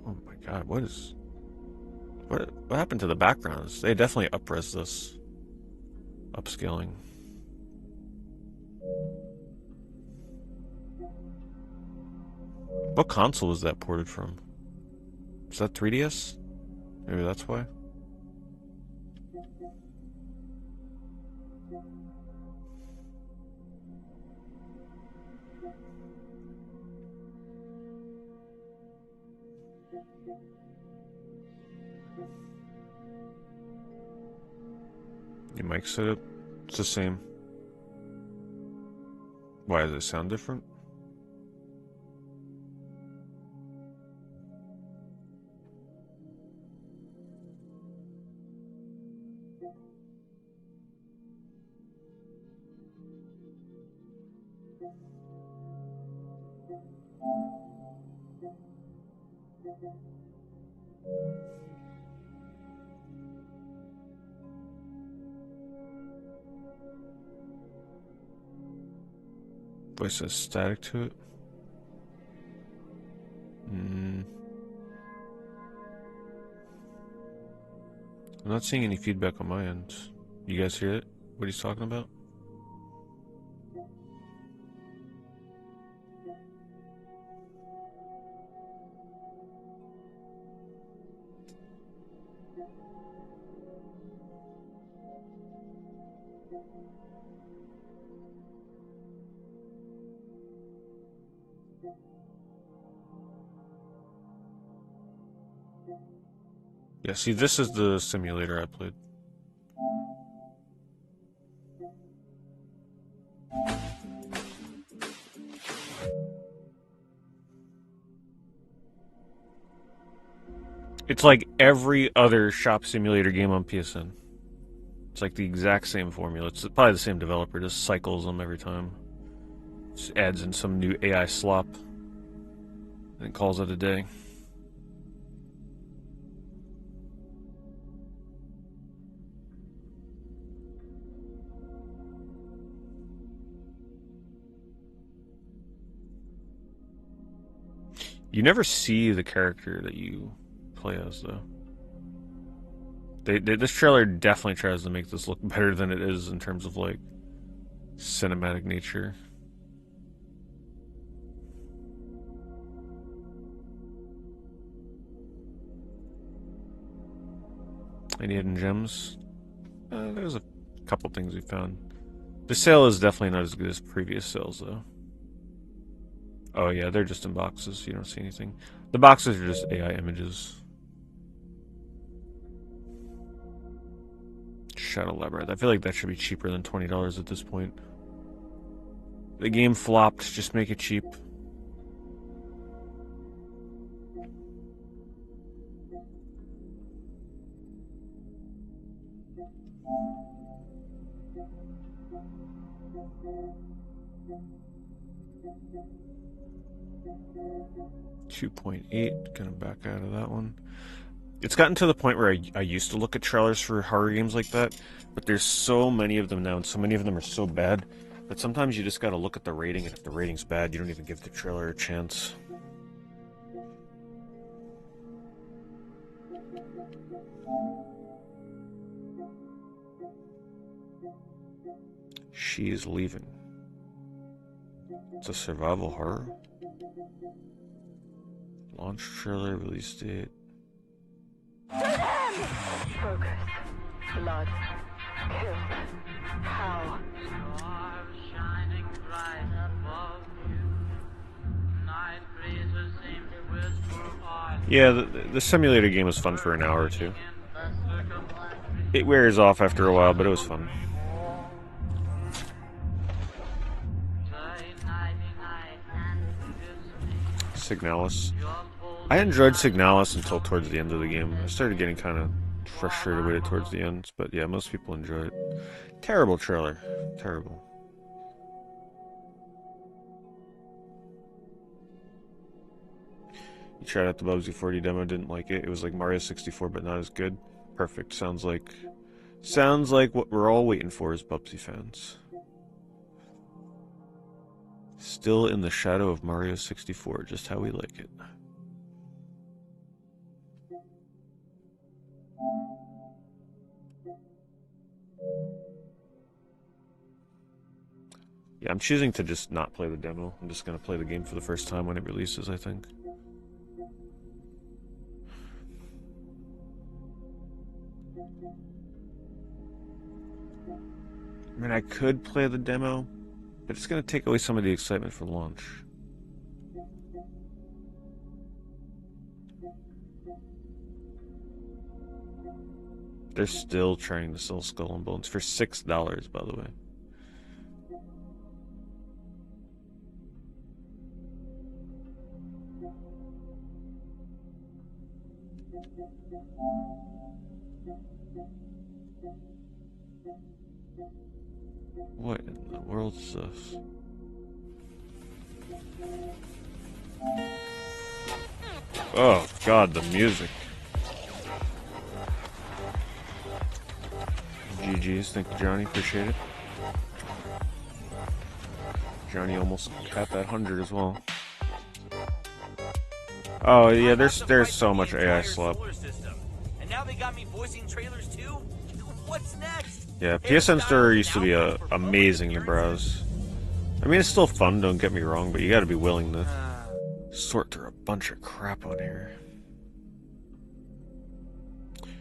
Oh my god, what happened to the backgrounds? They definitely up-res this. Upscaling. What console was that ported from? Is that 3DS? Maybe that's why. Your mic setup? It's the same. Why does it sound different? Voice has static to it. I'm not seeing any feedback on my end. You guys hear it? What he's talking about? Yeah, see, this is the simulator I played. It's like every other shop simulator game on PSN. It's like the exact same formula. It's probably the same developer, just cycles them every time. Just adds in some new AI slop and calls it a day. You never see the character that you play as, though. This trailer definitely tries to make this look better than it is in terms of, like, cinematic nature. Any hidden gems? There's a couple things we found. The sale is definitely not as good as previous sales, though. Oh yeah, they're just in boxes. You don't see anything. The boxes are just AI images. Shadow Labyrinth. I feel like that should be cheaper than $20 at this point. The game flopped. Just make it cheap. $2.8. Gonna back out of that one. It's gotten to the point where I used to look at trailers for horror games like that, but there's so many of them now, and so many of them are so bad that sometimes you just gotta look at the rating, and if the rating's bad, you don't even give the trailer a chance. She is leaving. It's a survival horror. Launch trailer, release date. Focus. Blood. Kill. How? Yeah, the simulator game was fun for an hour or two. It wears off after a while, but it was fun. Signalis. I enjoyed Signalis until towards the end of the game. I started getting kind of frustrated with it towards the end, but yeah, most people enjoy it. Terrible trailer. Terrible. You tried out the Bubsy 40 demo, didn't like it. It was like Mario 64, but not as good. Perfect. Sounds like what we're all waiting for as Bubsy fans. Still in the shadow of Mario 64, just how we like it. Yeah, I'm choosing to just not play the demo. I'm just gonna play the game for the first time when it releases, I think. I mean, I could play the demo, but it's gonna take away some of the excitement from launch. They're still trying to sell Skull and Bones for $6, by the way. What in the world is this? Oh god, the music. GG's, thank you, Johnny, appreciate it. Johnny almost got that 100 as well. Oh yeah, there's so much AI slop. And now they got me voicing trailers too? What's next? Yeah, PSN Store used to be amazing to browse. I mean, it's still fun, don't get me wrong, but you gotta be willing to sort through a bunch of crap on here.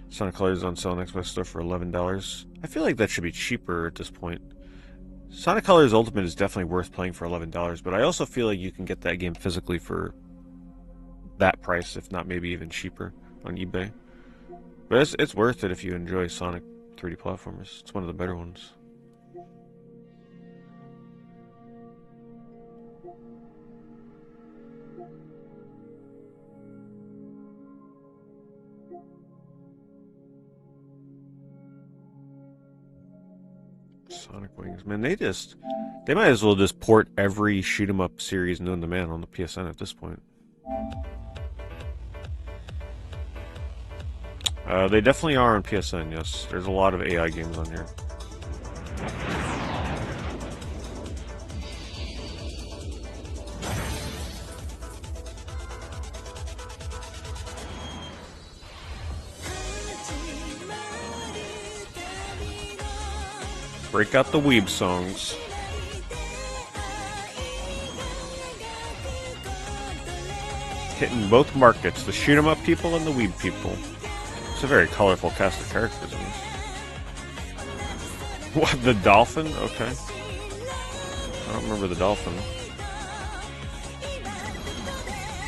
Sonic Colors on sale on Xbox Store for $11. I feel like that should be cheaper at this point. Sonic Colors Ultimate is definitely worth playing for $11, but I also feel like you can get that game physically for that price, if not maybe even cheaper, on eBay. But it's worth it if you enjoy Sonic 3D platformers. It's one of the better ones. Sonic Wings, man, they might as well just port every shoot 'em up series known to man on the PSN at this point. They definitely are on PSN, yes. There's a lot of AI games on here. Break out the weeb songs. Hitting both markets, the shoot 'em up people and the weeb people. It's a very colorful cast of characters in this. What, the dolphin? Okay. I don't remember the dolphin.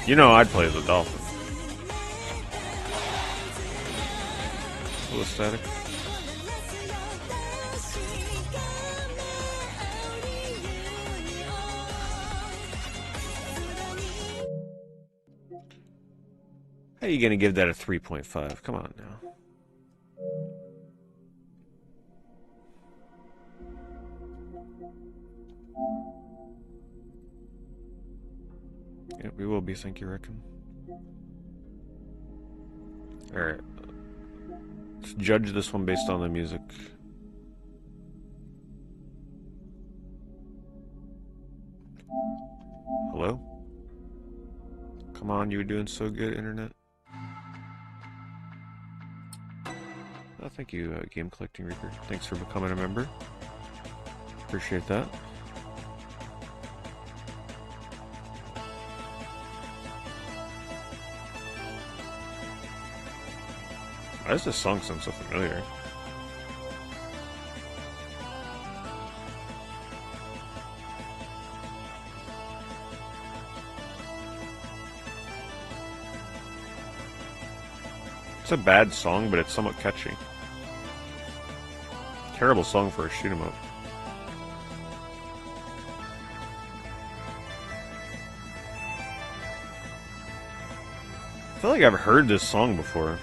You know I'd play the dolphin. A little static. How are you gonna give that a 3.5? Come on now. Yeah, we will be, think you reckon? Alright. Let's judge this one based on the music. Hello? Come on, you were doing so good, internet. Oh, thank you, Game Collecting Reaper. Thanks for becoming a member. Appreciate that. Why does this song sound so familiar? It's a bad song, but it's somewhat catchy. Terrible song for a shoot 'em up. I feel like I've heard this song before.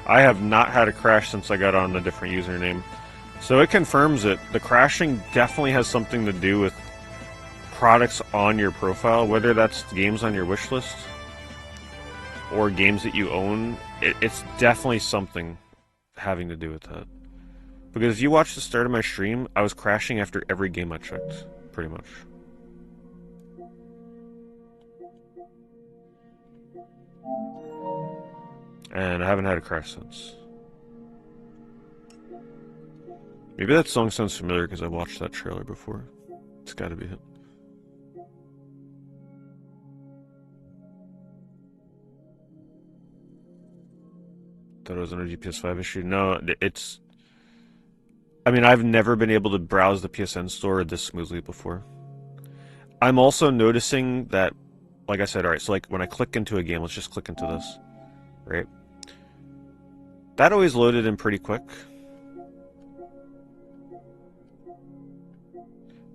I have not had a crash since I got on a different username. So it confirms it. The crashing definitely has something to do with products on your profile, whether that's games on your wish list or games that you own. It's definitely something having to do with that. Because if you watch the start of my stream, I was crashing after every game I checked, pretty much. And I haven't had a crash since. Maybe that song sounds familiar because I watched that trailer before. It's got to be it. Thought it was an PS5 issue. No, it's... I mean, I've never been able to browse the PSN store this smoothly before. I'm also noticing that, like I said, alright, so like when I click into a game, let's just click into this, right? That always loaded in pretty quick.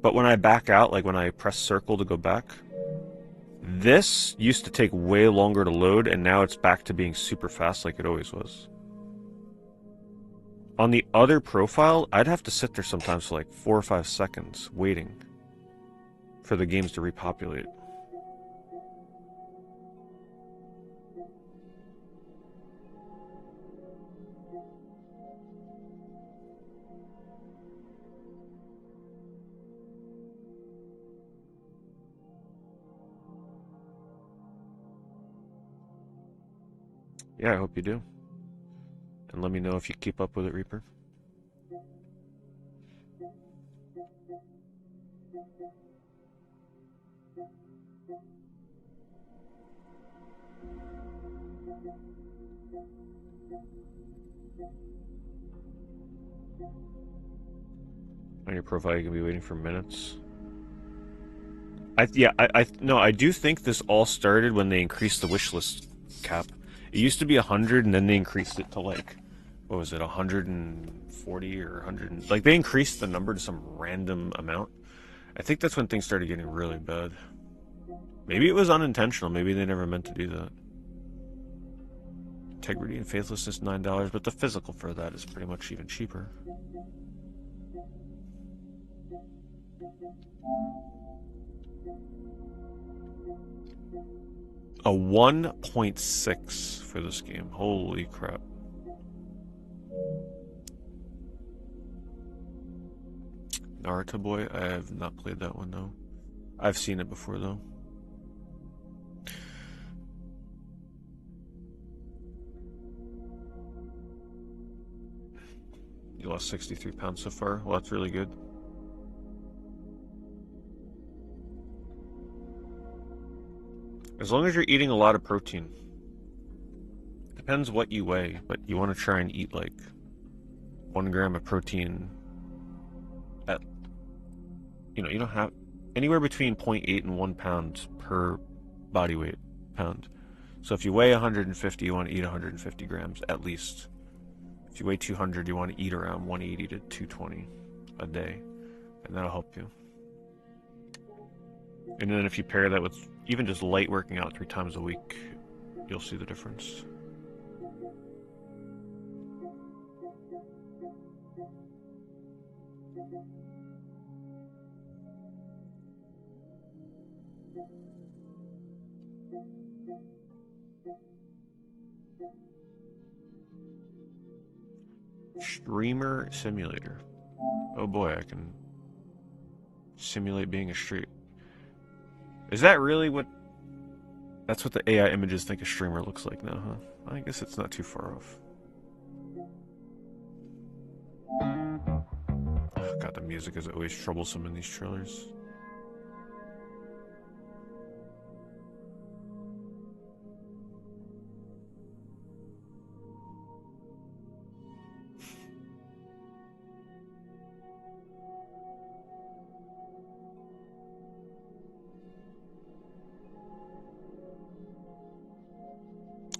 But when I back out, like when I press circle to go back, this used to take way longer to load, and now it's back to being super fast like it always was. On the other profile, I'd have to sit there sometimes for like 4 or 5 seconds waiting for the games to repopulate. Yeah, I hope you do. And let me know if you keep up with it, Reaper. On your profile, you can be waiting for minutes. I do think this all started when they increased the wishlist cap. It used to be 100, and then they increased it to like, what was it, 140 or 100? Like they increased the number to some random amount. I think that's when things started getting really bad. Maybe it was unintentional. Maybe they never meant to do that. Integrity and faithlessness, $9, but the physical for that is pretty much even cheaper. A 1.6 for this game. Holy crap. Naruto Boy? I have not played that one, though. I've seen it before, though. You lost 63 pounds so far? Well, that's really good. As long as you're eating a lot of protein. Depends what you weigh, but you want to try and eat like 1 gram of protein at, you don't have anywhere between 0.8 and 1 pound per body weight pound. So if you weigh 150, you want to eat 150 grams at least. If you weigh 200, you want to eat around 180 to 220 a day, and that'll help you. And then if you pair that with even just light working out 3 times a week, you'll see the difference. Streamer simulator. Oh boy, I can simulate being a streamer. Is that really what... That's what the AI images think a streamer looks like now, huh? I guess it's not too far off. Oh, God, the music is always troublesome in these trailers.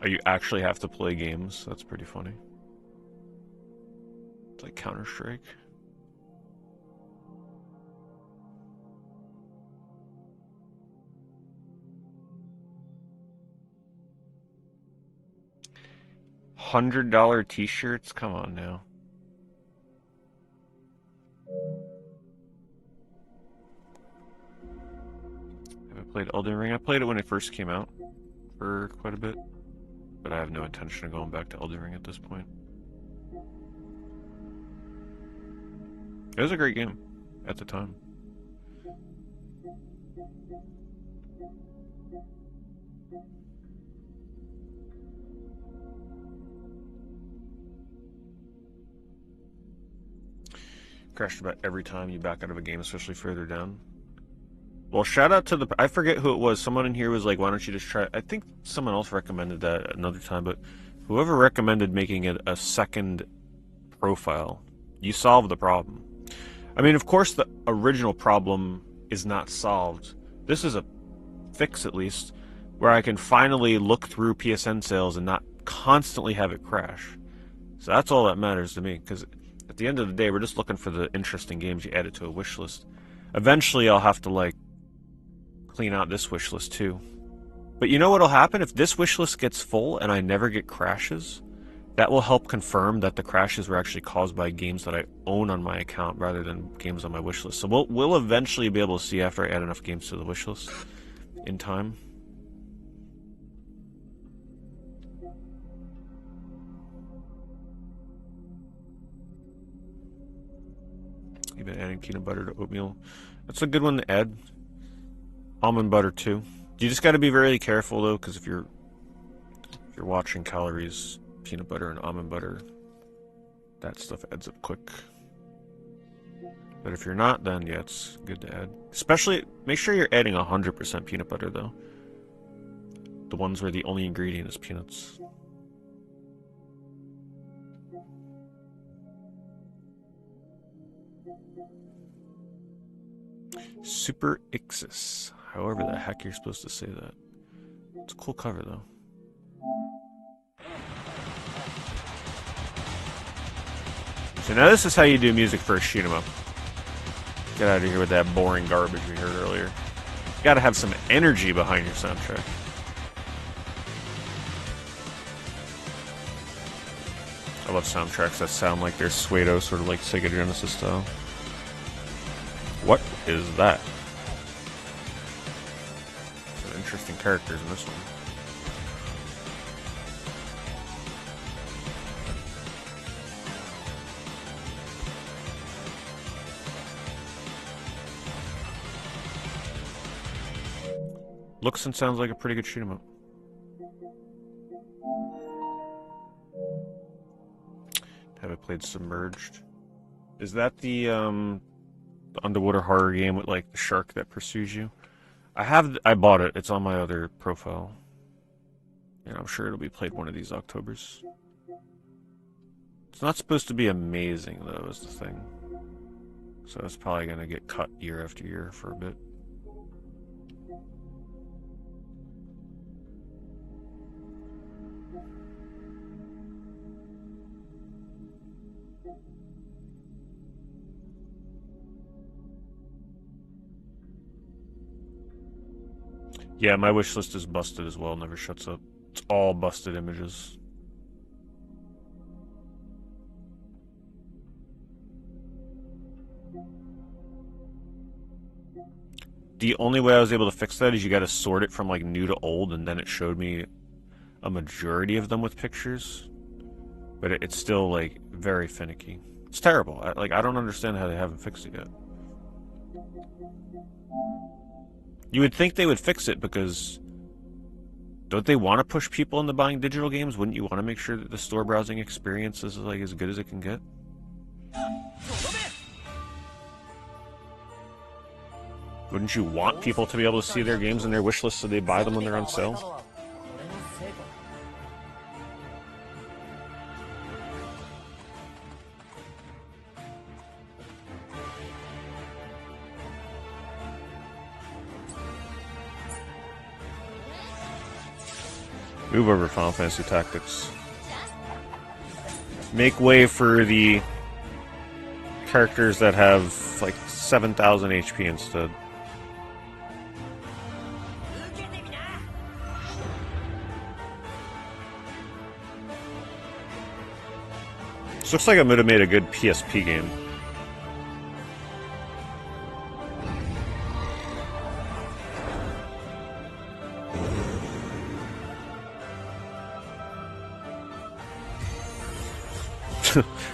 Oh, you actually have to play games? That's pretty funny. It's like Counter-Strike. $100 t-shirts? Come on now. Have I played Elden Ring? I played it when it first came out for quite a bit. But I have no intention of going back to Elden Ring at this point. It was a great game at the time. Crashed about every time you back out of a game, especially further down. Well, shout out to the... I forget who it was. Someone in here was like, why don't you just try... I think someone else recommended that another time, but whoever recommended making it a second profile, you solve the problem. I mean, of course, the original problem is not solved. This is a fix, at least, where I can finally look through PSN sales and not constantly have it crash. So that's all that matters to me, because at the end of the day, we're just looking for the interesting games you added to a wish list. Eventually, I'll have to, like, clean out this wish list too. But you know what'll happen? If this wish list gets full and I never get crashes, that will help confirm that the crashes were actually caused by games that I own on my account rather than games on my wish list. So we'll eventually be able to see after I add enough games to the wish list in time. You've been adding peanut butter to oatmeal. That's a good one to add. Almond butter too. You just got to be very careful though, because if you're watching calories, peanut butter and almond butter, that stuff adds up quick. But if you're not, then yeah, it's good to add. Especially, make sure you're adding 100% peanut butter though. The ones where the only ingredient is peanuts. Super Ixis. However the heck you're supposed to say that. It's a cool cover though. So now this is how you do music for a shoot 'em up. Get out of here with that boring garbage we heard earlier. You gotta have some energy behind your soundtrack. I love soundtracks that sound like they're Suedo, sort of like Sega Genesis style. What is that? Some interesting characters in this one. Looks and sounds like a pretty good shoot 'em up. Have I played Submerged? Is that the underwater horror game with like the shark that pursues you? I bought it. It's on my other profile. And I'm sure it'll be played one of these Octobers. It's not supposed to be amazing though, is the thing. So it's probably gonna get cut year after year for a bit. Yeah, my wish list is busted as well, never shuts up. It's all busted images. The only way I was able to fix that is you gotta sort it from like new to old, and then it showed me a majority of them with pictures. But it's still like very finicky. It's terrible. I don't understand how they haven't fixed it yet. You would think they would fix it because don't they want to push people into buying digital games? Wouldn't you want to make sure that the store browsing experience is like as good as it can get? Wouldn't you want people to be able to see their games in their wish list so they buy them when they're on sale? Move over, Final Fantasy Tactics. Make way for the characters that have like 7,000 HP instead. This looks like I would have made a good PSP game.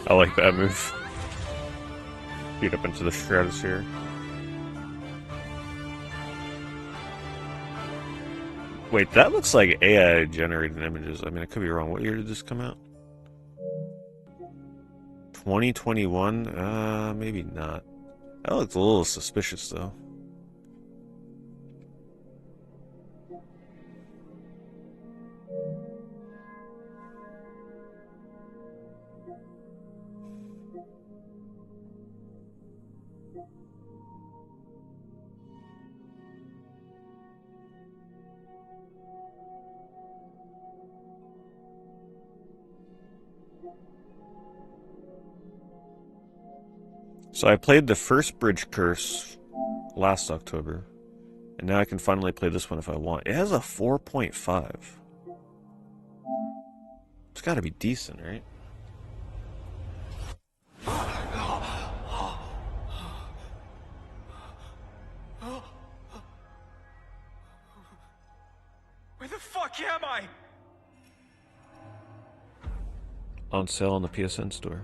I like that move. Beat up into the stratosphere. Wait, that looks like AI generated images. I mean, I could be wrong. What year did this come out? 2021? Maybe not. That looks a little suspicious, though. So I played the first Bridge Curse last October, and now I can finally play this one if I want. It has a 4.5. It's got to be decent, right? Where the fuck am I? On sale on the PSN store.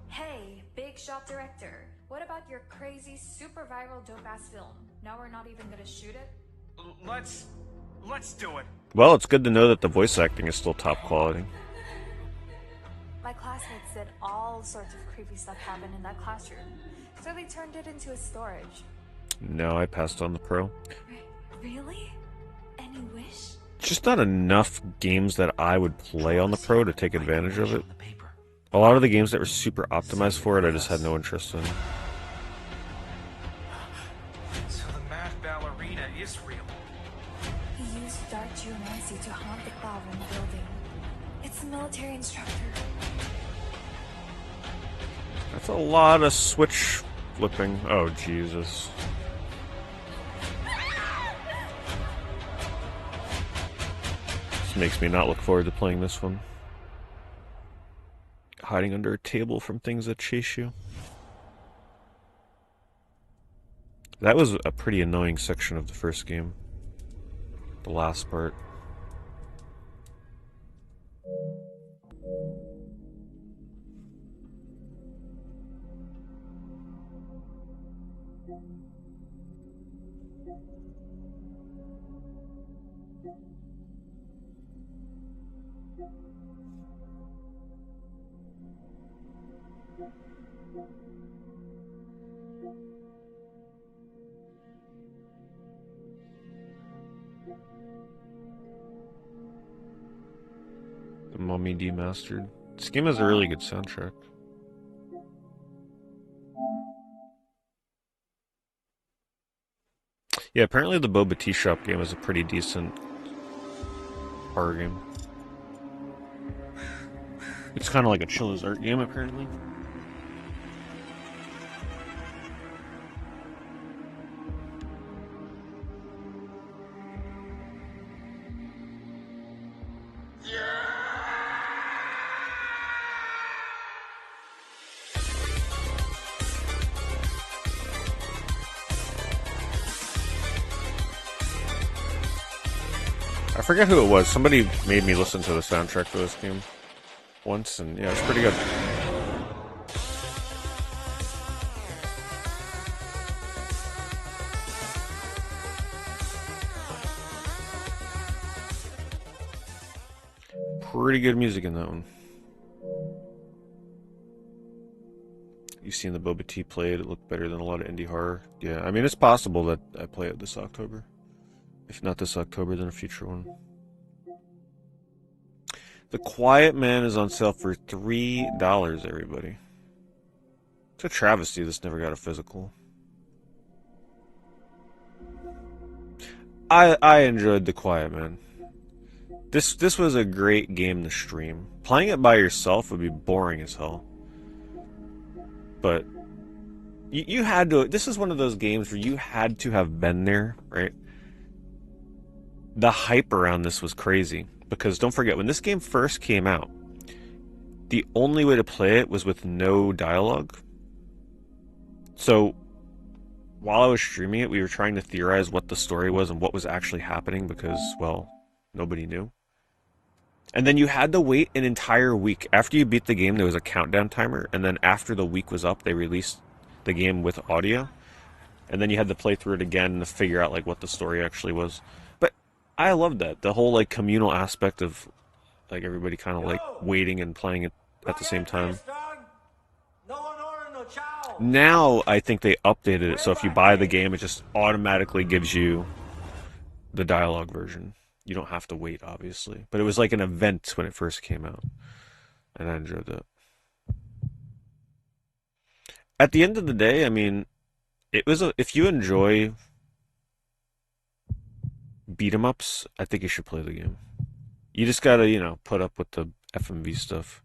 Hey, big shop director. What about your crazy, super viral dope-ass film? Now we're not even gonna shoot it? Let's do it. Well, it's good to know that the voice acting is still top quality. My classmates said all sorts of creepy stuff happened in that classroom, so they turned it into a storage. No, I passed on the Pro. Really? Any wish? Just not enough games that I would play on the Pro to take advantage of it. A lot of the games that were super optimized for it, I just had no interest in. So the mad ballerina is real. He used dark geomancy to haunt the ballroom building. It's a military instructor. That's a lot of switch flipping. Oh, Jesus. This makes me not look forward to playing this one. Hiding under a table from things that chase you. That was a pretty annoying section of the first game. The last part. The Mummy Demastered. This game has a really good soundtrack. Yeah, apparently the Boba Tea Shop game is a pretty decent horror game. It's kind of like a Chilla's art game, apparently. I forget who it was. Somebody made me listen to the soundtrack for this game once, and yeah, it's pretty good. Pretty good music in that one. You've seen the Boba Tea played. It looked better than a lot of indie horror. Yeah, I mean, it's possible that I play it this October. If not this October, then a future one. The Quiet Man is on sale for $3, everybody. It's a travesty this never got a physical. I enjoyed The Quiet Man. This was a great game to stream. Playing it by yourself would be boring as hell. But you had to. This is one of those games where you had to have been there, right? The hype around this was crazy. Because don't forget, when this game first came out, the only way to play it was with no dialogue. So, while I was streaming it, we were trying to theorize what the story was and what was actually happening because, well, nobody knew. And then you had to wait an entire week. After you beat the game, there was a countdown timer, and then after the week was up, they released the game with audio. And then you had to play through it again to figure out, like, what the story actually was. I love that. The whole, like, communal aspect of, like, everybody kind of, like, waiting and playing it at the same time. Now I think they updated it, so if you buy the game, it just automatically gives you the dialogue version. You don't have to wait, obviously. But it was like an event when it first came out, and I enjoyed that. At the end of the day, I mean, it was if you enjoy beat 'em ups, I think you should play the game. You just gotta, you know, put up with the FMV stuff.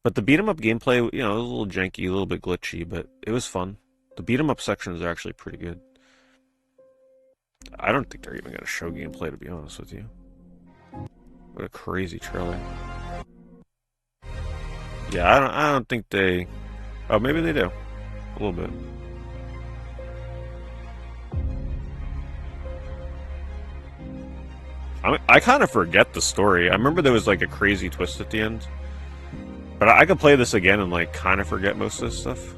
But the beat 'em up gameplay, you know, it was a little janky, a little bit glitchy, but it was fun. The beat 'em up sections are actually pretty good. I don't think they're even gonna show gameplay, to be honest with you. What a crazy trailer. Yeah, I don't think they. Oh, maybe they do. A little bit. I kind of forget the story. I remember there was like a crazy twist at the end. But I could play this again and like kind of forget most of this stuff.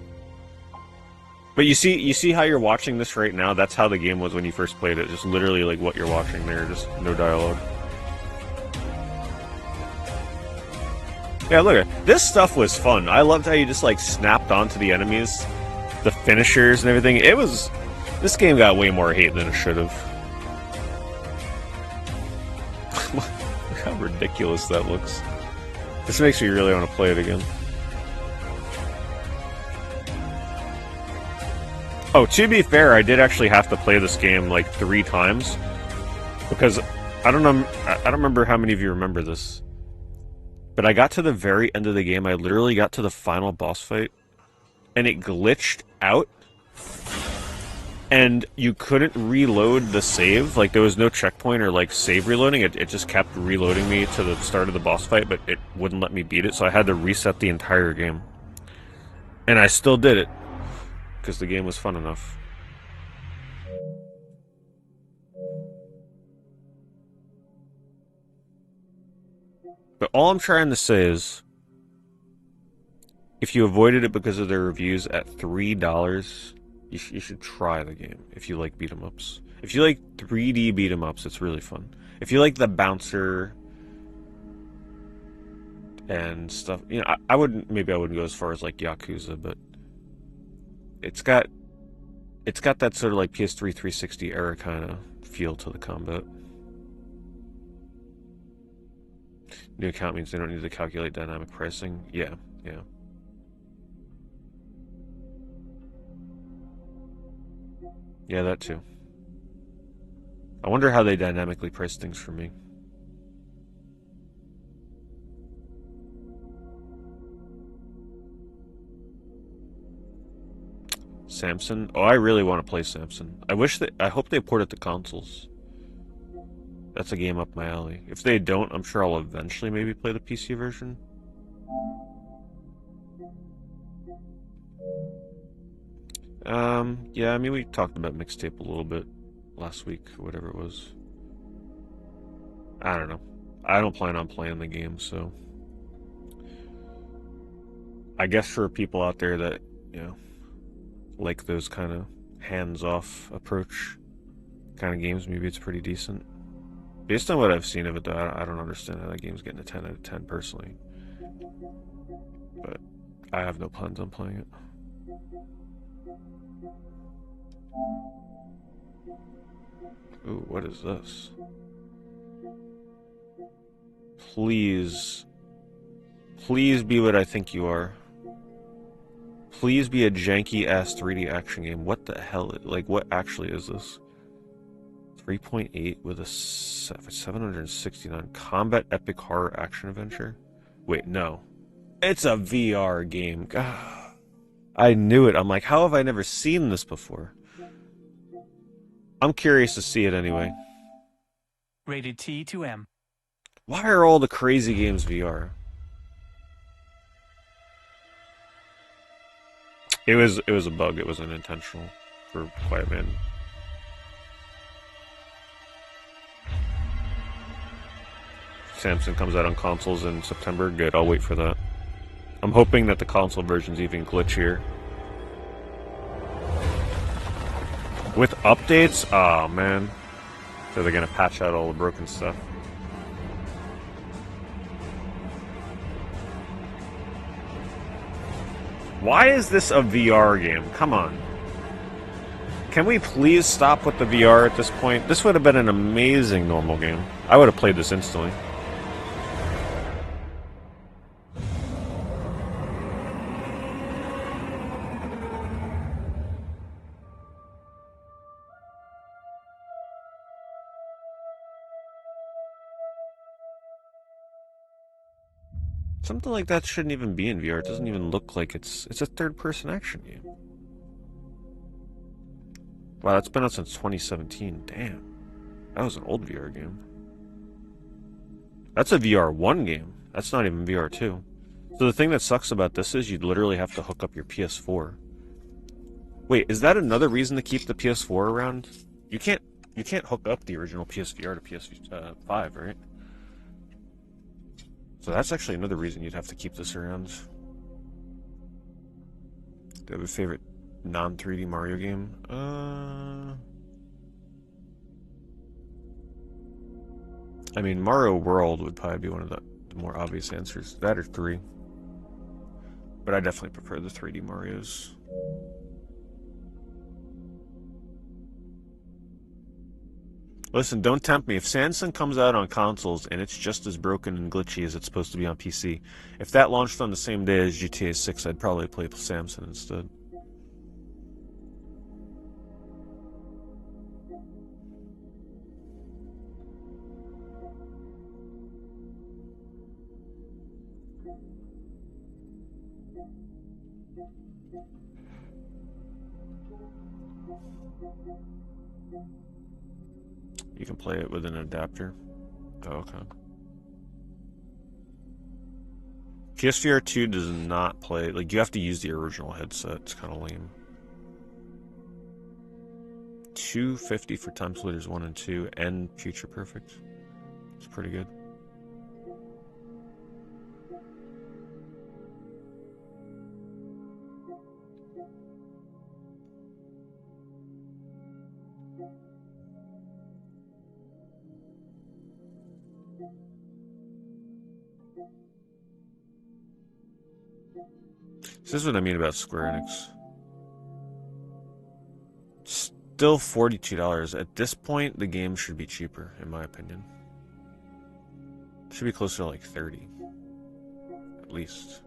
But you see how you're watching this right now? That's how the game was when you first played it. Just literally like what you're watching there, just no dialogue. Yeah, look at it. This stuff was fun. I loved how you just like snapped onto the enemies, the finishers and everything. This game got way more hate than it should have. Look how ridiculous that looks. This makes me really want to play it again. Oh, to be fair, I did actually have to play this game like 3 times because I don't remember how many of you remember this, but I got to the very end of the game. I literally got to the final boss fight, and it glitched out, and you couldn't reload the save. Like there was no checkpoint or like save reloading. It just kept reloading me to the start of the boss fight, but it wouldn't let me beat it. So I had to reset the entire game, and I still did it because the game was fun enough. But all I'm trying to say is, if you avoided it because of their reviews at $3, you should try the game if you like beat 'em ups. If you like 3D beat 'em ups, it's really fun. If you like the bouncer and stuff, you know, I wouldn't go as far as like Yakuza, but it's got that sort of like PS3 360 era kind of feel to the combat. New account means they don't need to calculate dynamic pricing. Yeah. Yeah, that too. I wonder how they dynamically price things for me. Samson? Oh, I really want to play Samson. I hope they port it to consoles. That's a game up my alley. If they don't, I'm sure I'll eventually maybe play the PC version. Yeah, I mean, we talked about mixtape a little bit last week, or whatever it was. I don't know. I don't plan on playing the game, so I guess for people out there that, you know, like those kind of hands-off approach kind of games, maybe it's pretty decent. Based on what I've seen of it, though, I don't understand how that game's getting a 10 out of 10 personally. But I have no plans on playing it. Ooh, what is this? Please be what I think you are. Please be a janky-ass 3D action game. What the hell? Like, what actually is this? 3.8 with a 769 combat epic horror action adventure. Wait, no. It's a VR game. God. I knew it. I'm like, how have I never seen this before? I'm curious to see it anyway. Rated T to M. Why are all the crazy games VR? It was a bug. It wasn't intentional for Quiet Man. Samson comes out on consoles in September. Good, I'll wait for that. I'm hoping that the console version's even glitchier. With updates? Oh man. So they're gonna patch out all the broken stuff. Why is this a VR game? Come on. Can we please stop with the VR at this point? This would have been an amazing normal game. I would have played this instantly. Something like that shouldn't even be in VR. It doesn't even look like it's a third-person action game. Wow, that's been out since 2017. Damn. That was an old VR game. That's a VR 1 game. That's not even VR 2. So the thing that sucks about this is you'd literally have to hook up your PS4. Wait, is that another reason to keep the PS4 around? You can't hook up the original PSVR to PS5, right? So that's actually another reason you'd have to keep this around. Do you have a favorite non-3D Mario game? I mean, Mario World would probably be one of the more obvious answers. That or 3. But I definitely prefer the 3D Marios. Listen, don't tempt me. If Samsung comes out on consoles and it's just as broken and glitchy as it's supposed to be on PC, if that launched on the same day as GTA 6, I'd probably play Samsung instead. You can play it with an adapter. Oh, okay. PSVR 2 does not play... Like, you have to use the original headset. It's kind of lame. $250 for Time Splitters 1 and 2 and Future Perfect. It's pretty good. This is what I mean about Square Enix. Still $42. At this point, the game should be cheaper, in my opinion. It should be closer to like 30. At least.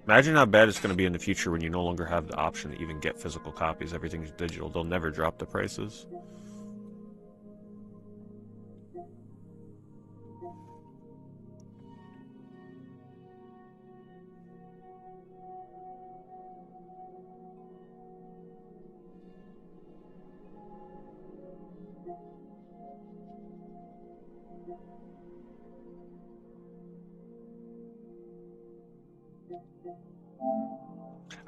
Imagine how bad it's going to be in the future when you no longer have the option to even get physical copies. Everything's digital. They'll never drop the prices.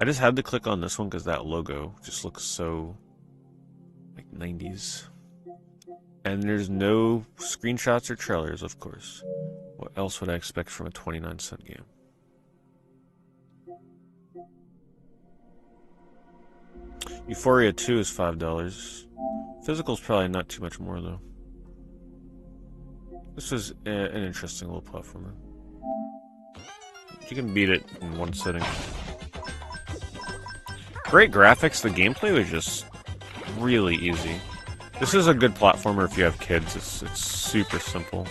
I just had to click on this one because that logo just looks so like 90s. And there's no screenshots or trailers, of course. What else would I expect from a 29-cent game? Euphoria 2 is $5. Physical's probably not too much more, though. This is an interesting little platformer. You can beat it in one sitting. Great graphics. The gameplay was just really easy. This is a good platformer if you have kids. It's super simple.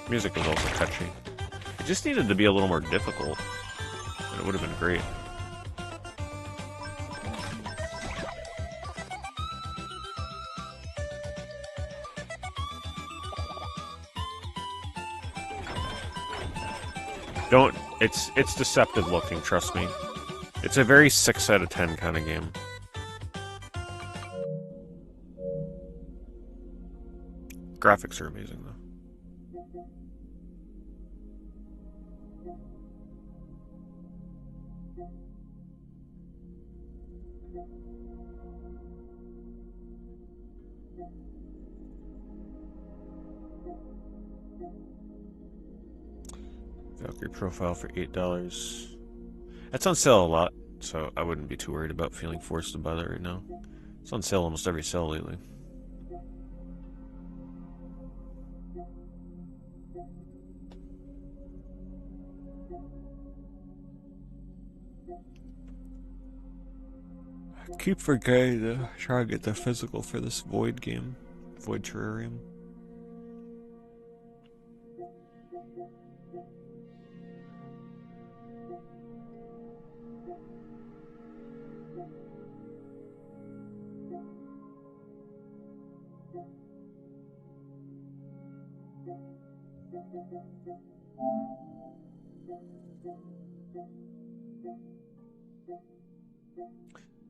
Music is also catchy. It just needed to be a little more difficult, and it would have been great. Don't. It's deceptive looking, trust me. It's a very 6 out of 10 kind of game. Graphics are amazing, though. Valkyrie profile for $8. That's on sale a lot, so I wouldn't be too worried about feeling forced to buy that right now. It's on sale almost every sale lately. Keep forgetting to try to get the physical for this Void game. Void Terrarium.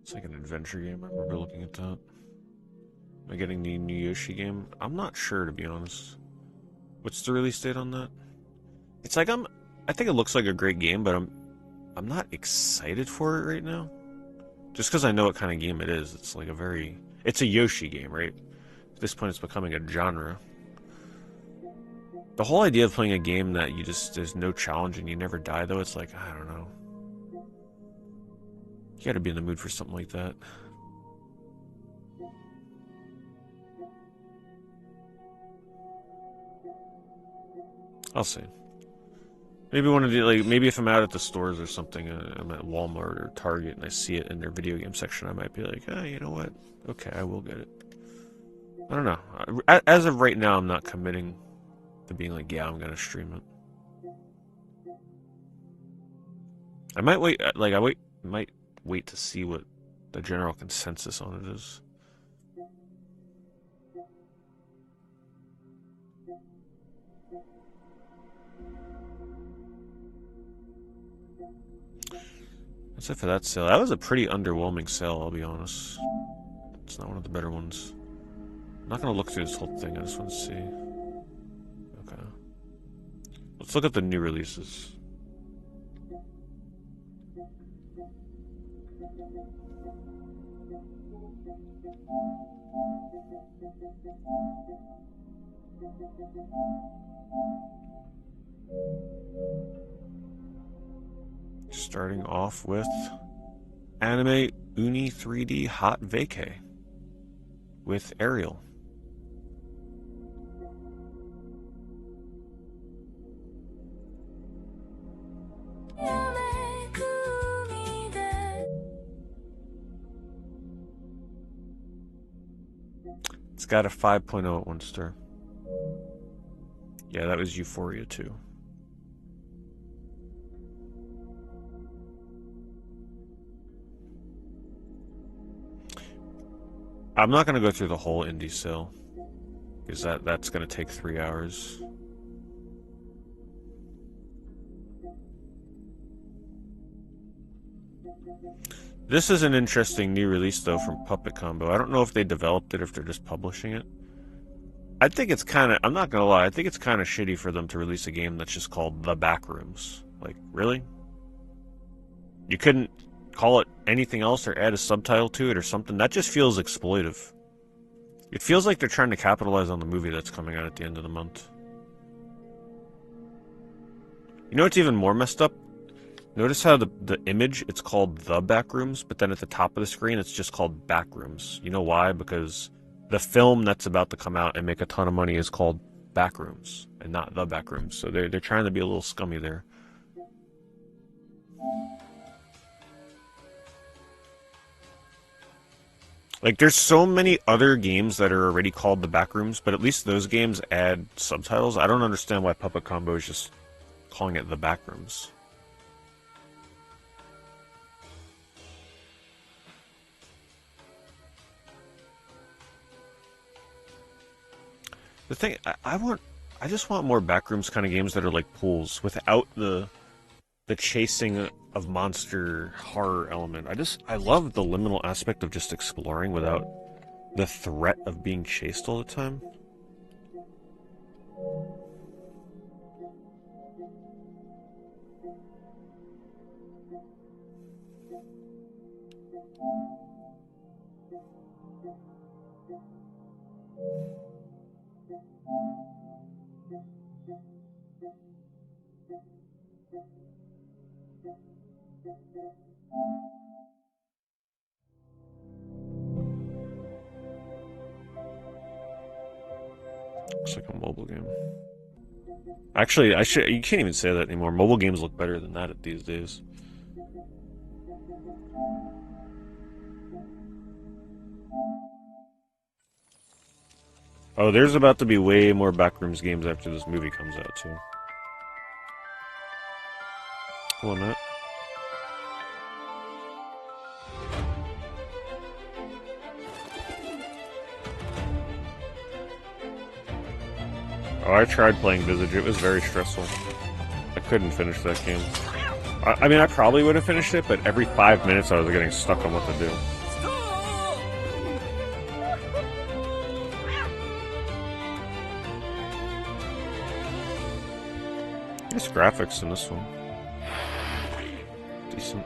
It's like an adventure game. I remember looking at that. Am I getting the new Yoshi game? I'm not sure, to be honest. What's the release date on that? It's like I think it looks like a great game, but I'm not excited for it right now. Just because I know what kind of game it is. It's like it's a Yoshi game, right? At this point, it's becoming a genre. The whole idea of playing a game that there's no challenge and you never die, though, it's like, I don't know. You gotta be in the mood for something like that. I'll see. Maybe one of the maybe if I'm out at the stores or something, I'm at Walmart or Target and I see it in their video game section, I might be like, oh, you know what? Okay, I will get it. I don't know. As of right now, I'm not committing to being like, yeah, I'm gonna stream it. I might wait. Might wait to see what the general consensus on it is. That's it for that sale. That was a pretty underwhelming sale, I'll be honest. It's not one of the better ones. I'm not gonna look through this whole thing, I just want to see. Okay. Let's look at the new releases. Starting off with Anime Uni 3D Hot Vacay with Ariel. It's got a 5.0 at 1 star. Yeah, that was Euphoria 2. I'm not going to go through the whole indie sale, because that's going to take 3 hours. This is an interesting new release, though, from Puppet Combo. I don't know if they developed it or if they're just publishing it. I think it's kind of... I'm not going to lie. I think it's kind of shitty for them to release a game that's just called The Backrooms. Like, really? You couldn't call it anything else or add a subtitle to it or something? That just feels exploitive. It feels like they're trying to capitalize on the movie that's coming out at the end of the month. You know what's even more messed up? Notice how the image, it's called The Backrooms, but then at the top of the screen, it's just called Backrooms. You know why? Because the film that's about to come out and make a ton of money is called Backrooms, and not The Backrooms. So they're trying to be a little scummy there. Like, there's so many other games that are already called The Backrooms, but at least those games add subtitles. I don't understand why Puppet Combo is just calling it The Backrooms. The thing, I just want more Backrooms kind of games that are like pools, without the chasing of monster horror element. I love the liminal aspect of just exploring without the threat of being chased all the time. Looks like a mobile game. Actually, you can't even say that anymore. Mobile games look better than that these days. Oh, there's about to be way more Backrooms games after this movie comes out, too. Hold on a minute. Oh, I tried playing Visage. It was very stressful. I couldn't finish that game. I mean, I probably would have finished it, but every 5 minutes I was getting stuck on what to do. Nice graphics in this one. Decent.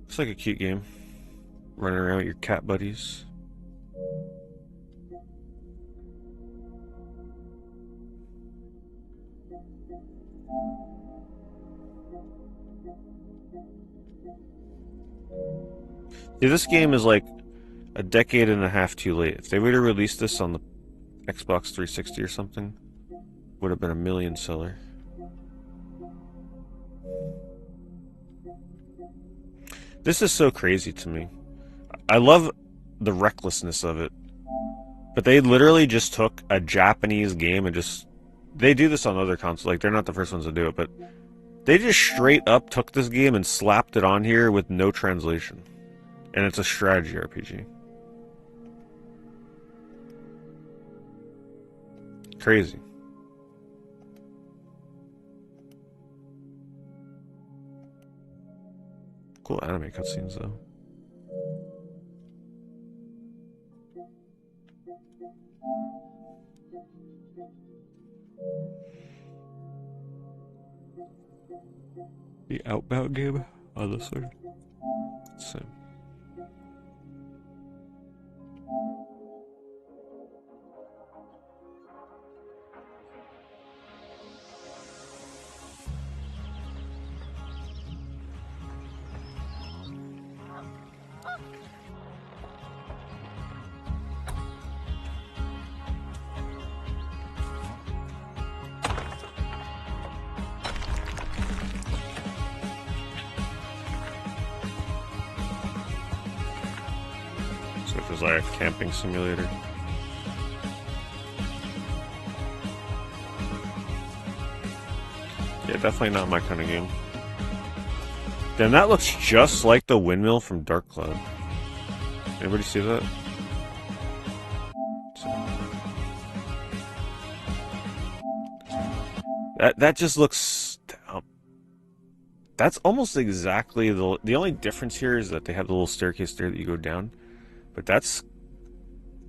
Looks like a cute game. Running around with your cat buddies. See, this game is like a decade and a half too late. If they would have released this on the Xbox 360 or something, would have been a million seller. This is so crazy to me. I love the recklessness of it. But they literally just took a Japanese game and just... They do this on other consoles. Like, they're not the first ones to do it, but they just straight up took this game and slapped it on here with no translation. And it's a strategy RPG. Crazy. Cool anime cutscenes, though. The Outbound game on this one. Same. So it was like a camping simulator. Yeah, definitely not my kind of game. Damn, that looks just like the windmill from Dark Cloud. Anybody see that? That just looks... That's almost exactly the only difference here is that they have the little staircase there that you go down. But that's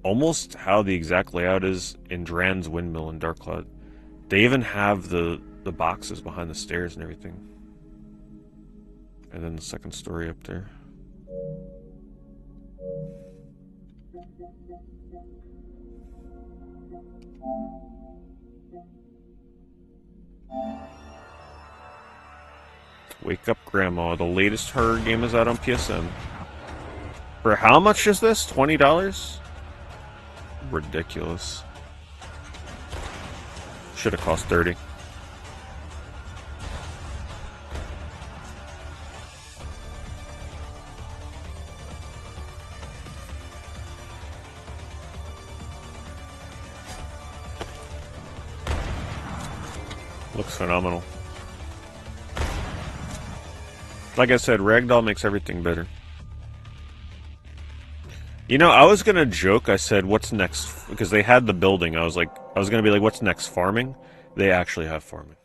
almost how the exact layout is in Dran's Windmill in Dark Cloud. They even have the boxes behind the stairs and everything. And then the second story up there. Wake Up Grandma, the latest horror game is out on PSN. For how much is this? $20? Ridiculous. Should have cost $30. Looks phenomenal. Like I said, Ragdoll makes everything better. You know, I was gonna joke, I said, what's next? Because they had the building, I was gonna be like, what's next? Farming? They actually have farming.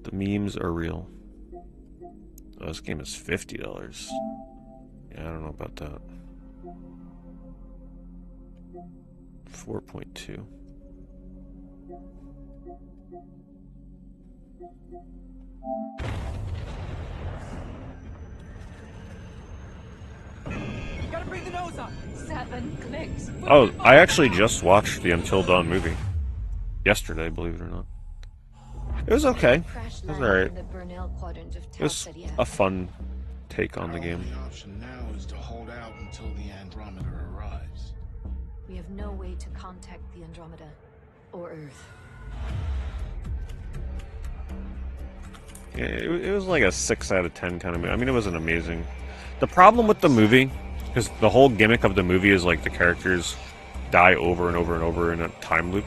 The memes are real. Oh, this game is $50. Yeah, I don't know about that. 4.2. You gotta bring the nose up. 7 clicks. Oh, I actually just watched the Until Dawn movie. Yesterday, believe it or not. It was okay. It was alright. It was a fun take on the game. The option now is to hold out until the Andromeda arrives. We have no way to contact the Andromeda or Earth. Yeah, it was like a 6 out of 10 kind of movie. I mean, it wasn't amazing. The problem with the movie, because the whole gimmick of the movie is like the characters die over and over and over in a time loop.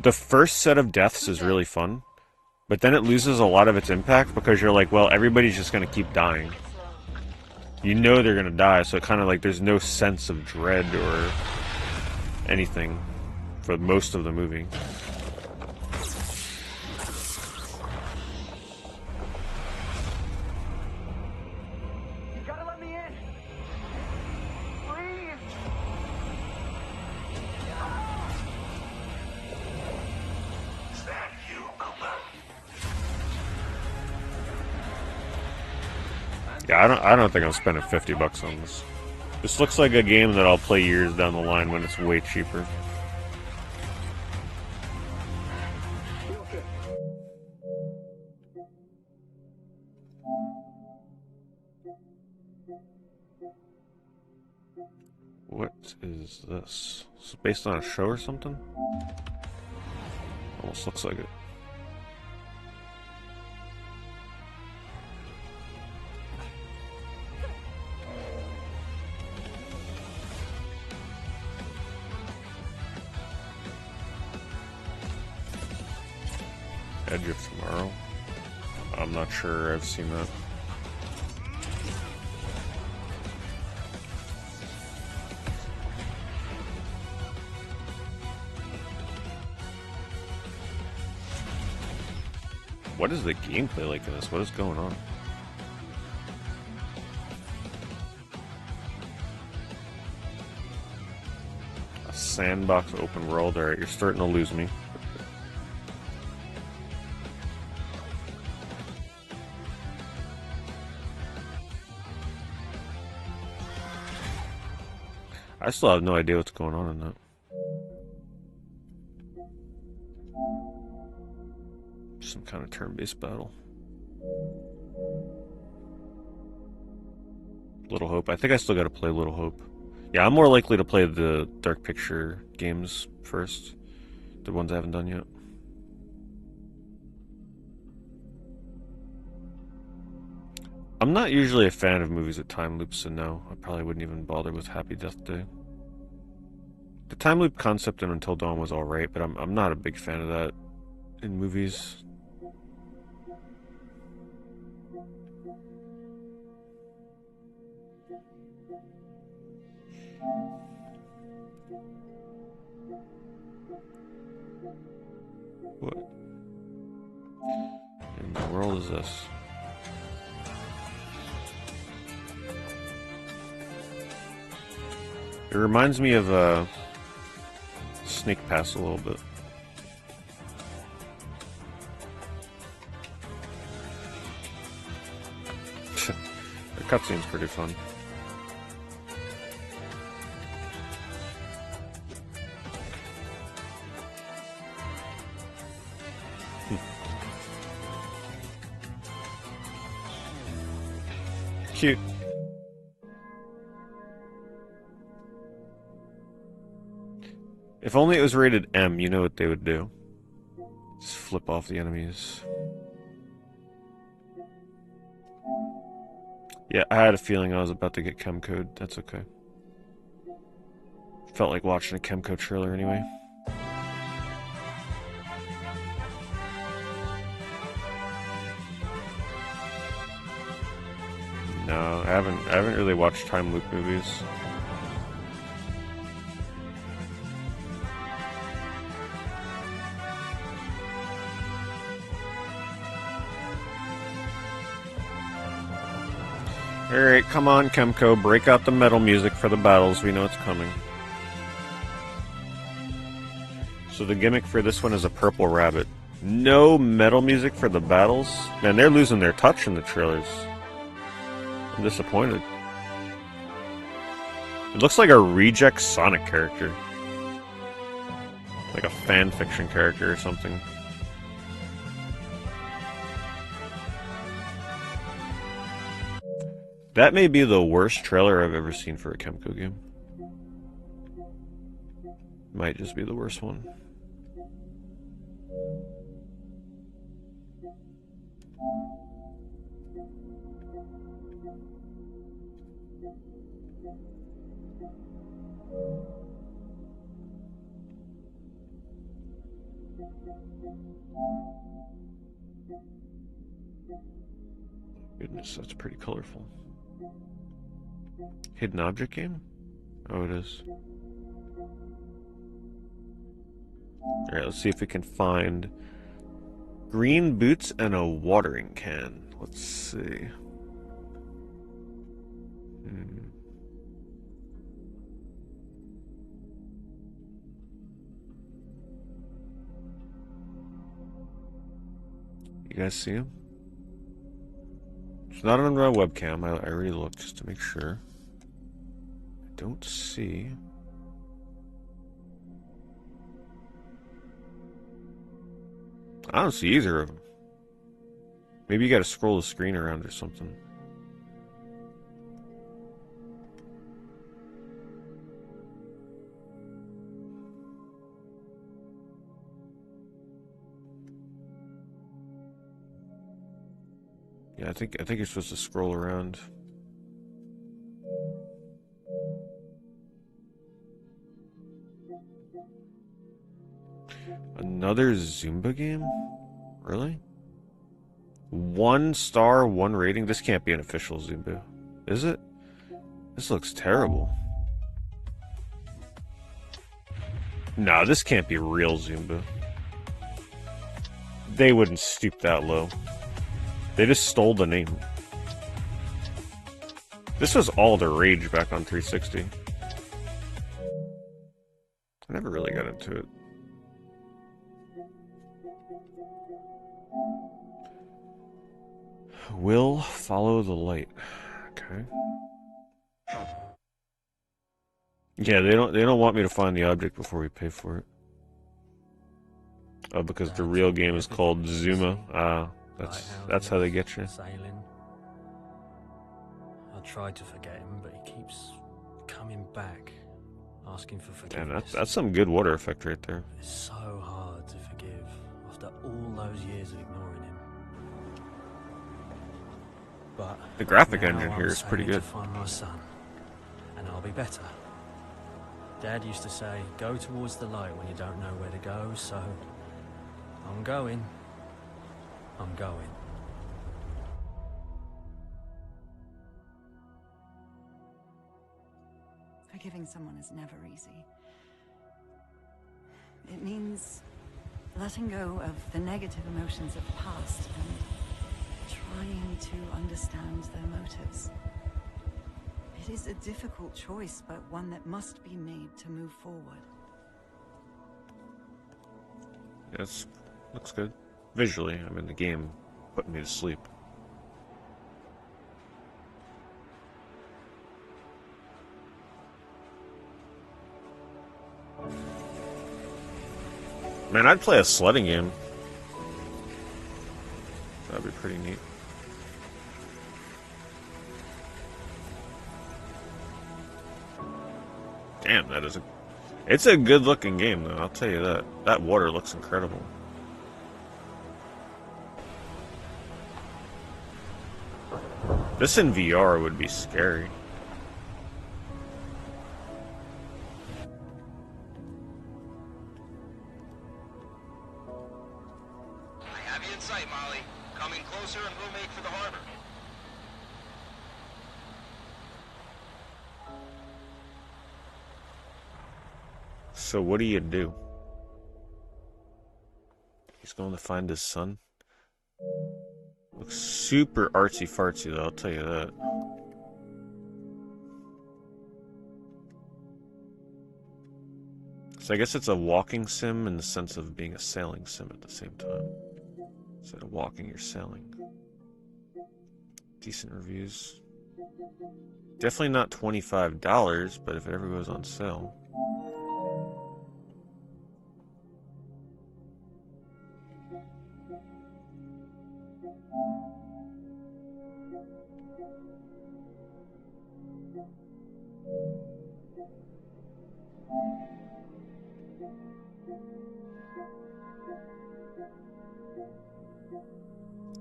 The first set of deaths is really fun, but then it loses a lot of its impact because you're like, well, everybody's just going to keep dying. You know they're going to die, so it kind of like there's no sense of dread or anything for most of the movie. Yeah, I don't think I'm spending $50 on this. This looks like a game that I'll play years down the line when it's way cheaper. What is this? Is it based on a show or something? Almost looks like it. Edge of Tomorrow. I'm not sure I've seen that. What is the gameplay like in this? What is going on? A sandbox open world. Alright, you're starting to lose me. I still have no idea what's going on in that. Some kind of turn-based battle. Little Hope. I think I still gotta play Little Hope. Yeah, I'm more likely to play the Dark Picture games first. The ones I haven't done yet. I'm not usually a fan of movies with time loops, so no, I probably wouldn't even bother with Happy Death Day. The time loop concept in Until Dawn was alright, but I'm not a big fan of that in movies. What in the world is this? It reminds me of Snake Pass a little bit. The cutscene's pretty fun. Cute. If only it was rated M, you know what they would do. Just flip off the enemies. Yeah, I had a feeling I was about to get Chemcode. That's okay. Felt like watching a Chemco trailer anyway. No, I haven't really watched time loop movies. Alright, come on, Chemco, break out the metal music for the battles, we know it's coming. So the gimmick for this one is a purple rabbit. No metal music for the battles? Man, they're losing their touch in the trailers. I'm disappointed. It looks like a reject Sonic character. Like a fanfiction character or something. That may be the worst trailer I've ever seen for a Chemco game. Might just be the worst one. Goodness, that's pretty colorful. Hidden object game? Oh, it is. Alright, let's see if we can find green boots and a watering can. Let's see. You guys see him? It's not on my webcam. I already looked just to make sure. I don't see. I don't see either of them. Maybe you gotta scroll the screen around or something. Yeah, I think you're supposed to scroll around. Another Zumba game? Really? 1 star, 1 rating? This can't be an official Zumba. Is it? This looks terrible. No, this can't be real Zumba. They wouldn't stoop that low. They just stole the name. This was all the rage back on 360. I never really got into it. Will follow the light. Okay. Yeah, they don't want me to find the object before we pay for it. Oh, because the real game is called Zuma. Ah, that's how they get you. Sailing. I tried to forget him, but he keeps coming back, asking for forgiveness. Damn, that's some good water effect right there. It's so hard to forgive after all those years of ignoring him. But the graphic now engine here is pretty good. To find my son, and I'll be better. Dad used to say, go towards the light when you don't know where to go, so I'm going. I'm going. Forgiving someone is never easy. It means letting go of the negative emotions of the past and trying to understand their motives. It is a difficult choice, but one that must be made to move forward. Yes, looks good. Visually, I mean, the game put me to sleep. Man, I'd play a sledding game. That'd be pretty neat. Damn, it's a good looking game though, I'll tell you that. That water looks incredible. This in VR would be scary. I have you in sight, Molly. Coming closer and we'll make for the harbor. So what do you do? He's going to find his son? Looks super artsy-fartsy though, I'll tell you that. So I guess it's a walking sim in the sense of being a sailing sim at the same time. Instead of walking, you're sailing. Decent reviews. Definitely not $25, but if it ever goes on sale.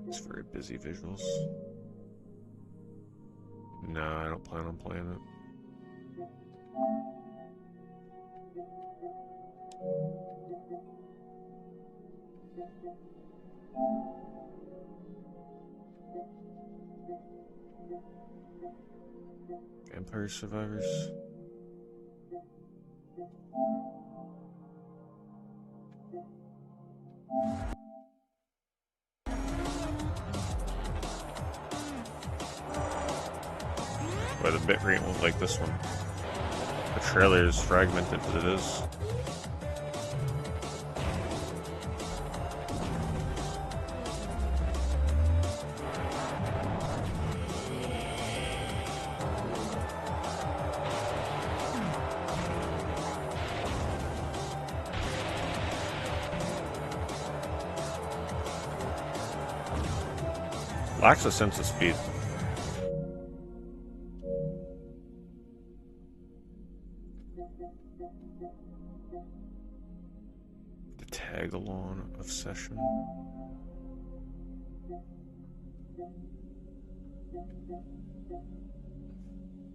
It's very busy visuals. No, I don't plan on playing it. Vampire Survivors. But the bitrate won't like this one. The trailer is fragmented as it is. Lacks a sense of speed. The tag along of session.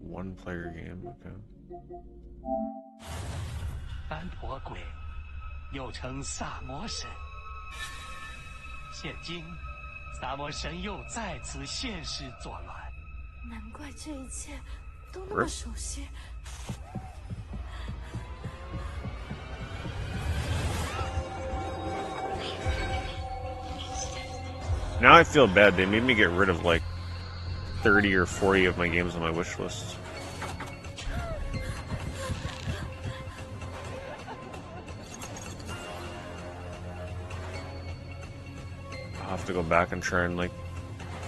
One player game, okay. 斑驳鬼，又称萨摩神。现今，萨摩神又再次现世作乱。难怪这一切都那么熟悉。 Now I feel bad. They made me get rid of like 30 or 40 of my games on my wish list. I'll have to go back and try and like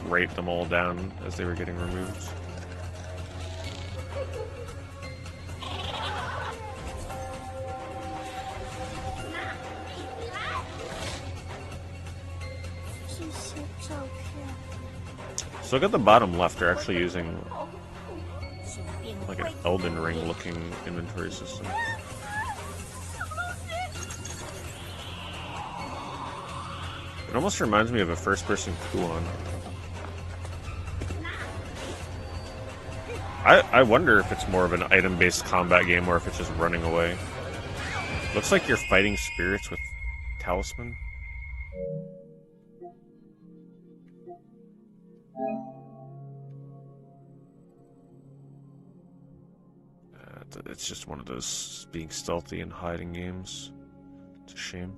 rate them all down as they were getting removed. So look at the bottom left, they're actually using like an Elden Ring looking inventory system. It almost reminds me of a first-person Kuon. I wonder if it's more of an item-based combat game or if it's just running away. Looks like you're fighting spirits with talisman. It's just one of those being stealthy and hiding games. It's a shame.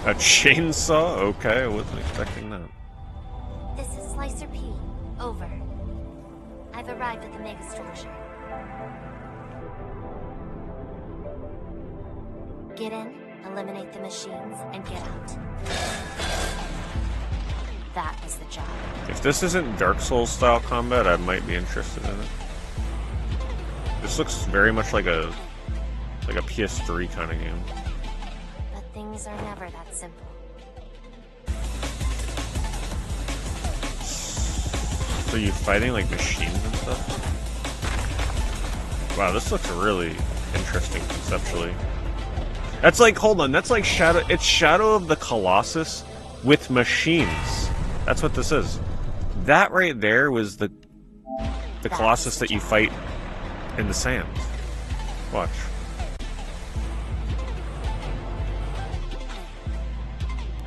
A chainsaw? Okay, I wasn't expecting that. This is Slicer P. Over. I've arrived at the megastructure. Get in, eliminate the machines, and get out. That was the job. If this isn't Dark Souls style combat, I might be interested in it. This looks very much like a PS3 kind of game. But things are never that simple. So you fighting like machines and stuff? Wow, this looks really interesting conceptually. That's like, hold on, that's like it's Shadow of the Colossus with machines. That's what this is. That right there was the Colossus that you fight in the sand. Watch.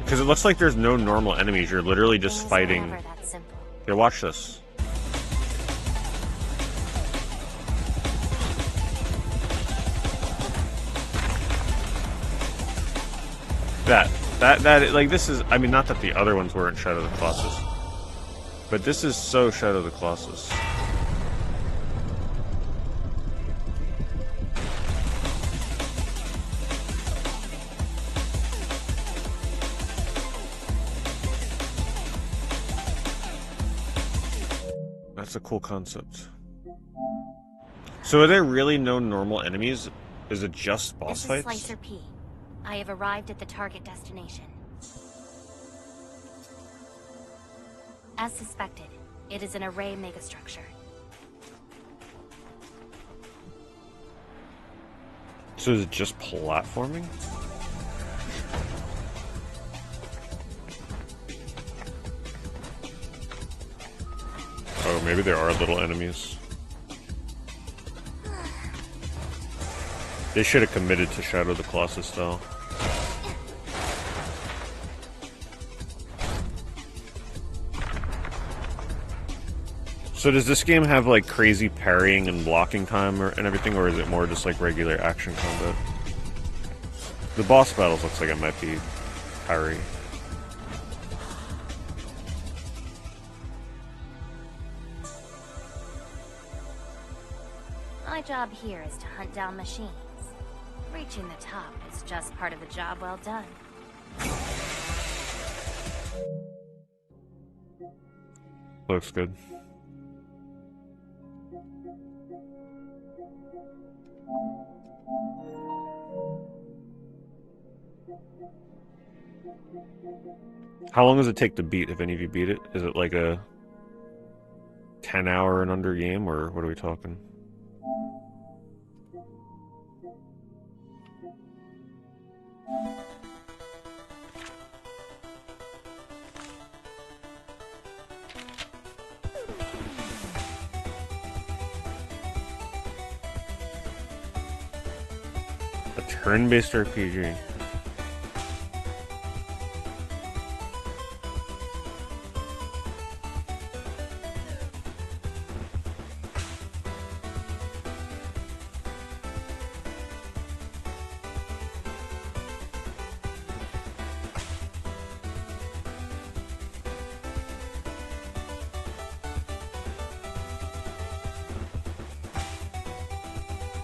Because it looks like there's no normal enemies, you're literally just fighting. Here, watch this. That, like, this is, I mean, not that the other ones weren't Shadow of the Colossus, but this is so Shadow of the Colossus. That's a cool concept. So are there really no normal enemies? Is it just boss fights? This is Slicer P. I have arrived at the target destination. As suspected, it is an array megastructure. So is it just platforming? Oh, maybe there are little enemies. They should have committed to Shadow of the Colossus style. So does this game have like crazy parrying and blocking time and everything, or is it more just like regular action combat? The boss battles looks like it might be parry. My job here is to hunt down machines. Reaching the top is just part of the job well done. Looks good. How long does it take to beat, if any of you beat it? Is it like a 10-hour and under game, or what are we talking? A turn-based RPG.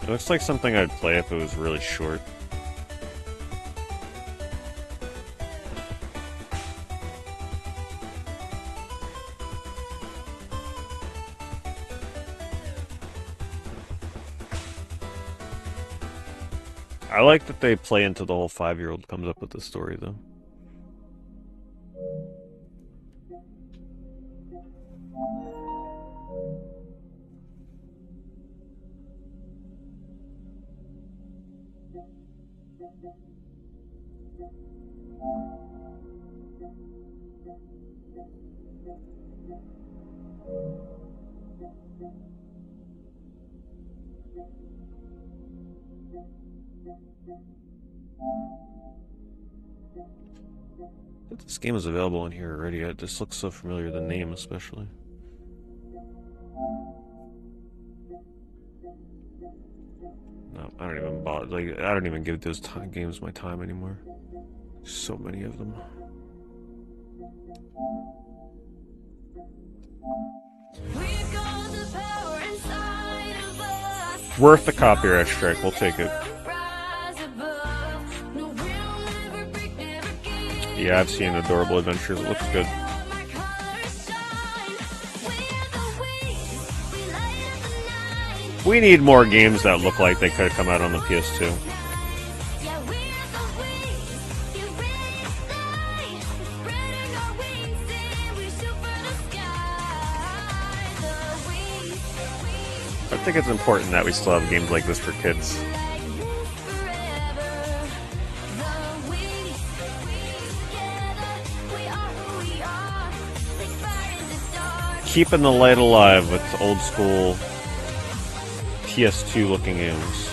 It looks like something I'd play if it was really short. I like that they play into the whole 5-year-old comes up with the story, though. This game is available in here already. It just looks so familiar, the name especially. No, I don't even bother. Like, I don't even give those games my time anymore. So many of them. Worth the copyright strike. We'll take it. Yeah, I've seen Adorable Adventures. It looks good. We need more games that look like they could have come out on the PS2. I think it's important that we still have games like this for kids. Keeping the light alive with old school PS2 looking games.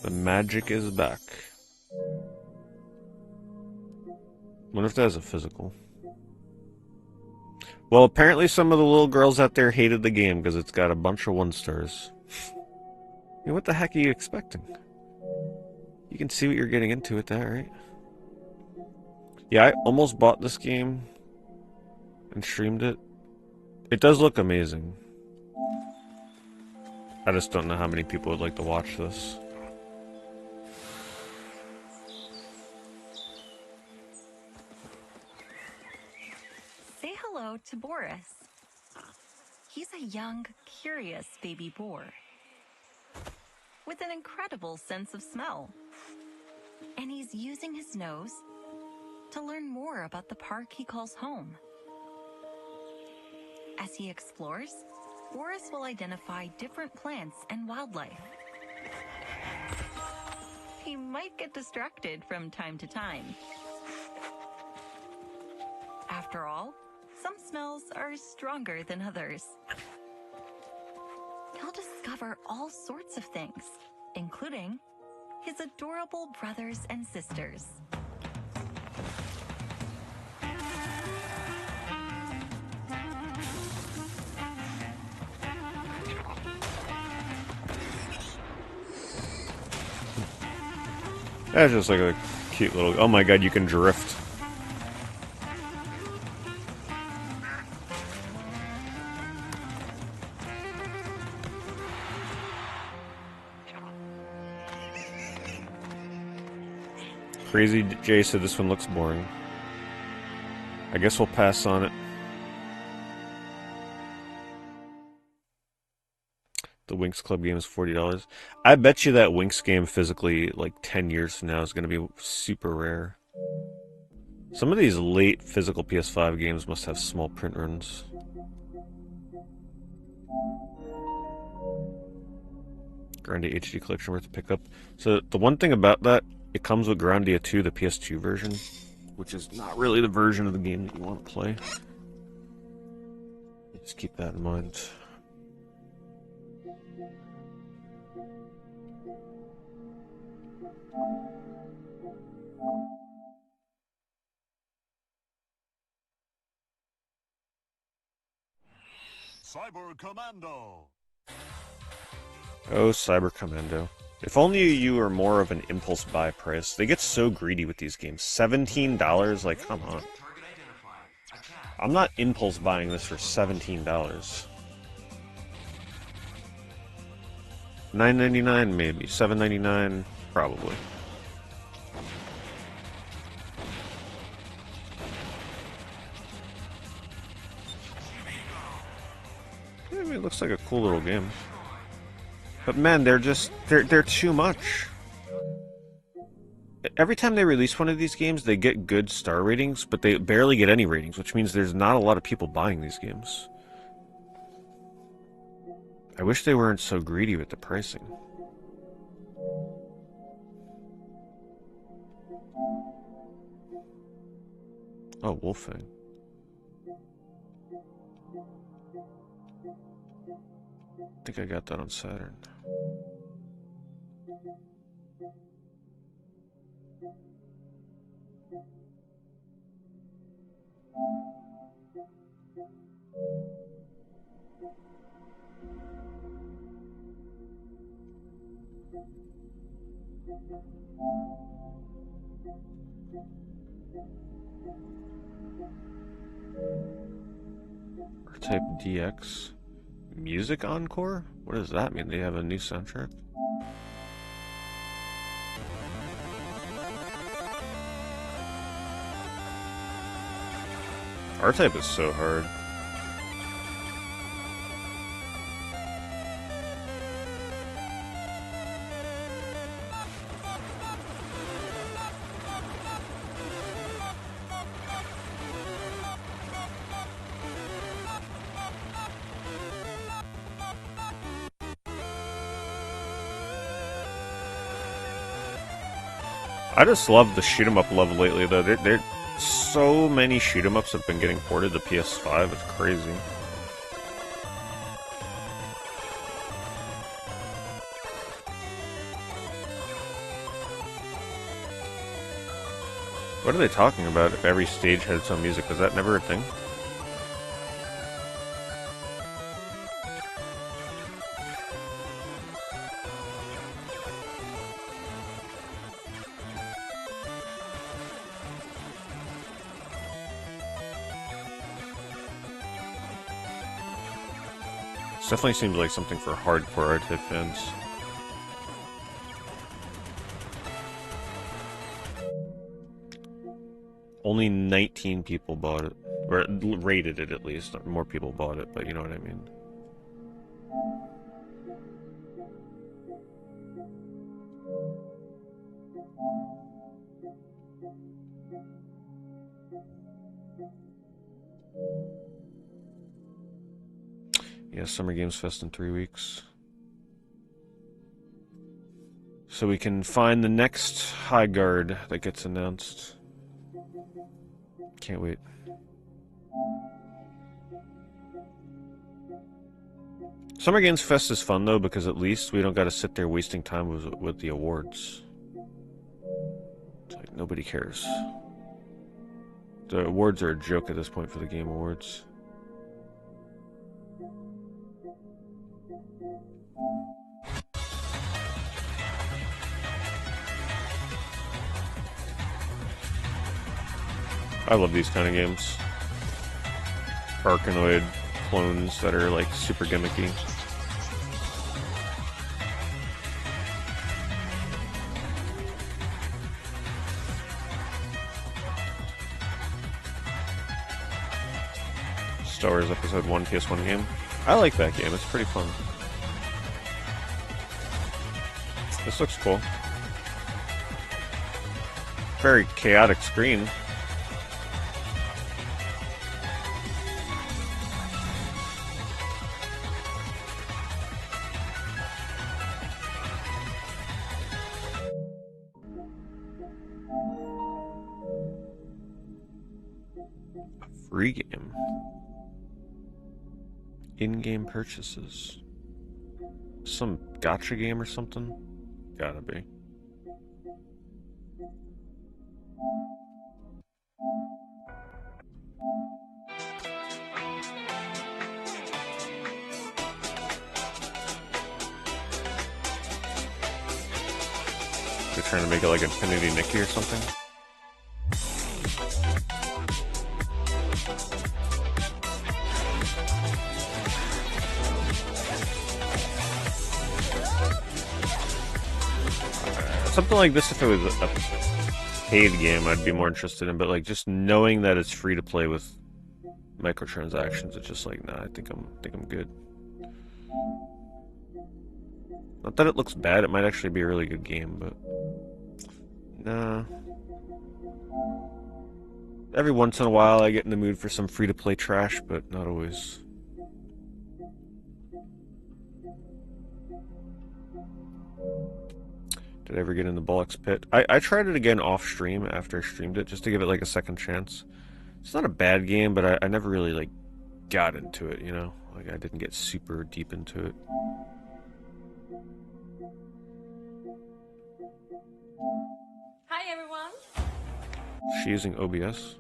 The magic is back. Wonder if that has a physical. Well, apparently some of the little girls out there hated the game because it's got a bunch of 1-stars. I mean, what the heck are you expecting? You can see what you're getting into with that, right? Yeah, I almost bought this game and streamed it. It does look amazing. I just don't know how many people would like to watch this. Say hello to Boris. He's a young, curious baby boar with an incredible sense of smell. And he's using his nose to learn more about the park he calls home. As he explores, Boris will identify different plants and wildlife. He might get distracted from time to time. After all, some smells are stronger than others. He'll discover all sorts of things, including his adorable brothers and sisters. That's just like a cute little... Oh my god, you can drift. Crazy Jay said this one looks boring. I guess we'll pass on it. The Winx Club game is $40. I bet you that Winx game physically, like 10 years from now, is going to be super rare. Some of these late physical PS5 games must have small print runs. Grandia HD collection worth to pick up. So the one thing about that, it comes with Grandia 2, the PS2 version, which is not really the version of the game that you want to play. Just keep that in mind. Cyber Commando. Oh, Cyber Commando. If only you were more of an impulse buy price. They get so greedy with these games. $17? Like, come on. I'm not impulse buying this for $17. $9.99 maybe. $7.99 probably. I mean, it looks like a cool little game. But man, they're too much. Every time they release one of these games, they get good star ratings, but they barely get any ratings, which means there's not a lot of people buying these games. I wish they weren't so greedy with the pricing. Oh, Wolfang. I think I got that on Saturn. R-Type DX. Music Encore? What does that mean? They have a new soundtrack? R-Type is so hard. I just love the shoot 'em up love lately, though. There so many shoot 'em ups have been getting ported to PS5. It's crazy. What are they talking about? If every stage had its own music, was that never a thing? This definitely seems like something for hardcore R-Type fans. Only 19 people bought it. Or rated it, at least. More people bought it, but you know what I mean. Yeah, Summer Games Fest in 3 weeks. So we can find the next High Guard that gets announced. Can't wait. Summer Games Fest is fun though, because at least we don't got to sit there wasting time with the awards. It's like nobody cares. The awards are a joke at this point for the Game Awards. I love these kind of games. Arkanoid clones that are like super gimmicky. Star Wars Episode 1 PS1 game. I like that game, it's pretty fun. This looks cool. Very chaotic screen. Free game. In-game purchases. Some gacha game or something? Gotta be. They're trying to make it like Infinity Nikki or something? Something like this, if it was a paid game, I'd be more interested in. But like just knowing that it's free to play with microtransactions, it's just like, nah. I think I'm good. Not that it looks bad. It might actually be a really good game, but nah. Every once in a while, I get in the mood for some free to play trash, but not always. Did I ever get in the Bollocks Pit? I tried it again off stream after I streamed it, just to give it like a second chance. It's not a bad game, but I never really like got into it, you know? Like I didn't get super deep into it. Hi everyone! Is she using OBS?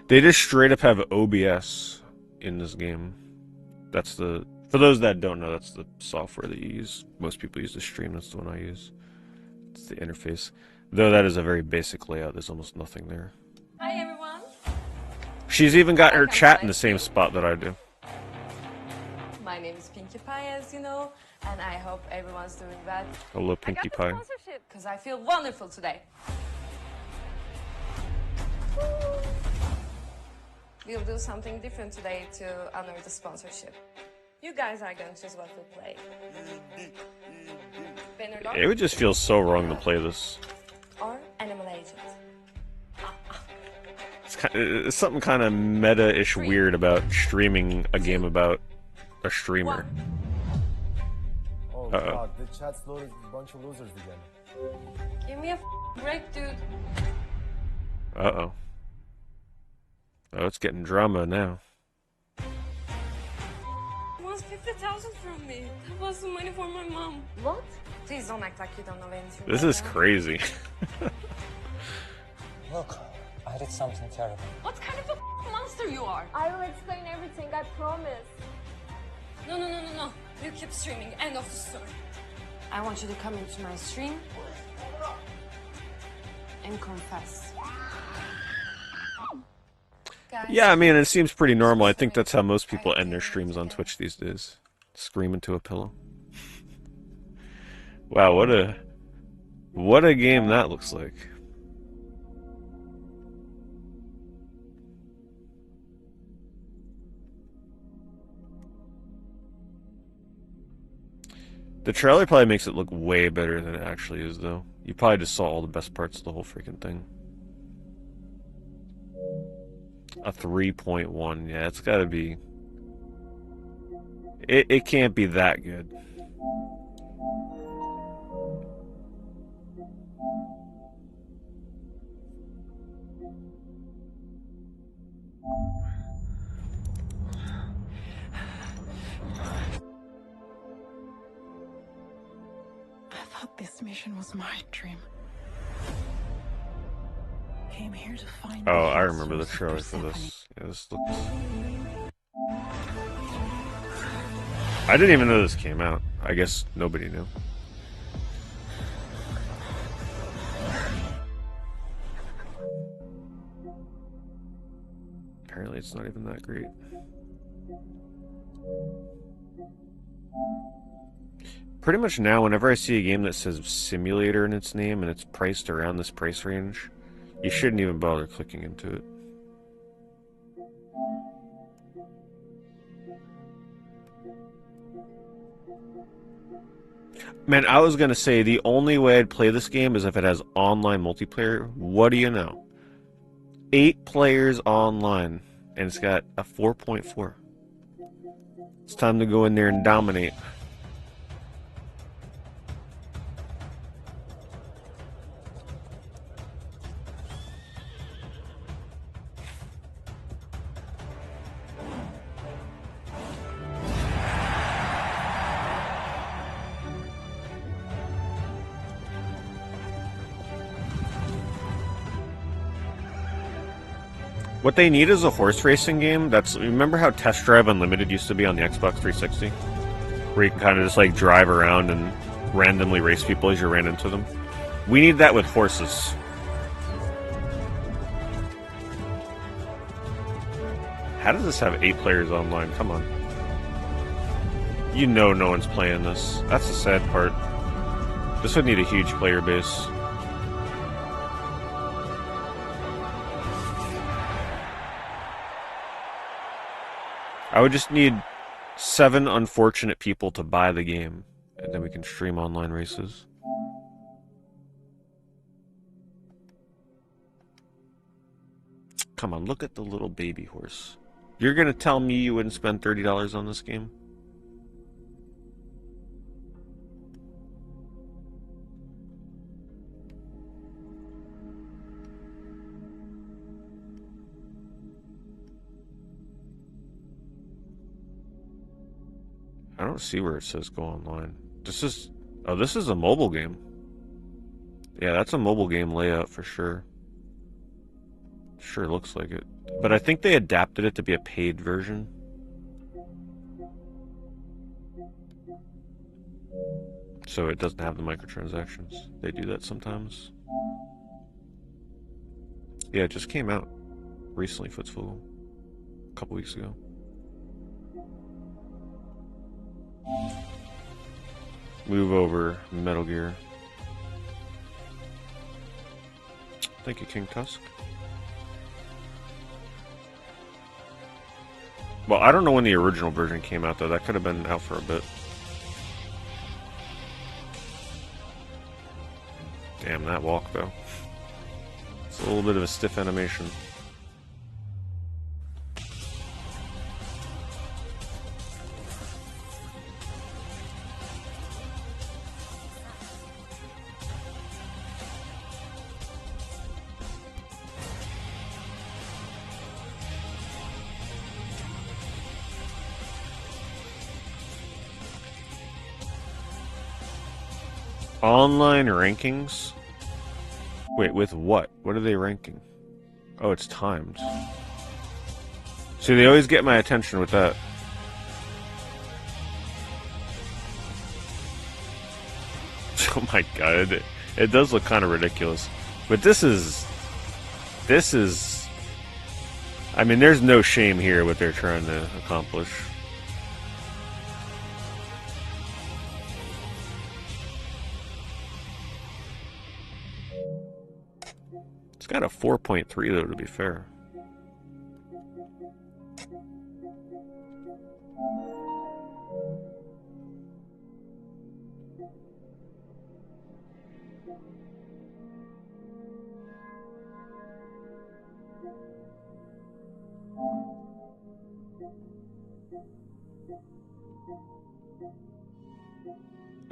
They just straight up have OBS in this game. That's the... For those that don't know, that's the software that you use. Most people use to stream. That's the one I use. It's the interface. Though that is a very basic layout. There's almost nothing there. Hi everyone! She's even got her chat in the same spot that I do. My name is Pinkie Pie, as you know, and I hope everyone's doing well. Hello, Pinkie Pie. Because I feel wonderful today. We'll do something different today to honor the sponsorship. You guys are going to choose what to play. It would just feel so wrong to play this. Or Animal Agent. It's something kind of meta-ish weird about streaming a game about a streamer. Oh god, the chat's loaded a bunch of losers again. Give me a break, dude. Uh-oh. Oh, it's getting drama now. He wants 50,000 from me. That was some money for my mom. What? Please don't act like you don't know anything. This is crazy. Look, I did something terrible. What kind of a monster you are? I will explain everything, I promise. No. You keep streaming. End of the story. I want you to come into my stream and confess. Guys, Yeah, I mean, it seems pretty normal. I think that's how most people end their streams on Twitch these days. Scream into a pillow. Wow, what a What a game that looks like. The trailer probably makes it look way better than it actually is, though. You probably just saw all the best parts of the whole freaking thing. A 3.1. Yeah, it's gotta be... It can't be that good. I thought this mission was my dream. Came here to find. Oh, I remember the trailer for this. Yeah, this looks... I didn't even know this came out. I guess nobody knew. Apparently it's not even that great. Pretty much now, whenever I see a game that says simulator in its name and it's priced around this price range, you shouldn't even bother clicking into it. Man, I was gonna say the only way I'd play this game is if it has online multiplayer. What do you know? 8 players online, and it's got a 4.4. It's time to go in there and dominate. What they need is a horse racing game. Remember how Test Drive Unlimited used to be on the Xbox 360? Where you can kind of just like drive around and randomly race people as you ran into them? We need that with horses. How does this have 8 players online? Come on. You know no one's playing this. That's the sad part. This would need a huge player base. I would just need 7 unfortunate people to buy the game, and then we can stream online races. Come on, look at the little baby horse. You're gonna tell me you wouldn't spend $30 on this game? I don't see where it says go online. This is a mobile game. Yeah, that's a mobile game layout for sure. Sure looks like it. But I think they adapted it to be a paid version. So it doesn't have the microtransactions. They do that sometimes. Yeah, it just came out recently, Footsful. A couple weeks ago. Move over, Metal Gear. Thank you, King Tusk. Well, I don't know when the original version came out, though. That could have been out for a bit. Damn, that walk, though. It's a little bit of a stiff animation. Online rankings? Wait, with what? What are they ranking? Oh, it's timed. See, they always get my attention with that. Oh my god, it does look kind of ridiculous. But this is... I mean, there's no shame here what they're trying to accomplish. It's got a 4.3 though, to be fair.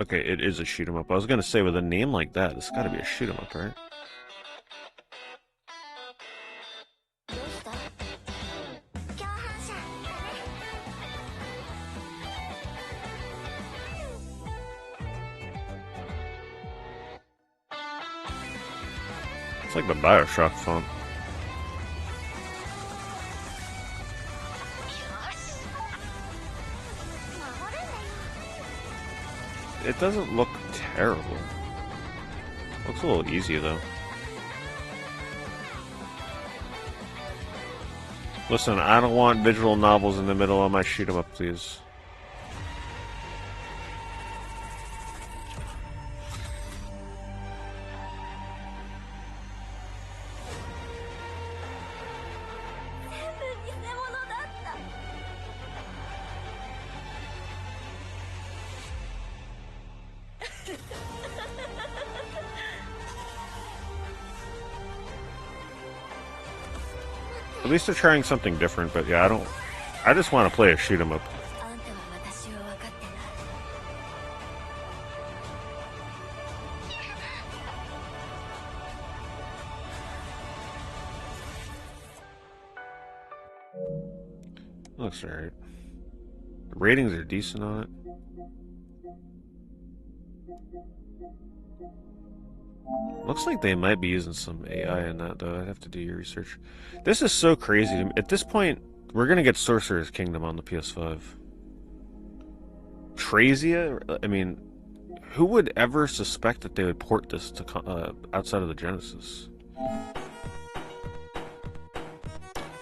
Okay, it is a shoot 'em up. I was gonna say, with a name like that, it's gotta be a shoot 'em up, right? It's like the BioShock font. It doesn't look terrible. Looks a little easy though. Listen, I don't want visual novels in the middle of my shoot 'em up, please. At least they're trying something different, but yeah, I just want to play a shoot 'em up. Looks alright. The ratings are decent on it. Looks like they might be using some AI in that, though. I'd have to do your research. This is so crazy to me. At this point, we're gonna get Sorcerer's Kingdom on the PS5. Trazia? I mean, who would ever suspect that they would port this to outside of the Genesis?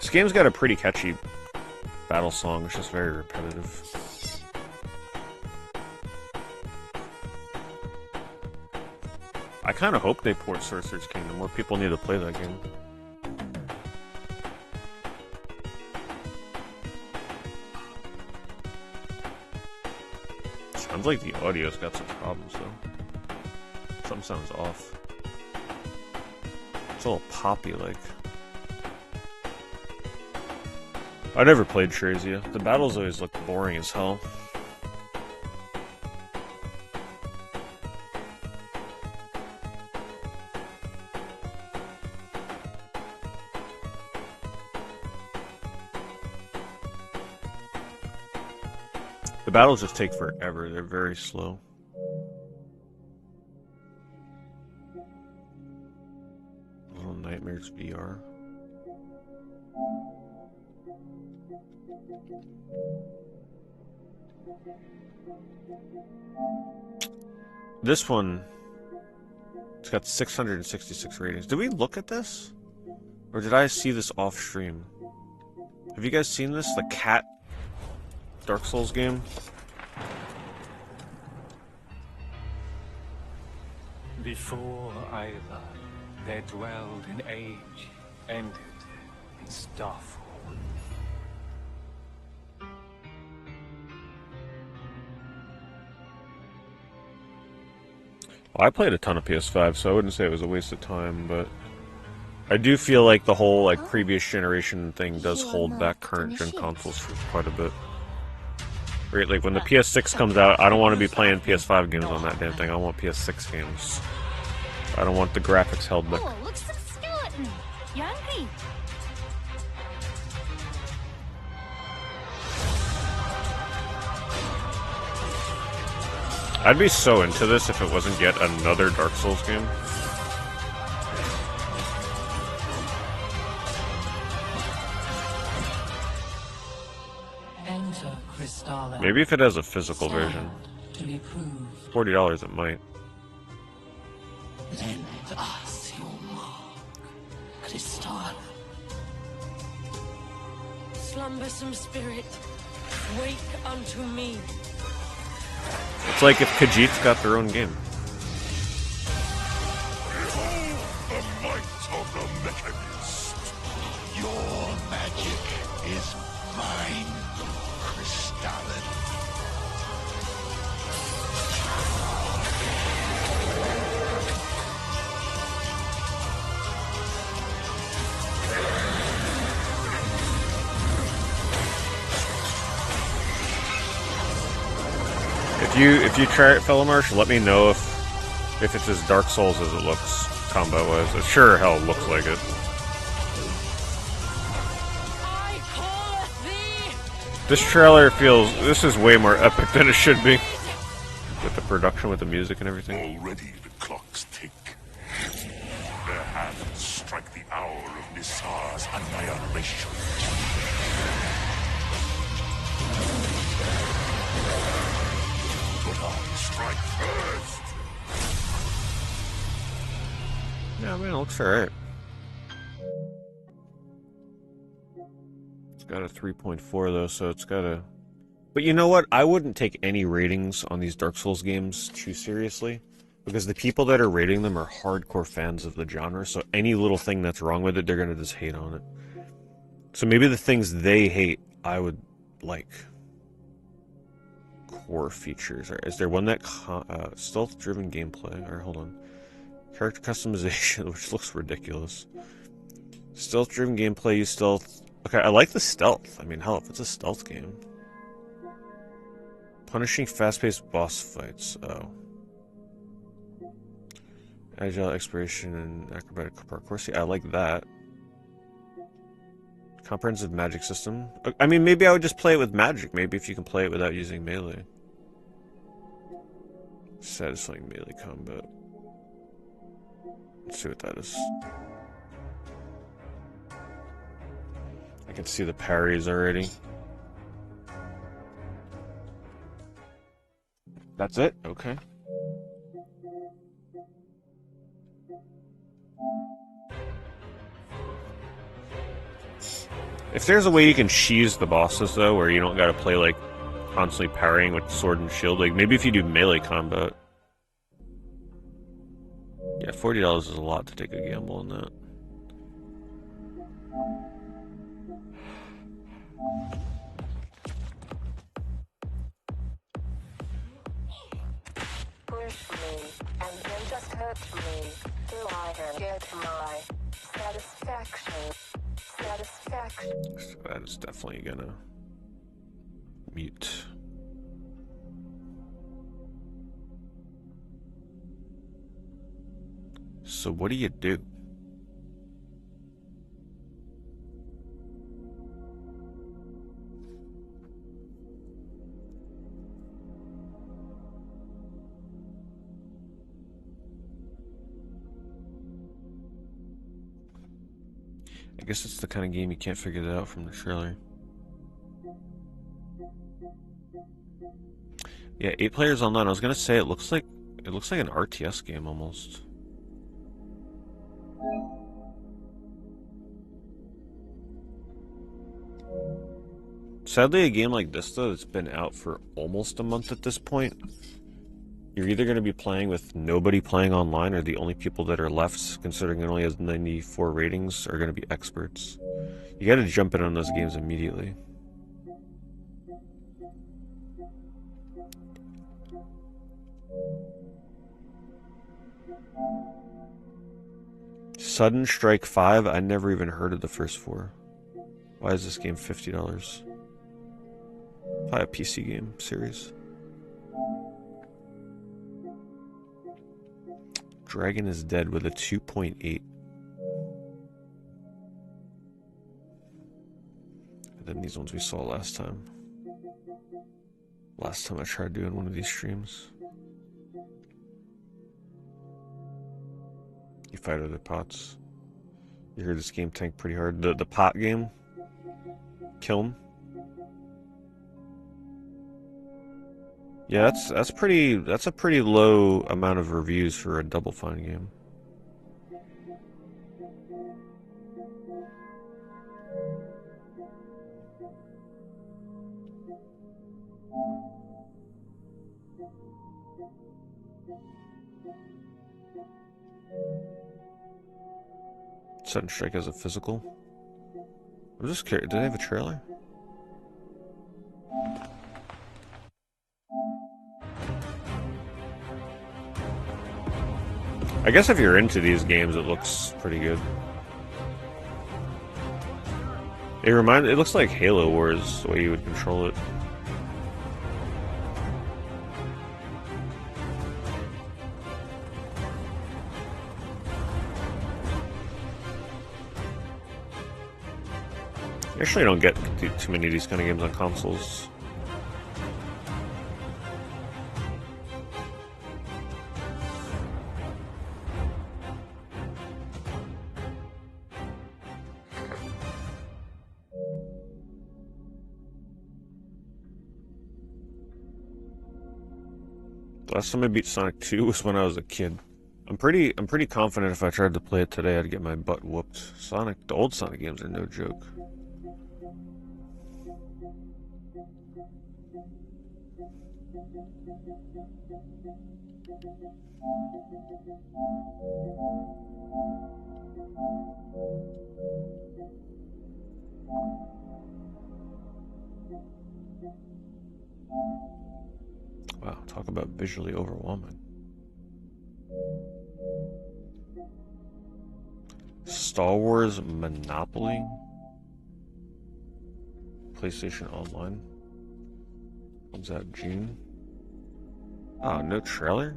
This game's got a pretty catchy battle song. It's just very repetitive. I kind of hope they port Sorcerer's Kingdom. More people need to play that game. Sounds like the audio's got some problems, though. Something sounds off. It's a little poppy-like. I never played Trazia. The battles always look boring as hell. The battles just take forever. They're very slow. Little Nightmares VR. This one, it's got 666 ratings. Did we look at this? Or did I see this off stream? Have you guys seen this? The cat Dark Souls game? Before either, there dwelled an age, ended in Starfall. Well, I played a ton of PS5, so I wouldn't say it was a waste of time, but I do feel like the whole like previous generation thing does hold back current gen consoles for quite a bit. Right, like when the PS6 comes out, I don't want to be playing PS5 games on that damn thing. I want PS6 games. I don't want the graphics held back. Oh, looks like a skeleton. You hungry? I'd be so into this if it wasn't yet another Dark Souls game. Maybe if it has a physical version. $40 it might. Lend us your mark, Crystal. Slumbersome spirit, wake unto me. It's like if Khajiit's got their own game. might of the Mechanist. Your magic is mine, Crystalline. If you try it, fellow Marsh, let me know if it's as Dark Souls as it looks combat-wise. It sure hell looks like it. This trailer feels... This is way more epic than it should be. With the production, with the music and everything. Already the clocks tick. Their hands strike the hour of Nisar's annihilation. But I strike first. Yeah, man, it looks alright. It's got a 3.4 though, so it's got a... But you know what? I wouldn't take any ratings on these Dark Souls games too seriously, because the people that are rating them are hardcore fans of the genre, so any little thing that's wrong with it, they're gonna just hate on it. So maybe the things they hate, I would like. Core features. Is there one that stealth-driven gameplay? Or hold on, character customization, which looks ridiculous. Stealth-driven gameplay. Use stealth. Okay, I like the stealth. I mean, hell, if it's a stealth game. Punishing fast-paced boss fights. Oh. Agile exploration and acrobatic parkour. See, I like that. Comprehensive magic system. I mean, maybe I would just play it with magic. Maybe if you can play it without using melee. Satisfying melee combat. Let's see what that is. I can see the parries already. That's it? Okay. If there's a way you can cheese the bosses, though, where you don't gotta play, like, constantly parrying with sword and shield, like, maybe if you do melee combat. Yeah, $40 is a lot to take a gamble on that. Push me, and then just hurt me, till I can get my satisfaction. So that is definitely gonna mute. So what do you do? I guess it's the kind of game you can't figure it out from the trailer. Yeah, 8 players online. I was gonna say it looks like an RTS game almost. Sadly, a game like this though, that's been out for almost a month at this point, you're either going to be playing with nobody playing online, or the only people that are left, considering it only has 94 ratings, are going to be experts. You got to jump in on those games immediately. Sudden Strike 5? I never even heard of the first 4. Why is this game $50? Probably a PC game series. Dragon is Dead with a 2.8. And then these ones we saw last time. Last time I tried doing one of these streams. You fight other pots. You heard this game tank pretty hard. The pot game. Kiln. Yeah, that's a pretty low amount of reviews for a Double Fine game. Sudden Strike has a physical. I'm just curious, do they have a trailer? I guess if you're into these games, it looks pretty good. It looks like Halo Wars, the way you would control it. You actually don't get too many of these kind of games on consoles. Last time I beat Sonic 2 was when I was a kid. I'm pretty confident if I tried to play it today, I'd get my butt whooped. The old Sonic games are no joke. Wow, talk about visually overwhelming. Star Wars Monopoly? PlayStation Online? Comes out June. Oh, no trailer?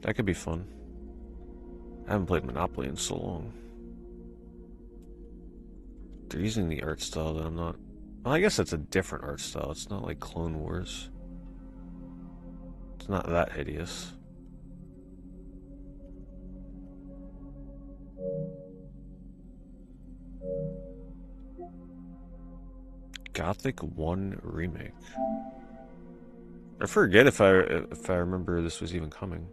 That could be fun. I haven't played Monopoly in so long. They're using the art style that I'm not... Well, I guess it's a different art style. It's not like Clone Wars. It's not that hideous. Gothic 1 remake. I forget if I remember this was even coming.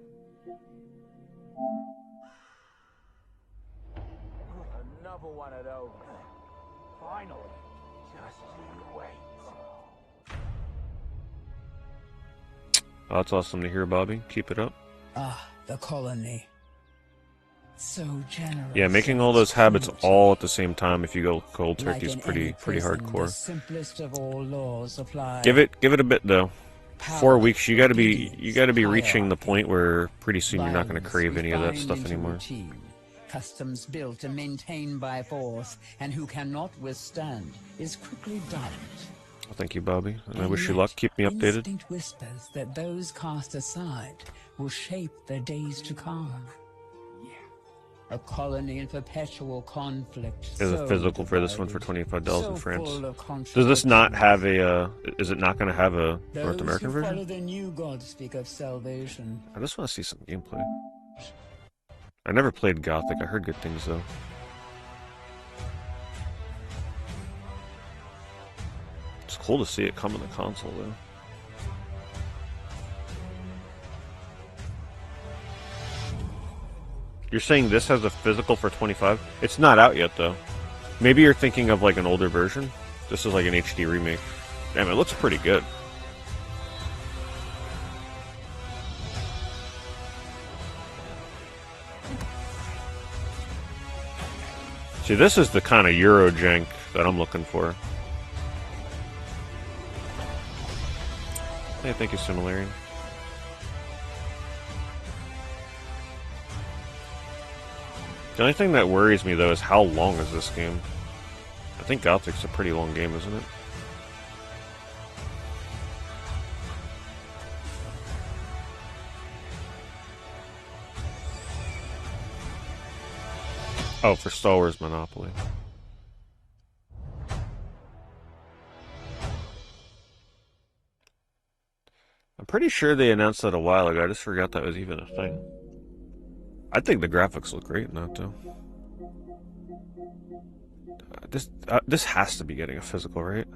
Another one of those. Finally, just you wait. Oh, that's awesome to hear, Bobby. Keep it up. Ah, the colony. So generous. Yeah, making all those habits all at the same time if you go cold turkey is pretty hardcore. The simplest of all laws apply. Give it a bit though. 4 weeks, you gotta be reaching the point where pretty soon you're not gonna crave any of that stuff anymore. Customs built and maintained by force, and who cannot withstand is quickly dulled. Well, thank you, Bobby, and I wish you luck. Keep me updated. Instinct whispers that those cast aside will shape their days to come. A colony in perpetual conflict. There's a physical for this one for $25 in France. Does this not have a? Is it not going to have a North American version? Follow the new gods speak of salvation. I just want to see some gameplay. I never played Gothic. I heard good things though. It's cool to see it come on the console though. You're saying this has a physical for 25? It's not out yet though. Maybe you're thinking of like an older version. This is like an HD remake. Damn, it looks pretty good. See, this is the kind of Euro jank that I'm looking for. Hey, thank you, Similarian. The only thing that worries me, though, is how long is this game? I think Gothic's a pretty long game, isn't it? Oh, for Star Wars Monopoly. I'm pretty sure they announced that a while ago. I just forgot that was even a thing. I think the graphics look great in that, though. This has to be getting a physical, right?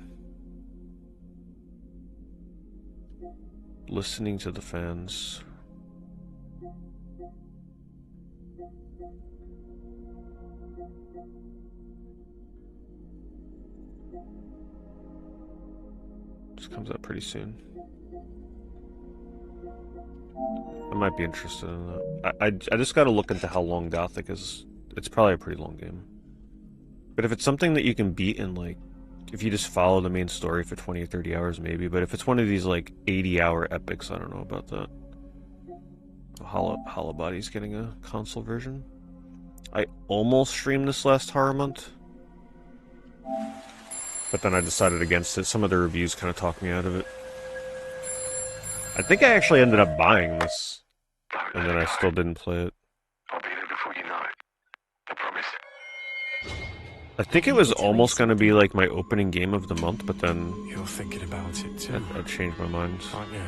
Listening to the fans. This comes out pretty soon. I might be interested in that. I just gotta look into how long Gothic is it's probably a pretty long game. But if it's something that you can beat in, like, if you just follow the main story for 20 or 30 hours, maybe. But if it's one of these, like, 80-hour epics, I don't know about that. Hollow Body's getting a console version. I almost streamed this last Horror Month, but then I decided against it. Some of the reviews kind of talked me out of it. I think I actually ended up buying this, and then I still didn't play it. I'll be there before you know it. I promise. I think it was almost going to be like my opening game of the month, but then you're thinking about it too. I changed my mind. Aren't you?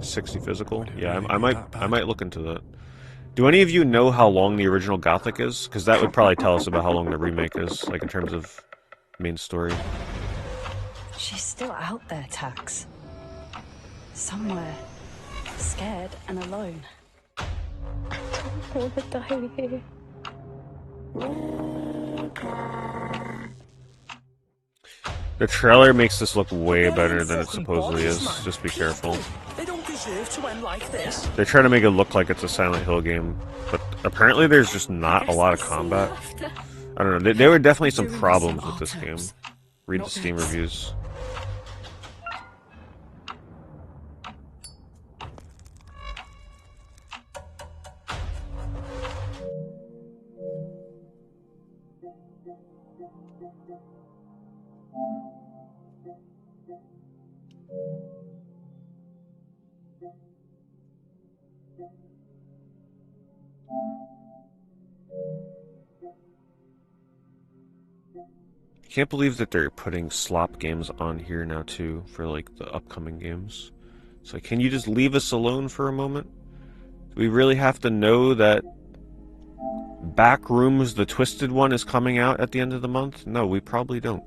60 physical. Yeah, I might look into that. Do any of you know how long the original Gothic is? Because that would probably tell us about how long the remake is, like in terms of main story. She's still out there, Tax. Somewhere. Scared and alone. I don't want to die here. The trailer makes this look way better than it supposedly is. Just be careful. They don't deserve to end like this. They try to make it look like it's a Silent Hill game, but apparently there's just not a lot of combat. I don't know. There were definitely some problems with this game. Read the Steam reviews. I can't believe that they're putting slop games on here now too for like the upcoming games. It's like, can you just leave us alone for a moment? Do we really have to know that Backrooms, the Twisted one, is coming out at the end of the month? No, we probably don't.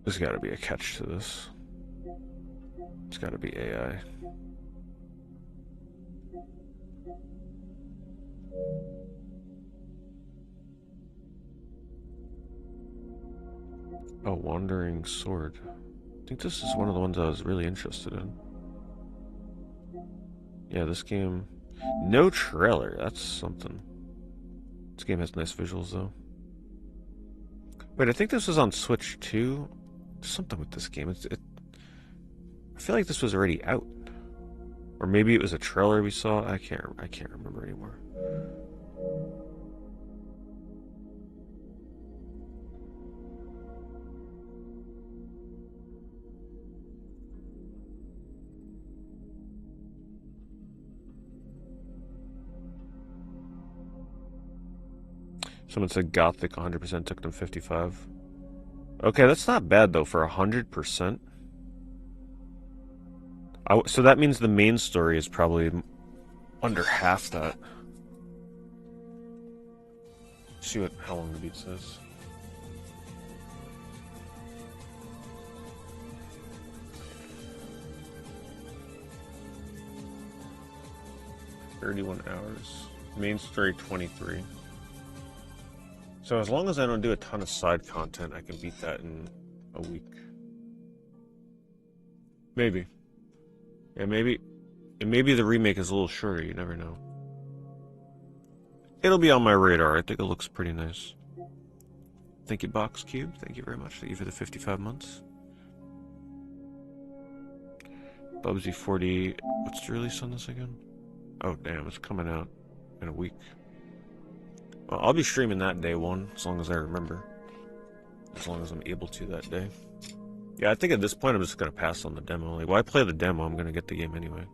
There's got to be a catch to this. It's got to be AI. Oh, Wandering Sword. I think this is one of the ones I was really interested in. Yeah, this game... No trailer, that's something. This game has nice visuals, though. Wait, I think this was on Switch, too? Something with this game. I feel like this was already out. Or maybe it was a trailer we saw. I can't remember anymore. Someone said Gothic 100% took them 55. Okay, that's not bad though for 100%. So that means the main story is probably under half that. Let's see how long the beat says. "31 hours. Main story 23. So as long as I don't do a ton of side content, I can beat that in a week. Maybe. Yeah, maybe. And maybe the remake is a little shorter, you never know. It'll be on my radar. I think it looks pretty nice. Thank you, Box Cube. Thank you very much. Thank you for the 55 months. Bubsy 40. What's the release on this again? Oh, damn. It's coming out in a week. Well, I'll be streaming that day one, as long as I remember. As long as I'm able to that day. Yeah, I think at this point I'm just going to pass on the demo. Like, why play the demo? I'm going to get the game anyway.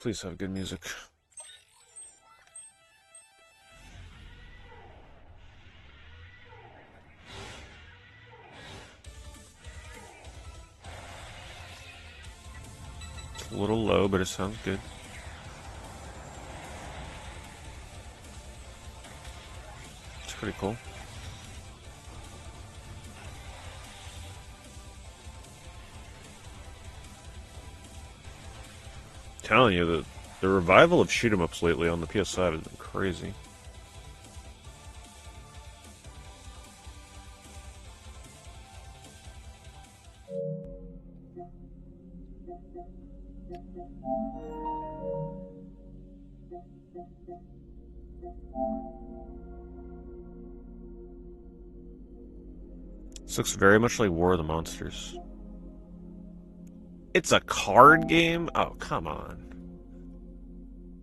Please have good music. A little low, but it sounds good. It's pretty cool. Telling you, the revival of shoot 'em ups lately on the PS5 has been crazy. This looks very much like War of the Monsters. It's a card game? Oh, come on.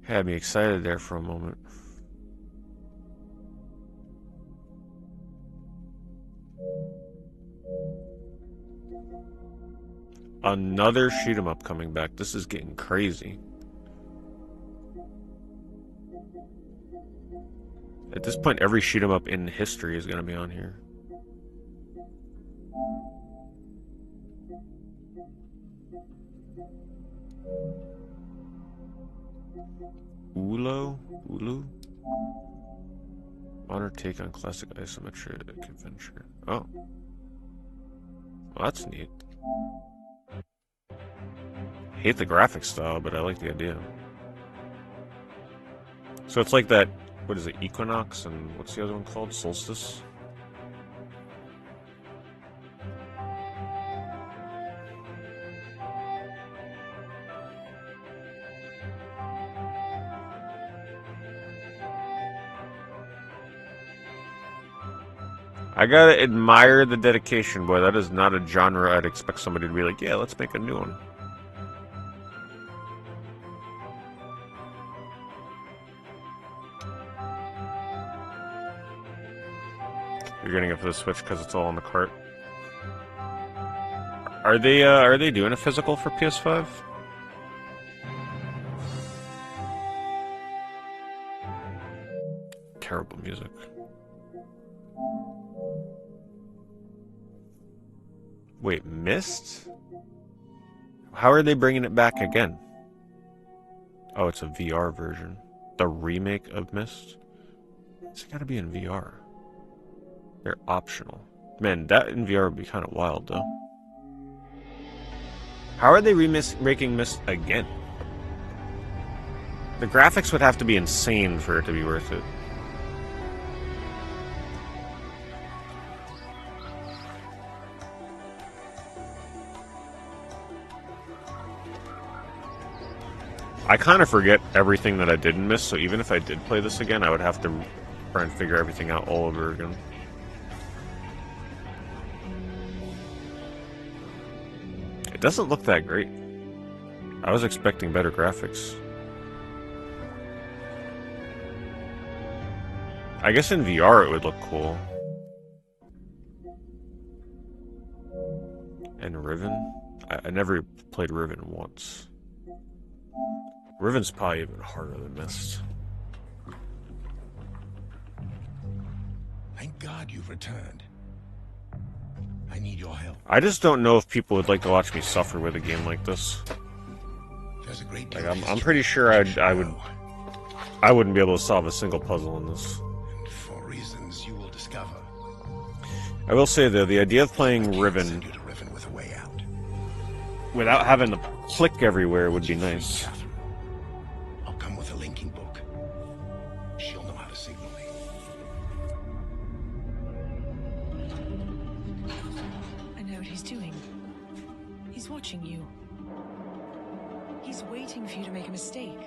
Had me excited there for a moment. Another shoot 'em up coming back. This is getting crazy. At this point, every shoot 'em up in history is going to be on here. Ulu? Modern take on classic isometric adventure. Oh. Well, that's neat. Hate the graphic style, but I like the idea. So it's like that, what is it, Equinox, and what's the other one called? Solstice? I gotta admire the dedication, boy. That is not a genre I'd expect somebody to be like, yeah, let's make a new one. You're getting it for the Switch because it's all on the cart. Are they doing a physical for PS5? Terrible music. Wait, Myst? How are they bringing it back again? Oh, it's a VR version. The remake of Myst? It's gotta be in VR. They're optional. Man, that in VR would be kind of wild, though. How are they remaking Myst again? The graphics would have to be insane for it to be worth it. I kind of forget everything that I didn't miss, so even if I did play this again, I would have to try and figure everything out all over again. It doesn't look that great. I was expecting better graphics. I guess in VR it would look cool. And Riven? I never played Riven once. Riven's probably even harder than Myst. Thank God you've returned. I need your help. I just don't know if people would like to watch me suffer with a game like this. There's a great deal Like, I'm pretty sure I wouldn't be able to solve a single puzzle in this. And for reasons you will discover. I will say though, the idea of playing Riven with a way out. without having to click everywhere would be nice. I'll come with a linking book. She'll know how to signal me. I know what he's doing. He's watching you. He's waiting for you to make a mistake.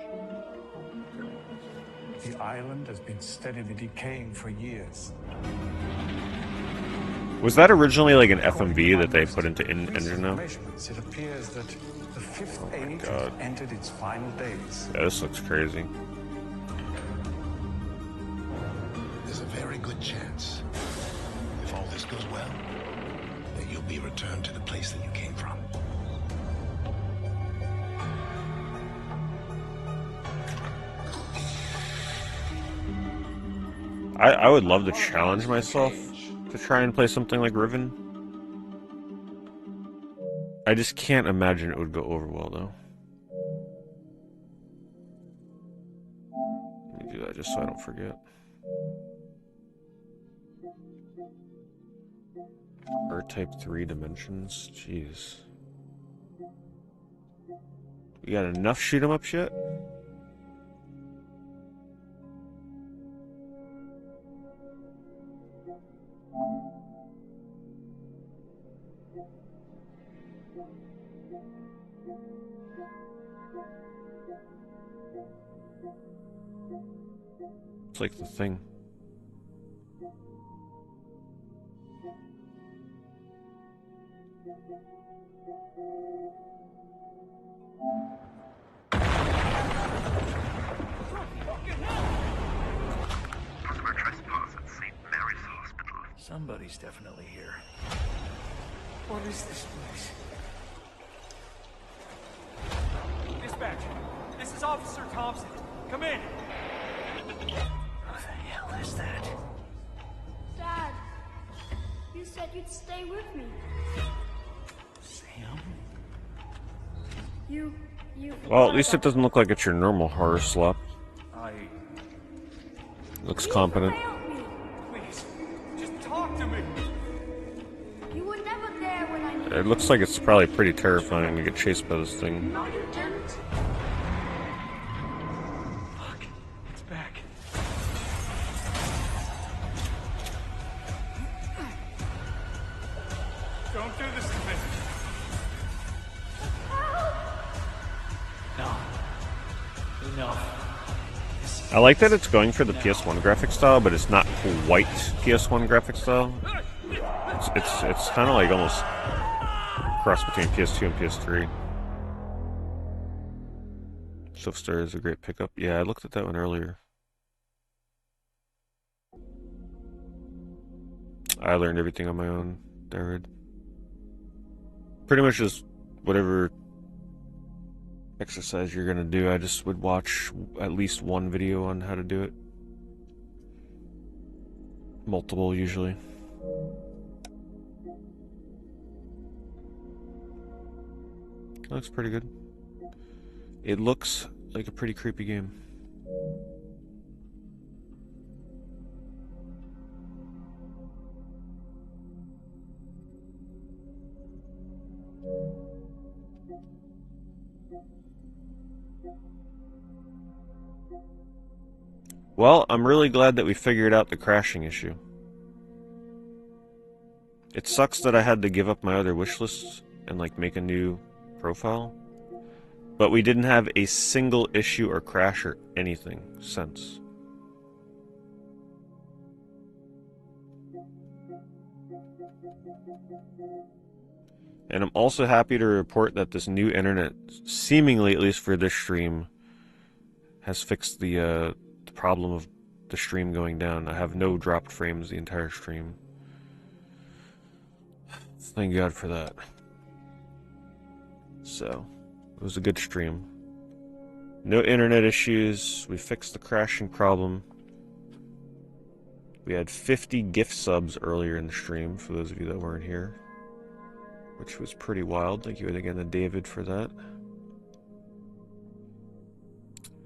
The island has been steadily decaying for years. Was that originally like an FMV that they put into engine now? Measurements, it appears that the fifth age has entered its final days. Yeah, this looks crazy. There's a very good chance, if all this goes well, that you'll be returned to the place that you came from. I would love to challenge myself to try and play something like Riven. I just can't imagine it would go over well, though. Let me do that just so I don't forget. R-type 3 dimensions? Jeez. We got enough shoot 'em ups yet? It's like the thing. Somebody's definitely here. What is this place? Dispatch, this is Officer Thompson. Come in. What the hell is that? Dad, you said you'd stay with me. Sam? You... Well, at least it doesn't look like it's your normal horror slop. I... Looks competent. Please, just talk to me. You were never there when I needed It looks like it's probably pretty terrifying to get chased by this thing. No, you didn't. Fuck, it's back. Don't do this to me. No. Enough. I like that it's going for the PS1 graphic style, but it's not quite PS1 graphic style. It's kind of like almost a cross between PS2 and PS3. Swiftstar is a great pickup. Yeah, I looked at that one earlier. I learned everything on my own, David. Pretty much just whatever exercise you're gonna do, I just would watch at least one video on how to do it. Multiple, usually. Looks pretty good. It looks like a pretty creepy game. Well, I'm really glad that we figured out the crashing issue. It sucks that I had to give up my other wish lists and like make a new profile, but we didn't have a single issue or crash or anything since. And I'm also happy to report that this new internet, seemingly at least for this stream, has fixed the problem of the stream going down. I have no dropped frames the entire stream. Thank God for that. So, it was a good stream. No internet issues. We fixed the crashing problem. We had 50 gift subs earlier in the stream, for those of you that weren't here, which was pretty wild. Thank you again to David for that.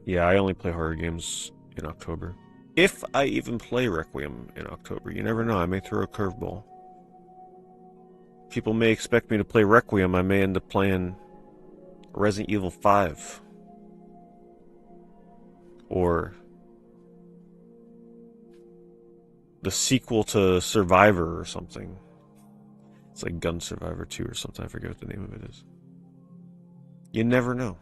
Yeah, I only play horror games in October. If I even play Requiem in October. You never know, I may throw a curveball. People may expect me to play Requiem, I may end up playing Resident Evil 5. Or the sequel to Survivor or something. It's like Gun Survivor 2 or something, I forget what the name of it is. You never know.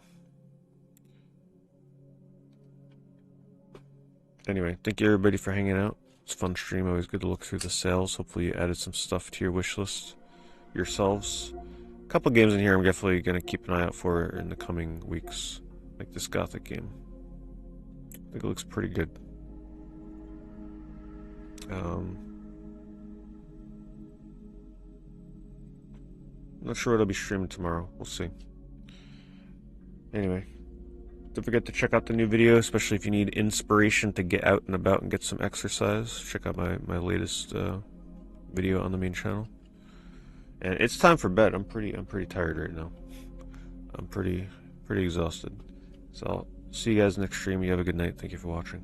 Anyway, thank you everybody for hanging out. It's a fun stream, always good to look through the sales. Hopefully you added some stuff to your wish list yourselves. A couple games in here I'm definitely going to keep an eye out for in the coming weeks. Like this Gothic game. I think it looks pretty good. I'm not sure what I'll be streaming tomorrow. We'll see. Anyway. Don't forget to check out the new video, especially if you need inspiration to get out and about and get some exercise. Check out my latest video on the main channel. And it's time for bed. I'm pretty tired right now. I'm pretty exhausted. So I'll see you guys next stream. You have a good night. Thank you for watching.